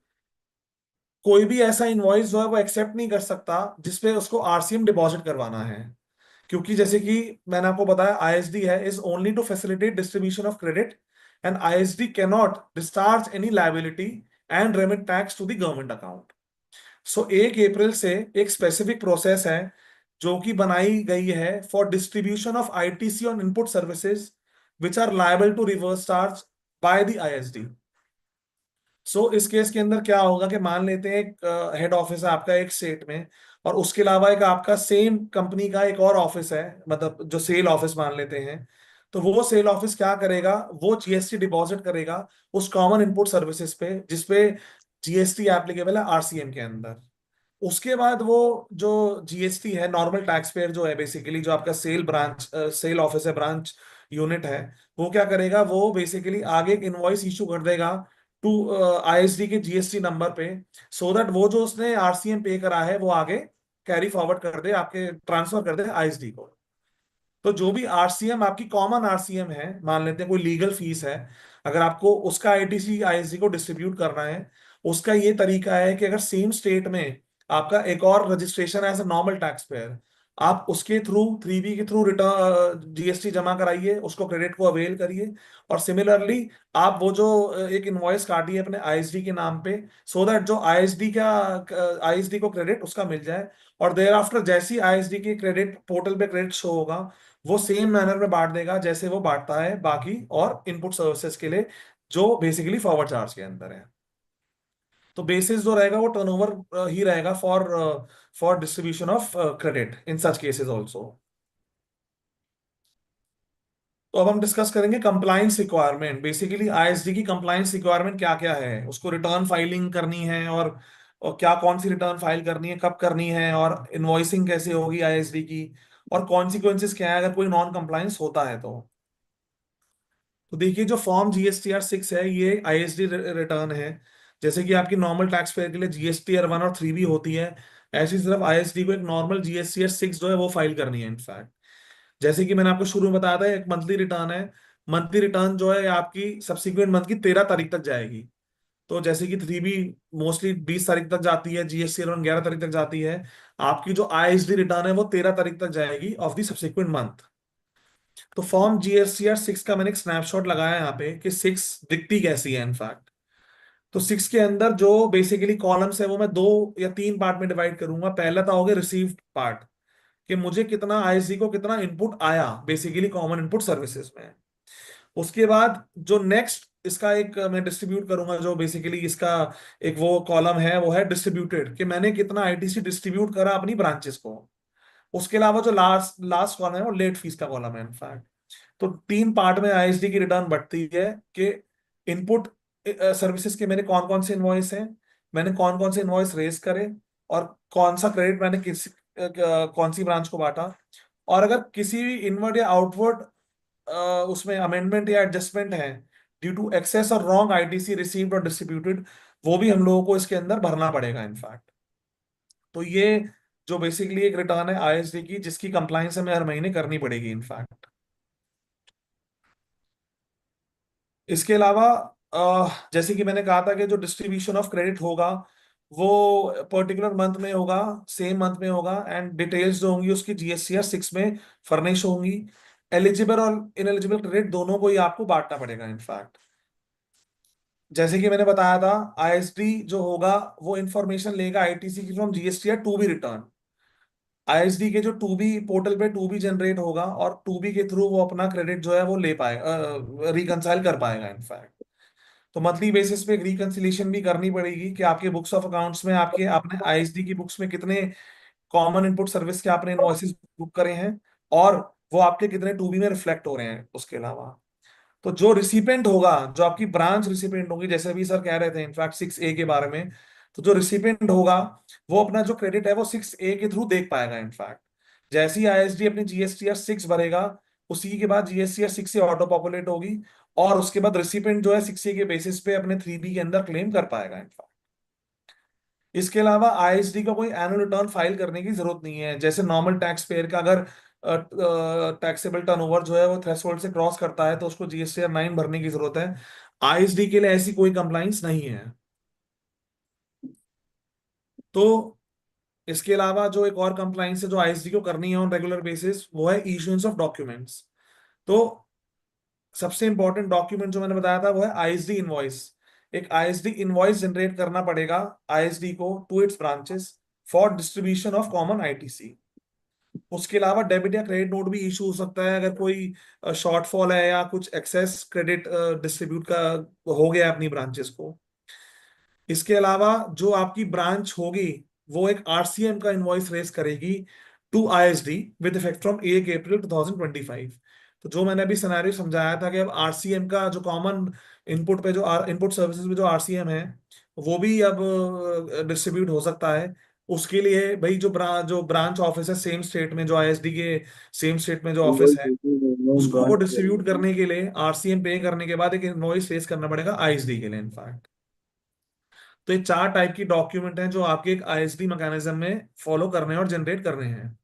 कोई भी ऐसा इनवॉइस जो है वो एक्सेप्ट नहीं कर सकता जिसपे उसको आरसीएम डिपॉजिट करवाना है, क्योंकि जैसे कि मैंने आपको बताया आईएसडी है is only to facilitate distribution of credit, and ISD can not discharge any liability and remit tax to the government account. So 1 April से एक स्पेसिफिक प्रोसेस है जो कि बनाई गई है for distribution of ITC on input services which are liable to reverse charge by the ISD. So इस case के अंदर क्या होगा कि मान लेते हैं एक हेड ऑफिस है आपका एक स्टेट में, और उसके अलावा एक आपका सेम कंपनी का एक और ऑफिस है, मतलब जो सेल ऑफिस मान लेते हैं, तो वो सेल ऑफिस क्या करेगा, वो जीएसटी डिपॉजिट करेगा उस कॉमन इनपुट सर्विसेज पे जिसपे जीएसटी एप्लीकेबल है आरसीएम के अंदर। उसके बाद वो जो जीएसटी है नॉर्मल टैक्स पेयर जो है बेसिकली जो आपका सेल ऑफिस है, ब्रांच यूनिट है, वो क्या करेगा, वो बेसिकली आगे एक इनवॉइस इशू कर देगा टू आईएसडी के जीएसटी नंबर पे, सो दैट वो जो उसने आरसीएम पे करा है वो आगे कैरी फॉरवर्ड कर दे, आपके ट्रांसफर कर दे आईएसडी को। तो जो भी आरसीएम आपकी कॉमन आरसीएम है, मान लेते हैं कोई लीगल फीस है, अगर आपको उसका आईटीसी आईएसडी को डिस्ट्रीब्यूट करना है, उसका ये तरीका है कि अगर सेम स्टेट में आपका एक और रजिस्ट्रेशन है as a normal taxpayer, आप उसके थ्रू 3B के थ्रू रिटर्न जीएसटी जमा कराइए, उसको क्रेडिट को अवेल करिए, और सिमिलरली आप वो जो एक इनवॉइस काटिए अपने आईएसडी के नाम पे, सो दैट जो आईएसडी को क्रेडिट उसका मिल जाए, और देयर आफ्टर जैसी आईएसडी के क्रेडिट पोर्टल पे क्रेडिट शो होगा, वो सेम मैनर में बांट देगा जैसे वो बांटता है बाकी और इनपुट सर्विसेज के लिए जो बेसिकली फॉरवर्ड चार्ज के अंदर है। तो बेसिस जो रहेगा वो टर्नओवर ही रहेगा for distribution of credit in such cases also. तो अब हम डिस्कस करेंगे कंप्लायंस रिक्वायरमेंट। बेसिकली आईएसडी की कंप्लायंस रिक्वायरमेंट क्या क्या है, उसको रिटर्न फाइलिंग करनी है, और क्या कौन सी रिटर्न फाइल करनी है, कब करनी है, और इनवॉइसिंग कैसे होगी आईएसडी की, और कॉन्सिक्वेंसेस क्या है अगर कोई नॉन कंप्लायंस होता है तो देखिए जो फॉर्म GSTR 6 है ये आईएसडी रिटर्न है। जैसे कि आपकी नॉर्मल टैक्स पेयर के लिए GSTR 1 और 3 भी होती है, ऐसी सिर्फ आईएसडी को एक नॉर्मल GSTR 6 जो है वो फाइल करनी है इनफैक्ट। जैसे कि मैंने आपको शुरू में बताया था एक मंथली रिटर्न है, मंथली रिटर्न जो है आपकी सब्सिक्वेंट मंथ की 13 तारीख तक जाएगी। तो जैसे कि 3B मोस्टली 20 तारीख तक जाती है, GSTR 1 11 तारीख तक जाती है, आपकी जो आईएसडी रिटर्न है वो 13 तारीख तक जाएगी ऑफ द सब्सिक्वेंट मंथ। तो फॉर्म GSTR 6 का मैंने एक स्नैपशॉट लगाया यहाँ पे कि 6 दिखती कैसी है इनफैक्ट। तो 6 के अंदर जो बेसिकली कॉलम्स है वो मैं 2 या 3 पार्ट में डिवाइड करूंगा। पहला था होगा रिसीव्ड पार्ट, कि मुझे कितना आईएसडी को कितना इनपुट आया बेसिकली कॉमन इनपुट सर्विसेज में। उसके बाद जो नेक्स्ट इसका एक मैं डिस्ट्रीब्यूट करूंगा, जो बेसिकली इसका एक वो कॉलम है वो है डिस्ट्रीब्यूटेड, कि मैंने कितना आईटीसी डिस्ट्रीब्यूट करा अपनी ब्रांचेस को। उसके अलावा जो लास्ट लास्ट कॉलम है वो लेट फीस का कॉलम है इनफैक्ट। तो 3 पार्ट में आईएसडी की रिटर्न बढ़ती है कि इनपुट सर्विसेज के मेरे कौन कौन से इनवॉइस हैं, मैंने कौन कौन से इनवॉइस रेज करे, और कौन सा क्रेडिट मैंने कौन सी ब्रांच को बांटा, और अगर किसी भी इनवर्ड या आउटवर्ड उसमें अमेंडमेंट या एडजस्टमेंट है ड्यू टू एक्सेस और रॉन्ग आईटीसी रिसीव्ड और डिस्ट्रीब्यूटेड, वो भी हम लोगों को इसके अंदर भरना पड़ेगा इनफैक्ट। तो ये जो बेसिकली एक रिटर्न है आईएसडी की जिसकी कंप्लायंस हमें हर महीने करनी पड़ेगी इनफैक्ट। इसके अलावा जैसे कि मैंने कहा था कि जो डिस्ट्रीब्यूशन ऑफ क्रेडिट होगा वो पर्टिकुलर मंथ में होगा, सेम मंथ में होगा, एंड डिटेल्स जो होंगी उसकी GSTR 6 में फर्निश होंगी। एलिजिबल और इनएलिजिबल क्रेडिट दोनों को ही आपको बांटना पड़ेगा इनफैक्ट। जैसे कि मैंने बताया था आईएसडी जो होगा वो इंफॉर्मेशन लेगा आईटीसी की from GSTR 2B return. ISD के जो 2B पोर्टल पे 2B जनरेट होगा, और 2B के थ्रू वो अपना क्रेडिट जो है वो ले पाएगा, रिकंसाइल कर पाएगा इनफैक्ट। तो मंथली बेसिस पे एक रिकंसिलेशन भी करनी पड़ेगी कि आपके बुक्स ऑफ अकाउंट्स में आपके आपने आईएसडी की बुक्स में कितने कॉमन इनपुट सर्विस के आपने इनवॉइसेस बुक करे हैं, और वो आपके कितने 2B में रिफ्लेक्ट हो रहे हैं। उसके अलावा तो जो रिसिपेंट होगा, जो आपकी ब्रांच रिसिपेंट होगी, जैसे अभी सर कह रहे थे इनफैक्ट 6A के बारे में, तो जो रिसिपेंट होगा वो अपना जो क्रेडिट है वो 6A के थ्रू देख पाएगा इनफैक्ट। जैसे ही आईएसडी अपनी GSTR 6 भरेगा, उसी के बाद GSTR 6 से ऑटो पॉपुलेट होगी, और उसके बाद रिसिपेंट जो है 6A के बेसिस पे अपने 3B के अंदर क्लेम कर पाएगा इनफैक्ट। इसके अलावा आईएसडी का कोई एनुअल रिटर्न फाइल करने की जरूरत नहीं है। जैसे नॉर्मल टैक्स पेयर का अगर टैक्सेबल टर्नओवर जो है वो थ्रेशोल्ड से क्रॉस करता है तो उसको GSTR 9 भरने की जरूरत है। आईएसडी के लिए ऐसी कोई कंप्लाइंस नहीं है। तो इसके अलावा जो एक और कंप्लाइंस है जो आईएसडी को करनी है ऑन रेगुलर बेसिस, वो है इशुएंस ऑफ डॉक्यूमेंट्स। तो सबसे इंपॉर्टेंट डॉक्यूमेंट जो मैंने बताया था वो है आईएसडी इनवॉइस। एक आईएसडी इनवॉइस जनरेट करना पड़ेगा आईएसडी को to its branches for distribution of common ITC. उसके अलावा डेबिट या क्रेडिट नोट भी इशू हो सकता है अगर कोई शॉर्टफॉल है या कुछ एक्सेस क्रेडिट डिस्ट्रीब्यूट का हो गया अपनी ब्रांचेस को। इसके अलावा जो आपकी ब्रांच होगी वो एक आरसीएम का इनवॉइस रेस करेगी to ISD with effect from 1 April 2025। तो जो मैंने अभी सिनेरियो समझाया था कि अब आरसीएम का जो कॉमन इनपुट पे जो इनपुट सर्विसेज में जो आरसीएम है वो भी अब डिस्ट्रीब्यूट हो सकता है। उसके लिए भाई जो ब्रांच ऑफिस है सेम स्टेट में, जो आईएसडी के सेम स्टेट में जो ऑफिस है, उसको वो डिस्ट्रीब्यूट करने के लिए आरसीएम पे करने के बाद एक इनवॉइस रेस करना पड़ेगा आईएसडी के लिए इनफैक्ट। तो ये 4 टाइप की डॉक्यूमेंट हैं जो आपके एक आईएसडी मैकेनिज्म में फॉलो करने हैं और जनरेट करने हैं।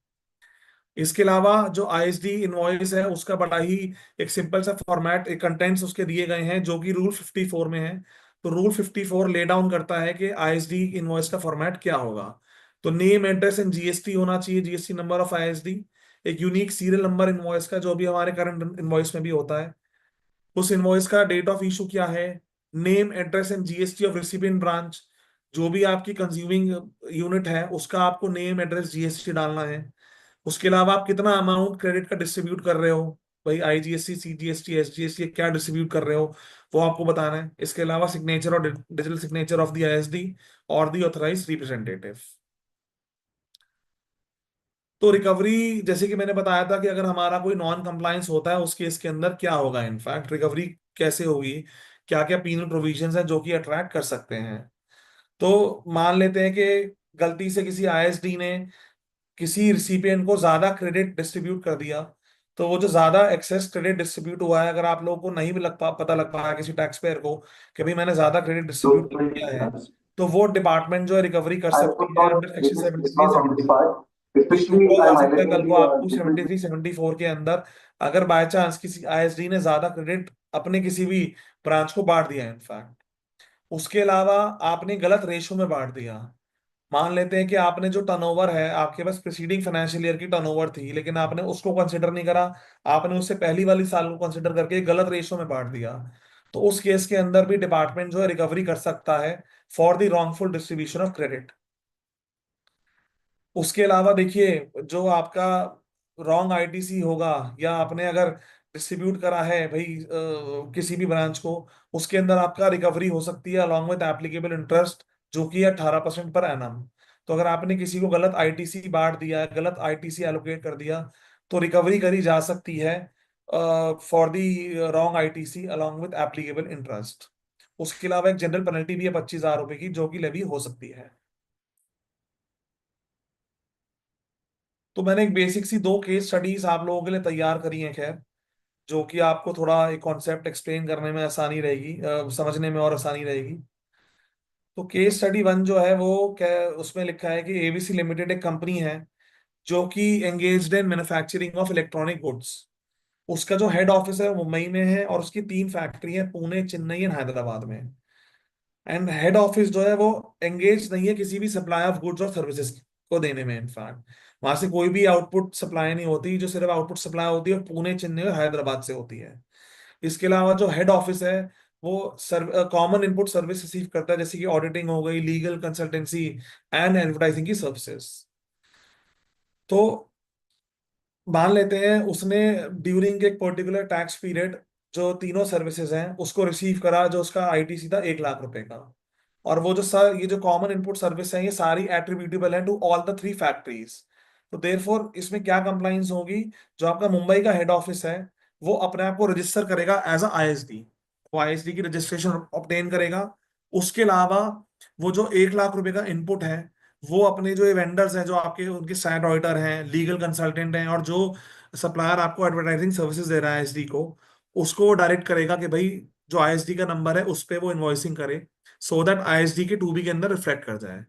इसके अलावा जो आईएसडी इनवॉइस है उसका बड़ा ही एक सिंपल सा फॉर्मेट, एक कंटेंट्स उसके दिए गए हैं जो कि रूल 54 में है। तो रूल 54 ले डाउन करता है कि आईएसडी इनवॉइस का फॉर्मेट क्या होगा। तो नेम, एड्रेस एंड जीएसटी होना चाहिए, जीएसटी नंबर ऑफ आईएसडी, एक यूनिक सीरियल नंबर इनवॉइस का जो भी हमारे करंट इनवॉइस में भी होता है, उस इनवॉइस का डेट ऑफ इशू क्या है, name, address and GST of recipient branch, जो भी आपकी कंज्यूमिंग यूनिट है उसका आपको नेम, एड्रेस, जीएसटी डालना है। उसके अलावा आप कितना अमाउंट क्रेडिट का डिस्ट्रीब्यूट कर रहे हो, भाई आईजीएसटी, सीजीएसटी, एसजीएसटी क्या डिस्ट्रीब्यूट कर रहे हो वो आपको बताना है। इसके अलावा सिग्नेचर और digital signature of the ISD और द ऑथराइज्ड रिप्रेजेंटेटिव। तो रिकवरी जैसे कि मैंने बताया था कि अगर हमारा कोई नॉन कंप्लायंस होता है उस केस के अंदर क्या होगा, इनफैक्ट रिकवरी कैसे होगी, क्या क्या पीनल प्रोविजंस हैं जो कि अट्रैक्ट कर सकते हैं। तो मान लेते हैं कि गलती से किसी आईएसडी ने किसी रिसिपिएंट को ज्यादा क्रेडिट डिस्ट्रीब्यूट कर दिया, तो वो जो ज्यादा एक्सेस क्रेडिट डिस्ट्रीब्यूट हुआ है, अगर आप लोगों को नहीं भी पता लग पाया किसी टैक्स पेयर को कि भाई मैंने ज्यादा क्रेडिट डिस्ट्रीब्यूट किया है, तो वो डिपार्टमेंट जो है रिकवरी कर सकती है अंडर सेक्शन 73 बिकॉज हो सकता है कल को आपको 73 74 के अंदर अगर बाय चांस किसी आईएसडी ने ज्यादा क्रेडिट अपने किसी भी ब्रांच को बांट दिया इनफैक्ट, उसके अलावा आपने गलत रेशो में बांट दिया। मान लेते हैं कि आपने जो टर्नओवर है आपके पास प्रीसीडिंग फाइनेंशियल ईयर की टर्नओवर थी लेकिन आपने उसको कंसिडर नहीं करा, आपने उससे पहली वाली साल को कंसिडर करके गलत रेशो में बांट दिया। तो उस केस के अंदर भी डिपार्टमेंट जो है रिकवरी कर सकता है for the wrongful distribution of credit. उसके अलावा देखिए जो आपका रॉन्ग आईटीसी होगा या आपने अगर डिस्ट्रीब्यूट करा है भाई किसी भी ब्रांच को, उसके अंदर आपका रिकवरी हो सकती है अलॉन्ग विद एप्लीकेबल इंटरेस्ट जो कि है 18% पर एनम। तो अगर आपने किसी को गलत आईटीसी बांट दिया है, गलत आईटीसी एलोकेट कर दिया, तो रिकवरी करी जा सकती है for the wrong ITC along with applicable interest. उसके अलावा एक जनरल पेनल्टी भी है 25,000 रुपए की जो कि लेवी हो सकती है। तो मैंने एक बेसिक सी 2 केस स्टडीज आप लोगों के लिए तैयार करी हैं, खैर जो कि आपको थोड़ा एक कॉन्सेप्ट एक्सप्लेन करने में आसानी रहेगी, समझने में और आसानी रहेगी। तो केस स्टडी 1 जो है वो क्या, उसमें लिखा है कि एबीसी लिमिटेड एक कंपनी है जो कि engaged in manufacturing of electronic goods. उसका जो हेड ऑफिस है वो मुंबई में है और उसकी 3 फैक्ट्री है, पुणे, चेन्नई एंड हैदराबाद में। एंड हेड ऑफिस जो है वो एंगेज नहीं है किसी भी सप्लाई ऑफ गुड्स और सर्विसेज को देने में। इनफैक्ट वहां से कोई भी आउटपुट सप्लाई नहीं होती, जो सिर्फ आउटपुट सप्लाई होती है पुणे, चेन्नई और हैदराबाद से होती है। इसके अलावा जो हेड ऑफिस है वो कॉमन इनपुट सर्विस रिसीव करता है जैसे कि ऑडिटिंग हो गई, लीगल कंसल्टेंसी एंड एडवर्टाइजिंग की सर्विसेज। तो मान लेते हैं उसने ड्यूरिंग एक पर्टिकुलर टैक्स पीरियड जो तीनों सर्विसेज हैं उसको रिसीव करा जो उसका आईटीसी था 1 लाख रुपए का। और वो जो सर ये जो कॉमन इनपुट सर्विस है ये सारी एट्रीब्यूटेबल है टू ऑल द 3 फैक्ट्रीज। तो देयरफॉर इसमें क्या कंप्लाइंस होगी, जो आपका मुंबई का हेड ऑफिस है वो अपने आप को रजिस्टर करेगा एज अ आईएसडी, वो आईएसडी की रजिस्ट्रेशन ऑब्टेन करेगा। उसके अलावा वो जो 1 लाख रुपए का इनपुट है वो अपने जो वेंडर्स हैं, जो आपके उनके साइड ऑडिटर हैं, लीगल कंसल्टेंट हैं और जो सप्लायर आपको एडवर्टाइजिंग सर्विसेज दे रहा है आईएसडी को, उसको वो डायरेक्ट करेगा कि भाई जो आईएसडी का नंबर है उस पे वो इन्वॉइसिंग करे सो दैट आईएसडी के 2B के अंदर रिफ्लेक्ट कर जाए।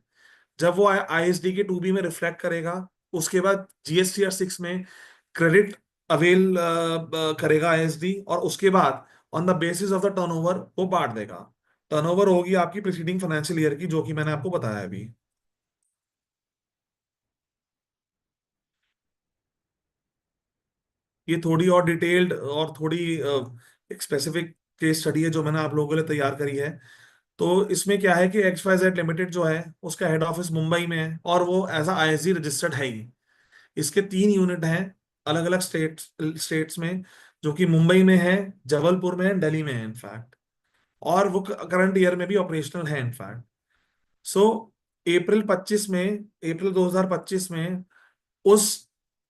जब वो आईएसडी के 2B में रिफ्लेक्ट करेगा उसके बाद जीएसटीआर 6 में क्रेडिट अवेल करेगा आईएसडी और उसके बाद on the basis of the turnover वो बांट देगा। टर्नओवर होगी आपकी प्रीसीडिंग फाइनेंशियल ईयर की जो कि मैंने आपको बताया अभी। ये थोड़ी और डिटेल्ड और थोड़ी एक स्पेसिफिक केस स्टडी है जो मैंने आप लोगों के लिए तैयार करी है। तो इसमें क्या है कि XYZ लिमिटेड जो है उसका हेड ऑफिस मुंबई में है और वो एज ISD रजिस्टर्ड है ही। इसके 3 यूनिट हैं अलग अलग स्टेट्स में, जो कि मुंबई में है, जबलपुर में है, दिल्ली में है इनफैक्ट। और वो करंट ईयर में भी ऑपरेशनल है इनफैक्ट। सो अप्रैल 2025 में उस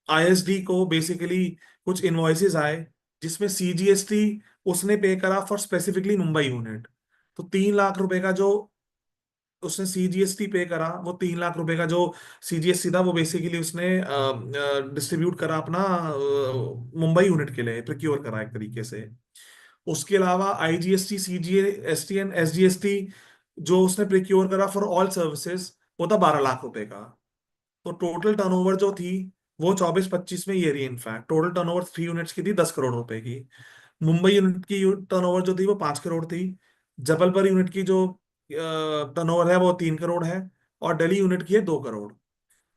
ISD को बेसिकली कुछ इनवॉइसेस आए जिसमें CGST उसने पे करा फॉर स्पेसिफिकली मुंबई यूनिट। तो 3 लाख रुपए का जो उसने CGST पे करा, वो 3 लाख रुपए का जो CGST था वो बेसिकली उसने डिस्ट्रीब्यूट करा अपना मुंबई यूनिट के लिए, प्रोक्योर करा एक तरीके से। उसके अलावा IGST, CGST एंड SGST जो उसने प्रोक्योर करा फॉर ऑल सर्विसेज वो था 12 लाख रुपए का। तो टोटल टर्नओवर जो थी वो 24-25 में ये रही। इनफैक्ट टोटल टर्नओवर 3 यूनिट्स की थी 10 करोड़ रुपए की। मुंबई यूनिट की टर्नओवर जो थी वो 5 करोड़ थी। जबलपुर यूनिट की जो टर्नओवर है वो 3 करोड़ है। और दिल्ली यूनिट की है 2 करोड़।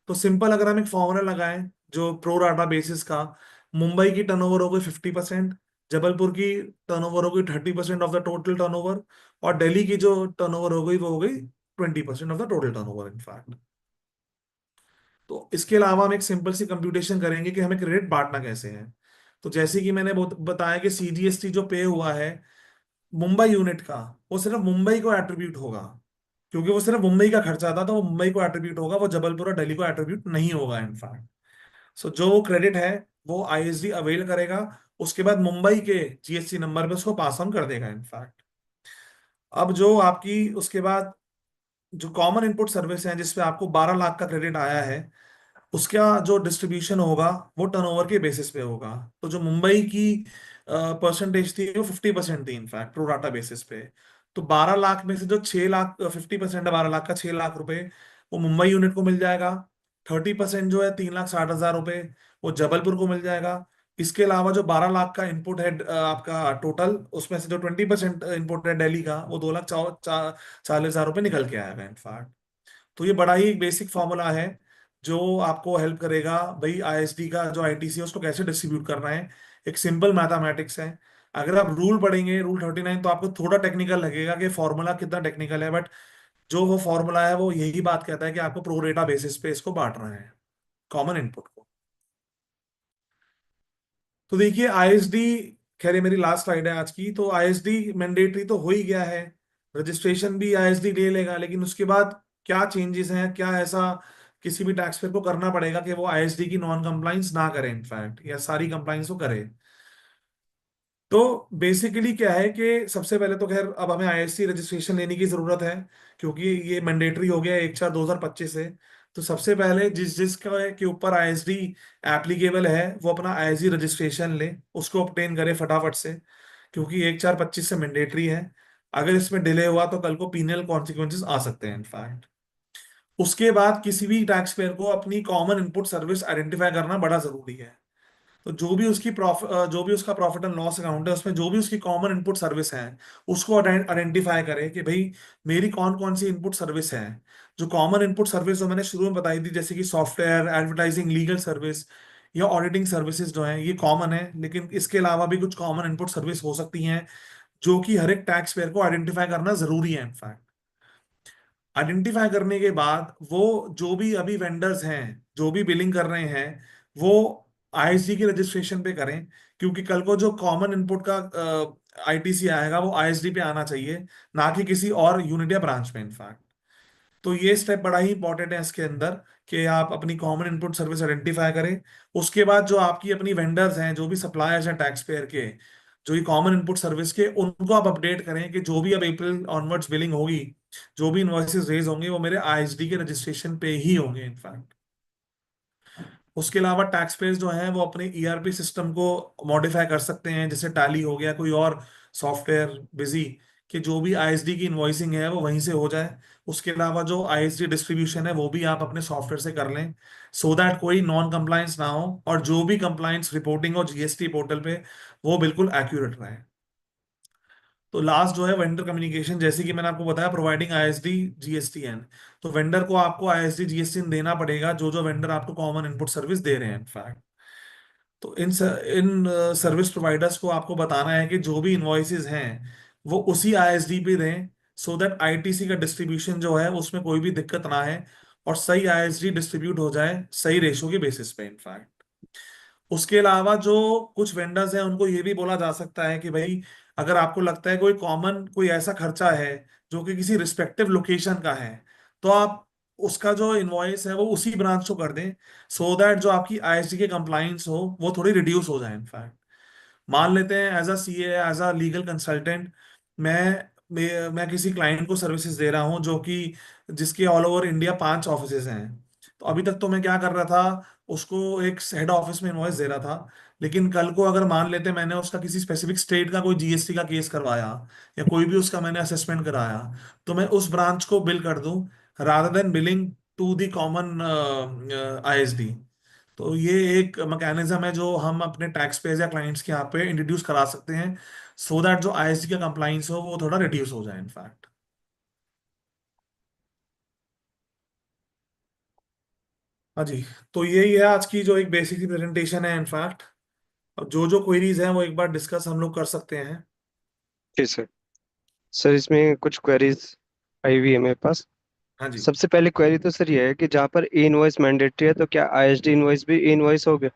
तो सिंपल अगर हम एक फॉर्मूला लगाएं जो प्रो राटा बेसिस का, मुंबई की टर्नओवर हो गई 50%, जबलपुर की टर्नओवर हो गई 30% ऑफ द टोटल टर्नओवर, और दिल्ली की जो टर्नओवर हो गई वो हो गई 20% of the total turnover in fact. तो इसके अलावा हम एक सिंपल सी कंप्यूटेशन करेंगे कि हमें क्रेडिट बांटना कैसे है। तो जैसे कि मैंने बताया कि CGST जो पे हुआ है मुंबई यूनिट का, वो सिर्फ मुंबई को एट्रीब्यूट होगा, क्योंकि वो सिर्फ मुंबई का खर्चा था तो वो मुंबई को एट्रीब्यूट होगा, वो जबलपुर और दिल्ली को एट्रीब्यूट नहीं होगा इनफैक्ट। सो जो वो क्रेडिट है वो ISD अवेल करेगा, उसके बाद मुंबई के GST नंबर पे उसको पास ऑन कर देगा इनफैक्ट। अब जो आपकी उसके बाद जो कॉमन इनपुट सर्विस है जिसपे आपको 12 लाख का क्रेडिट आया है, उसका जो डिस्ट्रीब्यूशन होगा वो टर्नओवर के बेसिस पे होगा। तो जो मुंबई की परसेंटेज थी वो 50% थी इनफैक्ट प्रो राटा बेसिस पे। तो 12 लाख में से जो 6 लाख 50% है 12 लाख का 6 लाख रुपए वो मुंबई यूनिट को मिल जाएगा। 30% जो है 3,60,000 रुपए वो जबलपुर को मिल जाएगा। इसके अलावा जो 12 लाख का इनपुट है आपका टोटल, उसमें से जो 20% इनपुट है दिल्ली का वो 2,40,000 रुपए निकल के आएगा इनफैक्ट। तो ये बड़ा ही एक बेसिक फॉर्मूला है जो आपको हेल्प करेगा भाई ISD का जो ITC है उसको कैसे डिस्ट्रीब्यूट करना है। एक सिंपल मैथमेटिक्स है। अगर आप रूल पढ़ेंगे रूल 39 तो आपको थोड़ा टेक्निकल लगेगा कि फॉर्मूला कितना टेक्निकल है, बट जो वो फॉर्मूला है वो यही बात कहता है कि आपको प्रोरेटा बेसिस पे इसको बांटना है कॉमन इनपुट को। तो देखिए ISD, खैर ये मेरी लास्ट स्लाइड है आज की। तो ISD मैंडेटरी तो हो ही गया है, रजिस्ट्रेशन भी ISD ले लेगा, लेकिन उसके बाद क्या चेंजेस हैं, क्या ऐसा किसी भी टैक्स पेयर को करना पड़ेगा कि वो ISD की नॉन कंप्लाइंस ना करे इनफैक्ट, या सारी कंप्लाइंस को करे। तो बेसिकली क्या है कि सबसे पहले तो खैर अब हमें ISD रजिस्ट्रेशन लेने की जरूरत है, क्योंकि ये मैंडेटरी हो गया 1/4/2025 से। तो सबसे पहले जिसका के ऊपर ISD एप्लीकेबल है वो अपना ISD रजिस्ट्रेशन ले, उसको ऑब्टेन करे फटाफट से, क्योंकि 1/4/25 से मैंडेटरी है। अगर इसमें डिले हुआ तो कल को पीनल कॉन्सिक्वेंसेस आ सकते हैं इनफैक्ट। उसके बाद किसी भी टैक्स पेयर को अपनी कॉमन इनपुट सर्विस आइडेंटिफाई करना बड़ा जरूरी है। तो जो भी उसका प्रॉफिट एंड लॉस अकाउंट है उसमें जो भी उसकी कॉमन इनपुट सर्विस है उसको आइडेंटिफाई करे कि भाई मेरी कौन कौन सी इनपुट सर्विस है। जो कॉमन इनपुट सर्विस जो मैंने शुरू में बताई थी जैसे कि सॉफ्टवेयर, एडवर्टाइजिंग, लीगल सर्विस या ऑडिटिंग सर्विसेज जो हैं ये कॉमन है, लेकिन इसके अलावा भी कुछ कॉमन इनपुट सर्विस हो सकती हैं जो कि हर एक टैक्स पेयर को आइडेंटिफाई करना जरूरी है इनफैक्ट। आइडेंटिफाई करने के बाद वो जो भी अभी वेंडर्स हैं जो भी बिलिंग कर रहे हैं वो ISD की रजिस्ट्रेशन पे करें, क्योंकि कल को जो कॉमन इनपुट का ITC आएगा वो ISD पे आना चाहिए, ना कि किसी और यूनिट या ब्रांच में इनफैक्ट। तो ये स्टेप बड़ा ही इंपॉर्टेंट है इसके अंदर कि आप अपनी कॉमन इनपुट सर्विस आइडेंटिफाई करें। उसके बाद जो आपकी अपनी वेंडर्स हैं जो भी सप्लायर्स हैं टैक्स पेयर के, जो ये कॉमन इनपुट सर्विस के, उनको आप अपडेट करें कि जो भी अब अप्रैल ऑनवर्ड्स बिलिंग होगी, जो भी इनवॉइसेस रेज होंगे वो मेरे ISD के रजिस्ट्रेशन पे ही होंगे इनफैक्ट। उसके अलावा टैक्स पेयर्स जो हैं वो अपने ERP सिस्टम को मॉडिफाई कर सकते हैं, जैसे टैली हो गया, कोई और सॉफ्टवेयर बिजी, कि जो भी ISD की इनवॉइसिंग है वो वहीं से हो जाए। उसके अलावा जो ISD डिस्ट्रीब्यूशन है वो भी आप अपने सॉफ्टवेयर से कर लें, सो दैट कोई नॉन कंप्लायंस ना हो और जो भी कंप्लायंस रिपोर्टिंग हो GST पोर्टल पे वो बिल्कुल एक्यूरेट रहे। तो लास्ट जो है वेंडर कम्युनिकेशन, जैसे कि मैंने आपको बताया प्रोवाइडिंग ISD GSTN। तो वेंडर को आपको ISD GSTN देना पड़ेगा जो जो वेंडर आपको कॉमन इनपुट सर्विस दे रहे हैं इनफैक्ट। तो इन सर्विस प्रोवाइडर्स को आपको बताना है कि जो भी इनवॉइसेस हैं वो उसी आईएसडी पे दें, सो दैट आईटीसी का डिस्ट्रीब्यूशन जो है उसमें कोई भी दिक्कत ना है और सही आईएसडी डिस्ट्रीब्यूट हो जाए सही रेशो के बेसिस पे इनफैक्ट। उसके अलावा जो कुछ वेंडर्स हैं उनको ये भी बोला जा सकता है कि भाई अगर आपको लगता है कोई ऐसा खर्चा है जो कि किसी रिस्पेक्टिव लोकेशन का है, तो आप उसका जो इनवॉइस है वो उसी ब्रांच को कर दें, सो दैट जो आपकी आईएसडी के कंप्लाइंस हो वो थोड़ी रिड्यूस हो जाए इनफैक्ट। मान लेते हैं as a CA, as a legal consultant, मैं किसी क्लाइंट को सर्विसेज दे रहा हूं जो कि जिसके ऑल ओवर इंडिया 5 ऑफिसेज हैं। तो अभी तक तो मैं क्या कर रहा था, उसको एक हेड ऑफिस में इनवॉइस दे रहा था, लेकिन कल को अगर मान लेते मैंने उसका किसी स्पेसिफिक स्टेट का कोई जीएसटी का केस करवाया या कोई भी उसका मैंने असेसमेंट कराया, तो मैं उस ब्रांच को बिल कर दूं rather than billing to the common ISD. तो ये एक मैकेनिज्म है जो हम अपने टैक्स पेयर्स या क्लाइंट्स के यहाँ पे इंट्रोड्यूस करा सकते हैं, सो दैट जो आईएसडी का कंप्लाइंस हो वो थोड़ा रिड्यूस हो जाए इनफैक्ट। हाँ जी। तो यही है आज की जो एक बेसिक प्रेजेंटेशन है इनफैक्ट। अब जो जो क्वेरीज हैं वो एक बार डिस्कस हम लोग कर सकते हैं। जी सर। सर इसमें कुछ क्वेरीज आई हुई है मेरे पास। हाँ जी। सबसे पहले क्वेरी तो सर ये है कि जहाँ पर ई इनवॉइस मैंडेटरी है तो क्या आईएसडी इनवॉइस भी ई इनवॉइस हो गया?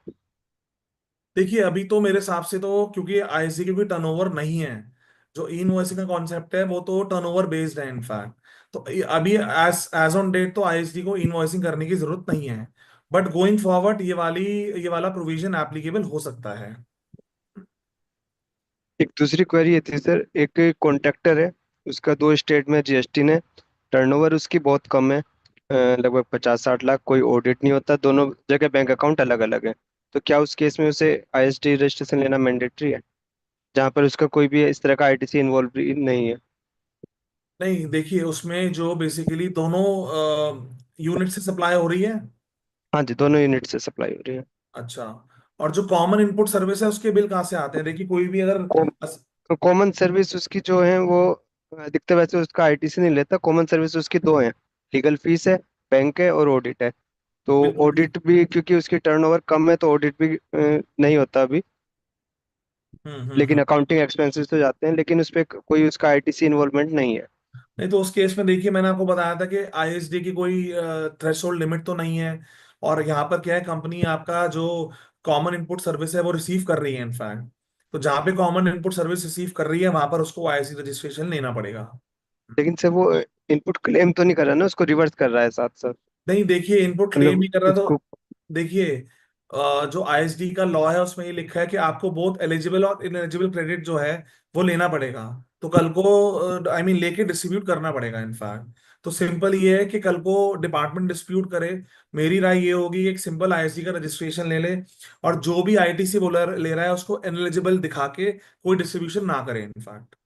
देखिए अभी तो मेरे हिसाब से तो क्योंकि आईएसडी की कोई टर्नओवर नहीं है, जो ई इनवॉइसिंग का कॉन्सेप्ट है वो तो टर्नओवर बेस्ड है इनफैक्ट। तो अभी एज एज ऑन डेट तो आईएसडी को इनवॉइसिंग करने की जरूरत नहीं है, बट गोइंग फॉरवर्ड ये वाला प्रोविजन एप्लीकेबल हो सकता है। एक दूसरी क्वेरी ये थी सर, एक कॉन्ट्रैक्टर है, उसका 2 स्टेट में जीएसटी ने, टर्नओवर उसकी बहुत कम है, लगभग 50-60 लाख, कोई ऑडिट नहीं होता, दोनों जगह बैंक अकाउंट अलग अलग है। तो क्या उस केस में उसे आईएसडी रजिस्ट्रेशन लेना मैंडेटरी है, जहाँ पर उसका कोई भी इस तरह का आईटीसी इन्वॉल्व नहीं है? नहीं देखिए, उसमें जो बेसिकली दोनों यूनिट से सप्लाई हो रही है। हाँ जी, दोनों यूनिट से सप्लाई हो रही है। अच्छा। और जो कॉमन इनपुट सर्विस है उसके बिल कहाँ से आते हैं? देखिए कोई भी अगर कॉमन सर्विस उसकी जो है वो अधिकतर वैसे उसका आईटीसी नहीं लेता। कॉमन सर्विस उसकी दो है, लीगल फीस है, बैंक है और ऑडिट है। तो बिल्कुल ठीक। ऑडिट भी क्योंकि उसकी टर्नओवर कम है तो ऑडिट भी नहीं होता अभी, लेकिन हम्म। अकाउंटिंग एक्सपेंसेस तो जाते हैं, लेकिन उस पर कोई उसका आईटीसी इन्वॉल्वमेंट नहीं है। नहीं तो उस केस में देखिए मैंने आपको बताया था कि आईएसडी की कोई थ्रेशोल्ड लिमिट तो नहीं है। और यहाँ पर क्या है, कंपनी आपका जो कॉमन इनपुट सर्विस है वो रिसीव कर रही है इनफैक्ट। तो जहाँ पे कॉमन इनपुट सर्विस रिसीव कर रही है वहां पर उसको आईएसडी रजिस्ट्रेशन लेना पड़ेगा। लेकिन सर वो इनपुट क्लेम तो नहीं कर रहा ना, उसको रिवर्स कर रहा है साथ साथ। नहीं देखिए, इनपुट क्लेम मतलब भी कर रहा तो उसको देखिए जो आईएसडी का लॉ है उसमें ये लिखा है कि आपको बोथ एलिजिबल और इनएलिजिबल क्रेडिट जो है वो लेना पड़ेगा। तो कल को आई मीन लेके डिस्ट्रीब्यूट करना पड़ेगा इनफैक्ट। तो सिंपल ये है कि कल को डिपार्टमेंट डिस्प्यूट करे, मेरी राय ये होगी कि एक सिंपल आईएसडी का रजिस्ट्रेशन ले ले, और जो भी आईटीसी बोला ले रहा है उसको इनएलिजिबल दिखा के कोई डिस्ट्रीब्यूशन ना करे इनफैक्ट।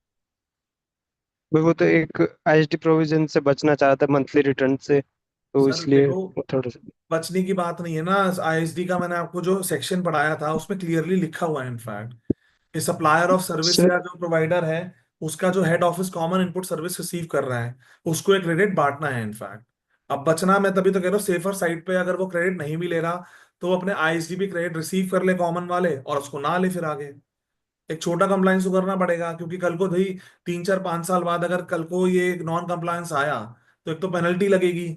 वो तो एक आईएसडी प्रोविजन से बचना चाह रहा था, मंथली रिटर्न से, तो सर इसलिए देखो, वो थोड़ा सा। बचने की बात नहीं है ना। आईएसडी का मैंने आपको जो सेक्शन पढ़ाया था उसमें क्लियरली लिखा हुआ है इनफैक्ट कि सप्लायर ऑफ सर्विस सर या जो प्रोवाइडर है उसका जो head office common input service receive कर रहा है उसको एक क्रेडिट बांटना है इनफैक्ट। अब बचना, मैं तभी तो कह रहा हूँ सेफर साइड पे, अगर वो क्रेडिट नहीं भी ले रहा तो वो अपने आईएसडी भी क्रेडिट रिसीव कर ले कॉमन वाले और उसको ना ले फिर आगे। एक छोटा कंप्लायंस तो करना पड़ेगा, क्योंकि कल को भाई 3 4 5 साल बाद अगर कल को ये नॉन कंप्लायंस आया तो एक तो पेनल्टी लगेगी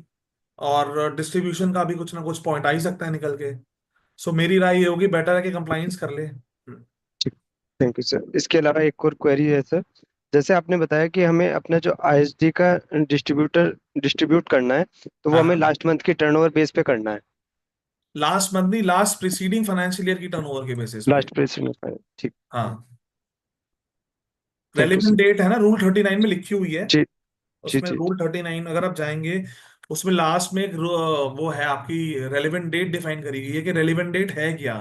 और डिस्ट्रीब्यूशन का भी कुछ ना कुछ पॉइंट आ ही सकता है निकल के। सो मेरी राय ये होगी बेटर है कि कंप्लायंस कर ले। Thank you sir. इसके अलावा एक और क्वेरी है सर, जैसे आपने बताया कि हमें अपना जो आईएसडी का डिस्ट्रीब्यूट करना है, तो वो हाँ हमें हाँ। लास्ट मंथ की टर्नओवर बेस पे करना है। लास्ट मंथ नहीं, लास्ट प्रीसीडिंग फाइनेंशियल ईयर की टर्नओवर के बेसिस पे। लास्ट प्रेसिडेंट, ठीक। हाँ। Thank you relevant sir. Date है ना, रूल 39 में लिखी हुई है। जी जी उसमें जी। रूल 39 अगर आप जाएंगे उसमें लास्ट में एक वो है आपकी रेलिवेंट डेट डिफाइन करी गई है कि रेलिवेंट डेट है क्या।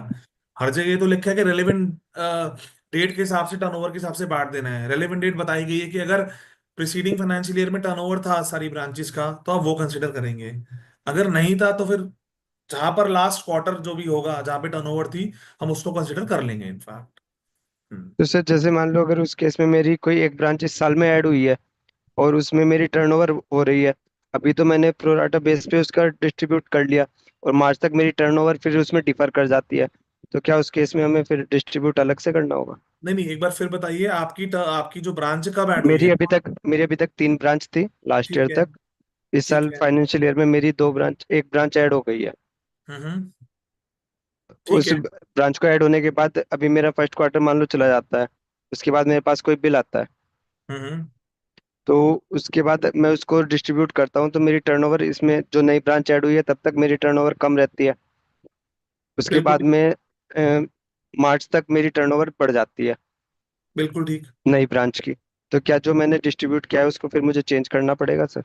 हर जगह तो लिखा है कि रेलिवेंट डेट के हिसाब से टर्नओवर के हिसाब से बांट देना है। रेलिवेंट डेट बताई गई है कि अगर प्रीसीडिंग फाइनेंशियल ईयर में टर्नओवर था सारी ब्रांचेस का तो आप वो कंसिडर करेंगे, अगर नहीं था तो फिर जहां पर लास्ट क्वार्टर जो भी होगा जहां पे टर्नओवर थी हम उसको कंसिडर कर लेंगे इनफैक्ट। तो सर जैसे मान लो अगर उस केस में मेरी कोई एक ब्रांच इस साल में ऐड हुई है और उसमें मेरी टर्नओवर हो रही है, अभी तो मैंने प्रोराटा बेस पे उसका डिस्ट्रीब्यूट कर लिया और मार्च तक मेरी टर्नओवर फिर उसमें डिफर कर जाती है, तो क्या उस केस में हमें फिर डिस्ट्रीब्यूट अलग से करना होगा? नहीं नहीं, एक बार फिर बताइए, आपकी जो ब्रांच कब ऐड हुई है? मेरी अभी तक 3 ब्रांच थी लास्ट ईयर ठीक है। तक। इस ठीक साल है। फाइनेंशियल ईयर में मेरी 2 ब्रांच, एक ब्रांच ऐड हो गई है। हम्म। ठीक उस है। ब्रांच को ऐड होने के बाद अभी मेरा फर्स्ट क्वार्टर मान लो चला जाता है, उसके बाद मेरे पास कोई बिल आता है, हम्म। तो उसके बाद मैं उसको डिस्ट्रीब्यूट करता हूँ, तो मेरी टर्नओवर इसमें जो नई ब्रांच ऐड हुई है तब तक मेरी टर्नओवर कम रहती है। उसके बिल्कुल बाद में मार्च तक मेरी टर्नओवर बढ़ जाती है बिल्कुल ठीक। नई ब्रांच की। तो क्या जो मैंने डिस्ट्रीब्यूट किया है उसको फिर मुझे चेंज करना पड़ेगा सर,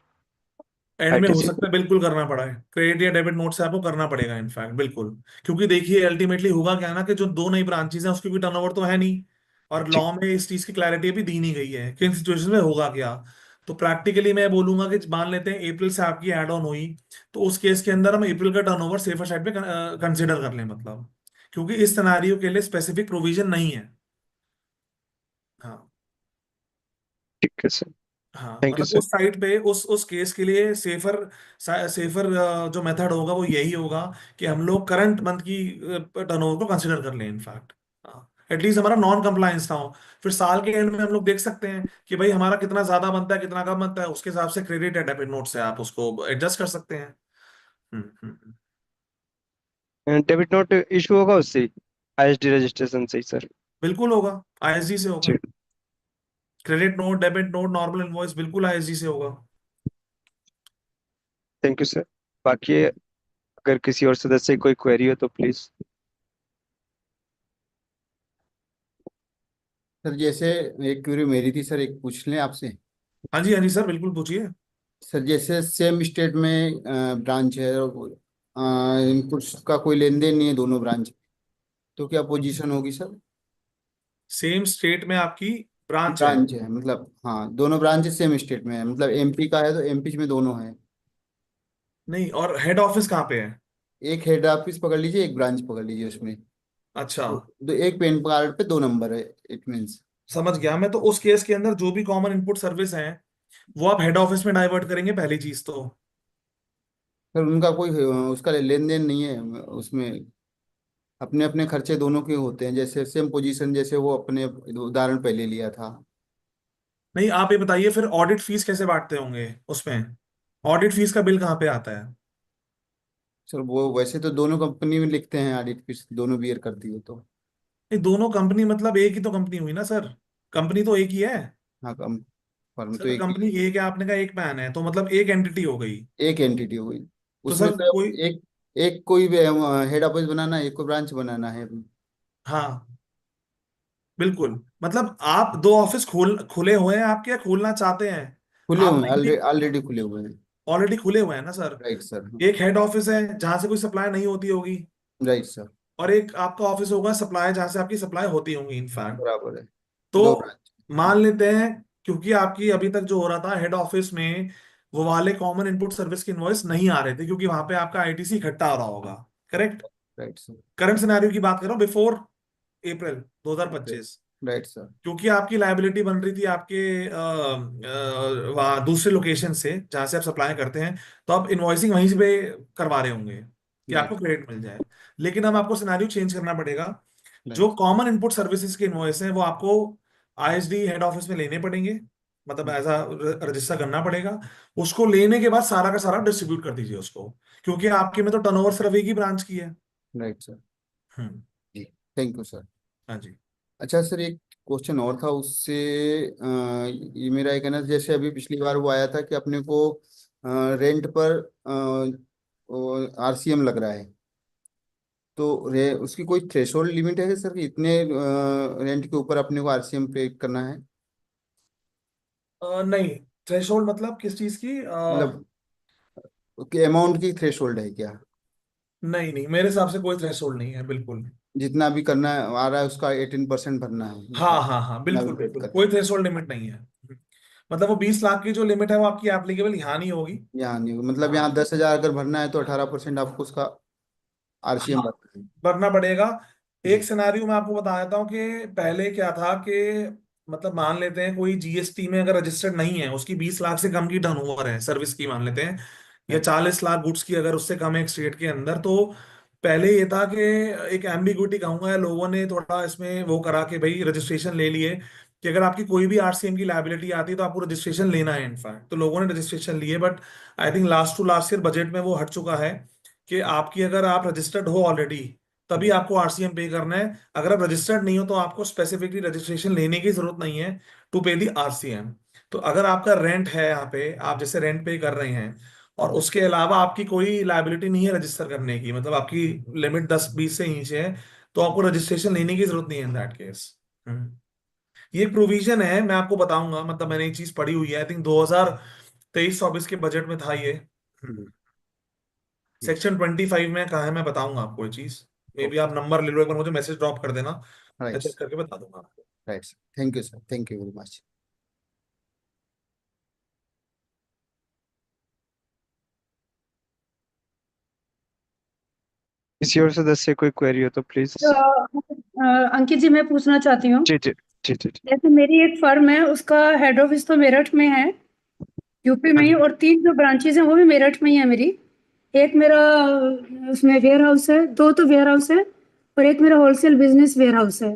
एंड में हो आईटीसी? सकता है बिल्कुल करना पड़ा है, क्रेडिट या डेबिट नोट से आपको करना पड़ेगा इनफैक्ट, बिल्कुल। क्योंकि देखिए अल्टीमेटली होगा क्या ना, कि जो दो नई ब्रांचेज हैं उसकी भी टर्नओवर तो है नहीं, और ठीक। लॉ में इस चीज की क्लैरिटी भी दी नहीं गई है कि इन सिचुएशन में होगा क्या। तो प्रैक्टिकली मैं बोलूंगा कि मान लेते हैं अप्रैल से आपकी ऐड ऑन हुई, तो उस केस के अंदर हम अप्रैल का टर्नओवर सेफर साइड पे कंसिडर कर लें, मतलब क्योंकि इस सिनेरियो के लिए स्पेसिफिक प्रोविजन नहीं है। हाँ। ठीक है सर। हाँ, थैंक यू मतलब सर। उस साइट पे उस केस के लिए सेफर सेफर जो मेथड होगा वो यही होगा कि हम लोग करंट मंथ की टर्नओवर को कंसिडर कर लें इनफैक्ट। एटलीस्ट हमारा नॉन कंप्लायंस ना हो, फिर साल के एंड में हम लोग देख सकते हैं कि भाई हमारा कितना ज्यादा बनता है कितना कम बनता है, उसके हिसाब से क्रेडिट या डेबिट नोट से आप उसको एडजस्ट कर सकते हैं। हम्म। डेबिट नोट इशू होगा उससे, आईएसडी रजिस्ट्रेशन से ही सर? बिल्कुल होगा, आईएसडी से होगा। जी। Credit note, debit note, normal invoice बिल्कुल आईएसडी से होगा। Thank you sir. बाकी अगर किसी और सदस्य की कोई क्वेरी हो तो प्लीज। सर जैसे एक क्वेरी मेरी थी सर, एक पूछ लें आपसे? हाँ जी सर, बिल्कुल पूछिए। सर जैसे सेम स्टेट में ब्रांच है और इनपुट्स का कोई लेन देन नहीं है दोनों ब्रांच, तो क्या पोजीशन होगी सर? सेम स्टेट में आपकी ब्रांच है? ब्रांच है मतलब, हाँ दोनों ब्रांच सेम स्टेट में है, मतलब एमपी का है तो एमपी में दोनों है। नहीं, और हेड ऑफिस कहाँ पे है? एक हेड ऑफिस पकड़ लीजिए, एक ब्रांच पकड़ लीजिए उसमें। अच्छा, तो एक पेन कार्ड पे 2 नंबर है, इट मीन्स। समझ गया मैं। तो उस केस के अंदर जो भी कॉमन इनपुट सर्विस है वो आप हेड ऑफिस में डाइवर्ट करेंगे, पहली चीज तो। सर उनका कोई उसका लेन देन नहीं है उसमें, अपने अपने खर्चे दोनों के होते हैं, जैसे सेम पोजीशन जैसे वो अपने उदाहरण पहले लिया था। नहीं, आप ये बताइए फिर ऑडिट फीस कैसे बांटते होंगे उसमें? ऑडिट फीस का बिल कहाँ पे आता है? सर वो वैसे तो दोनों कंपनी में लिखते हैं ऑडिट फीस, दोनों बियर करती है तो। नहीं, दोनों कंपनी मतलब एक ही तो कंपनी हुई ना सर, कंपनी तो एक ही है। हाँ कम, फर्म तो सर एक ही, कंपनी एक है, आपने कहा एक पैन है, तो मतलब एक एंटिटी हो गई। एक एंटिटी हुई। तो उसमें सर तो कोई, एक एक कोई हेड ऑफिस बनाना है, एक को ब्रांच बनाना है। हाँ बिल्कुल, मतलब आप दो ऑफिस खुले हुए हैं आपके, या खोलना चाहते हैं? खुले आप हुए हैं, ऑलरेडी खुले हुए हैं। ऑलरेडी खुले हुए हैं ना सर। Right sir. एक हेड ऑफिस है जहां से कोई सप्लाई नहीं होती होगी, राइट सर। और एक आपका ऑफिस होगा सप्लाई, जहां से आपकी सप्लाई होती होंगी इनफैक्ट। बराबर है। दो तो ब्रांच। मान लेते हैं, क्योंकि आपकी अभी तक जो हो रहा था हेड ऑफिस में, वो वाले कॉमन इनपुट सर्विस के इनवॉइस नहीं आ रहे थे, क्योंकि वहां पे आपका आईटीसी इकट्ठा आ रहा होगा। Correct? Right sir. Current scenario की बात कर रहा हूँ, बिफोर अप्रैल 2025। Right sir. क्योंकि आपकी लाइबिलिटी बन रही थी आपके वहाँ दूसरे लोकेशन से जहां से आप सप्लाई करते हैं, तो आप इनवॉइसिंग वहीं से पे करवा रहे होंगे कि आपको राइट। क्रेडिट मिल जाए। लेकिन अब आपको सिनेरियो चेंज करना पड़ेगा। जो राइट। कॉमन इनपुट सर्विसेज के इनवॉइस हैं वो आपको आईएसडी हेड ऑफिस में लेने पड़ेंगे, मतलब एज अ रजिस्टर करना पड़ेगा। उसको लेने के बाद सारा का सारा डिस्ट्रीब्यूट कर दीजिए उसको, क्योंकि आपके में तो टर्नओवर सिर्फ एक ही ब्रांच की है। Right sir. हम्म। जी। Thank you sir. हाँ जी। अच्छा सर, एक क्वेश्चन और था उससे, ये मेरा एक है ना, जैसे अभी पिछली बार वो आया था कि अपने को रेंट पर आरसीएम लग रहा है, तो उसकी कोई थ्रेशोल्ड लिमिट है सर कि इतने रेंट के ऊपर अपने को आरसीएम पे करना है? नहीं, थ्रेशोल्ड मतलब किस चीज की? मतलब अमाउंट की थ्रेशोल्ड है क्या? नहीं नहीं, मेरे हिसाब से कोई थ्रेशोल्ड नहीं है, बिल्कुल। जितना भी करना है आ रहा है उसका 18% भरना है, हाँ मतलब हाँ हाँ, जितना भी बिल्कुल पेड बिल्कुल, करना कोई है। थ्रेशोल्ड लिमिट नहीं है। मतलब वो 20 लाख की जो लिमिट है वो आपकी एप्लीकेबल यहाँ नहीं होगी। यहाँ नहीं, मतलब यहाँ हाँ 10,000 अगर भरना है तो 18% आपको उसका आरसीएम हाँ, भरना है। भरना पड़ेगा। एक जी। सिनारियो मैं आपको बता देता हूँ कि पहले क्या था कि, मतलब मान लेते हैं कोई जीएसटी में अगर रजिस्टर्ड नहीं है, उसकी 20 लाख से कम की टर्नओवर है सर्विस की, मान लेते हैं, या राइट। 40 लाख गुड्स की अगर उससे कम है एक स्टेट के अंदर, तो पहले ये था कि एक एम्बिग्विटी कहूंगा, लोगों ने थोड़ा इसमें वो करा कि भाई रजिस्ट्रेशन ले लिए कि अगर आपकी कोई भी आरसीएम की लायबिलिटी आती है तो आपको रजिस्ट्रेशन लेना है। इनफैक्ट तो लोगों ने रजिस्ट्रेशन लिए, but I think last to last year budget में वो हट चुका है कि आपकी अगर आप रजिस्टर्ड हो ऑलरेडी तभी आपको आरसीएम पे करना है। अगर आप रजिस्टर्ड नहीं हो तो आपको स्पेसिफिकली रजिस्ट्रेशन लेने की जरूरत नहीं है टू पे दी आरसीएम। तो अगर आपका रेंट है, यहाँ पे आप जैसे रेंट पे कर रहे हैं और उसके अलावा आपकी कोई लायबिलिटी नहीं है रजिस्टर करने की, मतलब आपकी लिमिट 10-20 से नीचे है, तो आपको रजिस्ट्रेशन लेने की जरूरत नहीं है इन दैट केस। ये प्रोविजन है, मैं आपको बताऊंगा, मतलब मैंने ये चीज पढ़ी हुई है, आई थिंक 2023-24 के बजट में था ये। सेक्शन 25 में कहा है, मैं बताऊंगा आपको ये चीज। मे बी आप नंबर ले लो, एक बार मुझे मैसेज ड्रॉप कर देना, मैं राइट चेक करके बता दूंगा आपको। Right sir, thank you sir, thank you very much. किसी और सदस्य से कोई क्वेरी हो तो प्लीज। अंकित जी, मैं पूछना चाहती हूँ, जी जी जी जी जी। जैसे मेरी एक फर्म है, उसका हेड ऑफिस तो मेरठ में है, यूपी में हाँ ही, जी। और 3 जो ब्रांचेस हैं वो भी मेरठ में ही है मेरी। एक मेरा उसमें वेयर हाउस है, 2 तो वेयर हाउस है, और एक मेरा होलसेल बिजनेस वेयर हाउस है।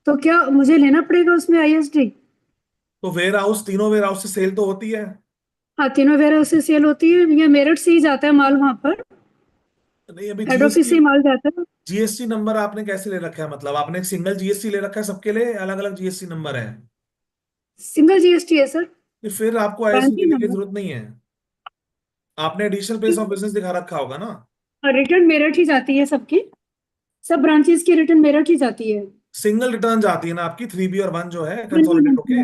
तो क्या मुझे लेना पड़ेगा उसमें आईएसडी? तो वेयर हाउस, तीनों वेयर हाउस से सेल तो होती है? हाँ, तीनों वेयर हाउस से सेल होती है, या मेरठ से ही जाता है माल वहां पर, नहीं, अभी हेड ऑफिस से ही माल जाता है? जीएसटी नंबर आपने कैसे ले रखा है? मतलब आपने एक सिंगल जीएसटी ले रखा है, सबके लिए अलग अलग जीएसटी नंबर है? सिंगल जीएसटी है सर। तो फिर आपको आईएसडी ब्रांचिंग लेने की नंबर, जरूरत नहीं है। आपने एडिशनल प्लेस ऑफ बिजनेस दिखा रखा होगा ना? रिटर्न मेरठ ही जाती है सबकी, सब ब्रांचेस की रिटर्न मेरठ ही जाती है। सिंगल रिटर्न जाती है ना आपकी, 3B और 1 जो है नहीं, कंसोलिडेट होके?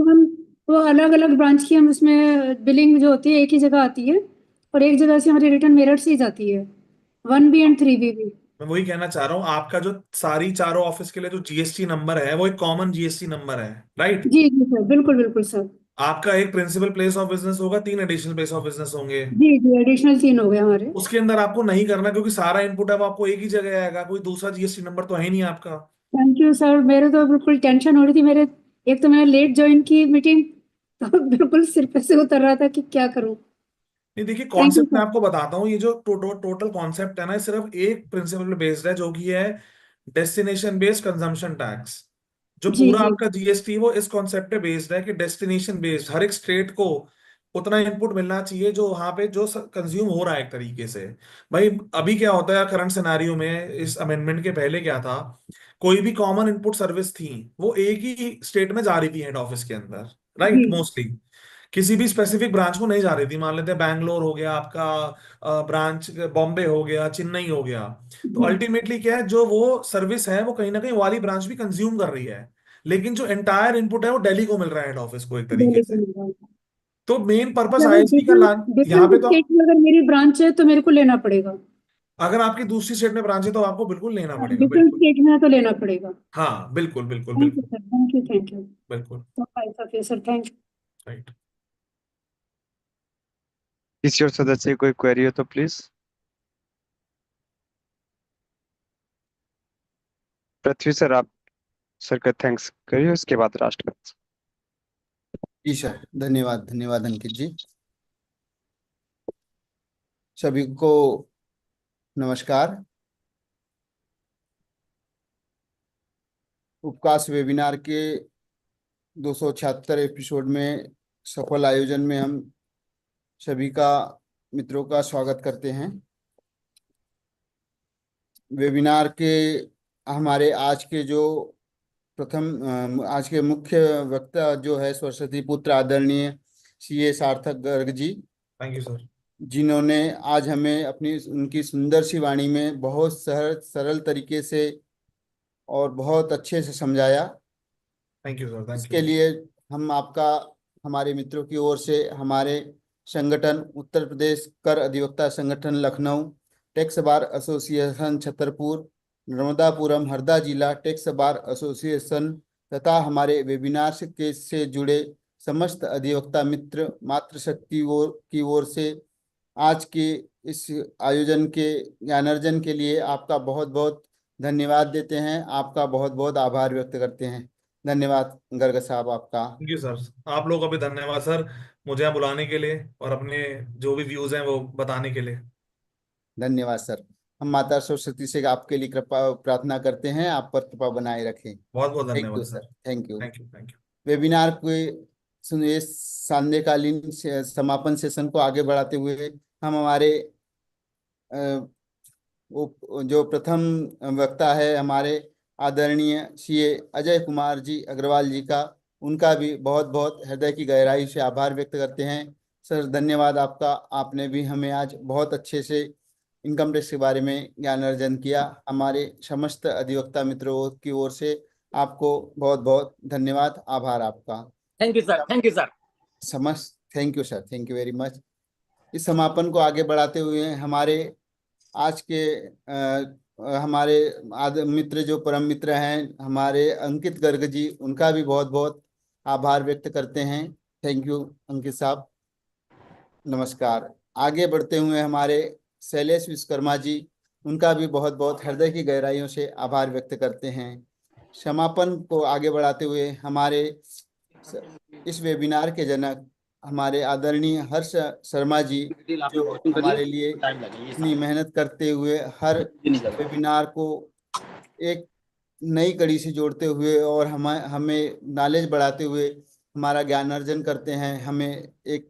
हम वो अलग अलग ब्रांच की, हम उसमें बिलिंग जो होती है एक ही जगह आती है, और एक जगह से हमारी रिटर्न मेरठ से ही जाती है, 1B एंड 3B भी। मैं वही कहना चाह रहा हूँ, आपका जो सारी चारों ऑफिस के लिए जो जीएसटी नंबर है वो एक कॉमन जीएसटी नंबर है, राइट? जी जी सर, बिल्कुल बिल्कुल सर। आपका एक प्रिंसिपल प्लेस ऑफ बिजनेस होगा, 3 एडिशनल प्लेस ऑफ बिजनेस होंगे। जी जी, एडिशनल 3 हो गए हमारे। उसके अंदर आपको नहीं करना, क्योंकि सारा इनपुट अब आपको एक ही जगह आएगा, कोई दूसरा जीएसटी नंबर तो है नहीं आपका। थैंक यू सर, मेरे तो बिल्कुल टेंशन हो रही थी, मेरे एक तो मैंने लेट ज्वाइन की मीटिंग, तो बिल्कुल सिर पे से उतर रहा था कि क्या करूं। नहीं देखिए, थैंक यू कॉन्सेप्ट मैं सर। आपको बताता हूँ, ये जो टोटल कॉन्सेप्ट है ना, ये सिर्फ एक प्रिंसिपल पे बेस्ड है, जो कि है डेस्टिनेशन बेस्ड कंजम्पशन टैक्स। जो जी पूरा जी आपका जीएसटी वो इस कॉन्सेप्ट पे बेस्ड है कि डेस्टिनेशन बेस्ड, हर एक स्टेट को उतना इनपुट मिलना चाहिए जो वहां पे जो कंज्यूम हो रहा है एक तरीके से। भाई अभी क्या होता है करंट सिनेरियो में, इस अमेंडमेंट के पहले क्या था, कोई भी कॉमन इनपुट सर्विस थी वो एक ही स्टेट में जा रही थी हेड ऑफिस के अंदर, जी राइट? मोस्टली किसी भी स्पेसिफिक ब्रांच को नहीं जा रही थी। मान लेते हैं बैंगलोर हो गया आपका ब्रांच, बॉम्बे हो गया, चेन्नई हो गया। तो जी, अल्टीमेटली क्या है, जो वो सर्विस है वो कहीं ना कहीं वाली ब्रांच भी कंज्यूम कर रही है, लेकिन जो एंटायर इनपुट है वो दिल्ली को मिल रहा है हेड ऑफिस को एक तरीके दिल्ली से। को मिल रहा है। तो मेन पर्पस अगर आईएसडी का डिफरेंट यहाँ डिफरेंट पे तो, स्टेट में अगर मेरी ब्रांच है तो मेरे को लेना पड़ेगा? अगर आपकी दूसरी स्टेट में ब्रांच है तो आपको बिल्कुल लेना पड़ेगा, डिफरेंट बिल्कुल। स्टेट में है तो लेना पड़ेगा। हाँ बिल्कुल बिल्कुल थैंक यू बिल्कुल sir, thank you, thank you बिल्कुल। So nice of you sir, thank you. Right. किसी और सदस्य की कोई क्वेरी हो तो प्लीज। पृथ्वी सर, आप सर का थैंक्स करिए, उसके बाद राष्ट्रपति। जी सर, धन्यवाद धन्यवाद अंकित जी। सभी को नमस्कार। उपकाश वेबिनार के 276 एपिसोड में सफल आयोजन में हम सभी का मित्रों का स्वागत करते हैं। वेबिनार के हमारे आज के जो आज के मुख्य वक्ता जो है सरस्वती पुत्र आदरणीय सीए सार्थक Garg ji, thank you sir. जिन्होंने आज हमें अपनी उनकी सुंदर सी वाणी में बहुत सरल तरीके से और बहुत अच्छे से समझाया। थैंक यू सर, थैंक इसके यू। लिए हम आपका, हमारे मित्रों की ओर से, हमारे संगठन उत्तर प्रदेश कर अधिवक्ता संगठन Lucknow, tax bar association Chhatarpur, Narmadapuram Harda जिला टैक्स बार एसोसिएशन तथा हमारे वेबिनार से जुड़े समस्त अधिवक्ता मित्र मातृशक्ति की ओर से आज के इस आयोजन के ज्ञानार्जन के लिए आपका बहुत बहुत धन्यवाद देते हैं, आपका बहुत बहुत आभार व्यक्त करते हैं। धन्यवाद गर्ग साहब आपका। थैंक यू सर, आप लोगों का भी धन्यवाद सर, मुझे यहाँ बुलाने के लिए और अपने जो भी व्यूज हैं वो बताने के लिए। धन्यवाद सर। हम माता सरस्वती से आपके लिए कृपा प्रार्थना करते हैं, आप पर कृपा बनाए रखें। बहुत बहुत थैंक धन्यवाद you sir. Sir, thank you. Thank you, thank you. Webinar के सुनिए संध्याकालीन समापन सेशन को आगे बढ़ाते हुए हम हमारे जो प्रथम वक्ता है हमारे आदरणीय सीए अजय कुमार जी अग्रवाल जी का, उनका भी बहुत बहुत हृदय की गहराई से आभार व्यक्त करते हैं। सर धन्यवाद आपका, आपने भी हमें आज बहुत अच्छे से इनकम टैक्स के बारे में ज्ञान अर्जन किया। हमारे समस्त अधिवक्ता मित्रों की ओर से आपको बहुत बहुत धन्यवाद, आभार आपका। Thank you sir, thank you sir. समस्त thank you sir, thank you very much. इस समापन को आगे बढ़ाते हुए हमारे आज के हमारे मित्र जो परम मित्र हैं हमारे अंकित गर्ग जी, उनका भी बहुत बहुत आभार व्यक्त करते हैं। थैंक यू अंकित साहब, नमस्कार। आगे बढ़ते हुए हमारे शैलेश विश्वकर्मा जी, उनका भी बहुत बहुत हृदय की गहराइयों से आभार व्यक्त करते हैं। समापन को आगे बढ़ाते हुए हमारे इस वेबिनार के जनक हमारे आदरणीय हर्ष शर्मा जी, जो हमारे लिए इतनी मेहनत करते हुए हर वेबिनार को एक नई कड़ी से जोड़ते हुए और हमें नॉलेज बढ़ाते हुए हमारा ज्ञान अर्जन करते हैं, हमें एक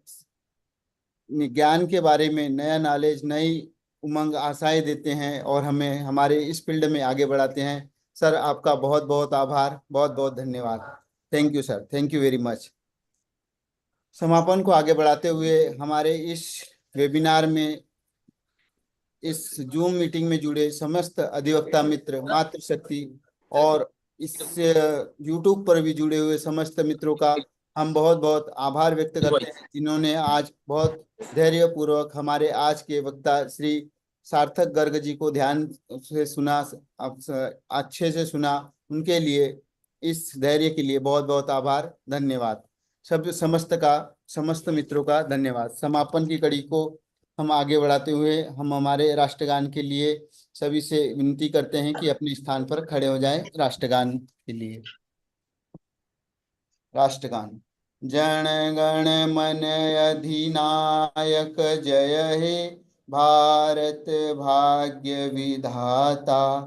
ज्ञान के बारे में नया नॉलेज, नई उमंग, आशाएं देते हैं और हमें हमारे इस फील्ड में आगे बढ़ाते हैं। सर आपका बहुत बहुत आभार, बहुत बहुत धन्यवाद। Thank you sir, thank you very much. समापन को आगे बढ़ाते हुए हमारे इस वेबिनार में, इस जूम मीटिंग में जुड़े समस्त अधिवक्ता मित्र, मातृशक्ति और इस यूट्यूब पर भी जुड़े हुए समस्त मित्रों का हम बहुत बहुत आभार व्यक्त करते हैं, जिन्होंने आज बहुत धैर्यपूर्वक हमारे आज के वक्ता श्री सार्थक गर्ग जी को ध्यान से सुना, अच्छे से सुना। उनके लिए, इस धैर्य के लिए बहुत बहुत आभार, धन्यवाद। समस्त मित्रों का धन्यवाद। समापन की कड़ी को हम आगे बढ़ाते हुए हम हमारे राष्ट्रगान के लिए सभी से विनती करते हैं कि अपने स्थान पर खड़े हो जाएं राष्ट्रगान के लिए। राष्ट्रगान। जन गण मन अधिनायक जय हे भारत भाग्य विधाता,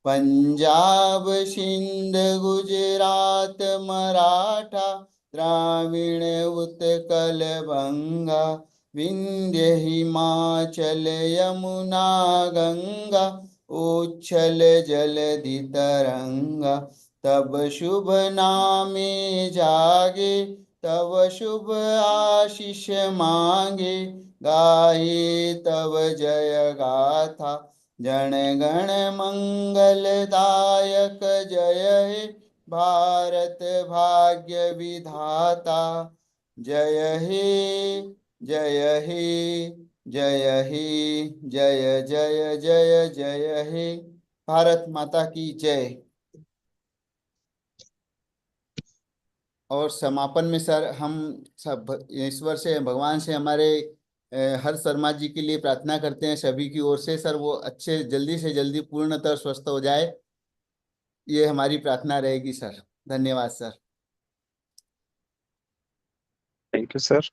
पंजाब सिंध गुजरात मराठा द्राविण उत्कल बंगा, विंध्य हिमाचल यमुना गंगा, उच्छल जलधि तरंगा। तब शुभ नामे जागे, तब शुभ आशीष मांगे, गाये तब जय गाथा। जन गण मंगलदायक जय हे भारत भाग्य विधाता, जय हे जय हे जय हे जय जय जय जय हे। भारत माता की जय। और समापन में सर हम सब ईश्वर से, भगवान से हमारे हर्ष शर्मा जी के लिए प्रार्थना करते हैं सभी की ओर से। सर वो अच्छे जल्दी से जल्दी पूर्णतः स्वस्थ हो जाए, ये हमारी प्रार्थना रहेगी सर। धन्यवाद सर। Thank you sir.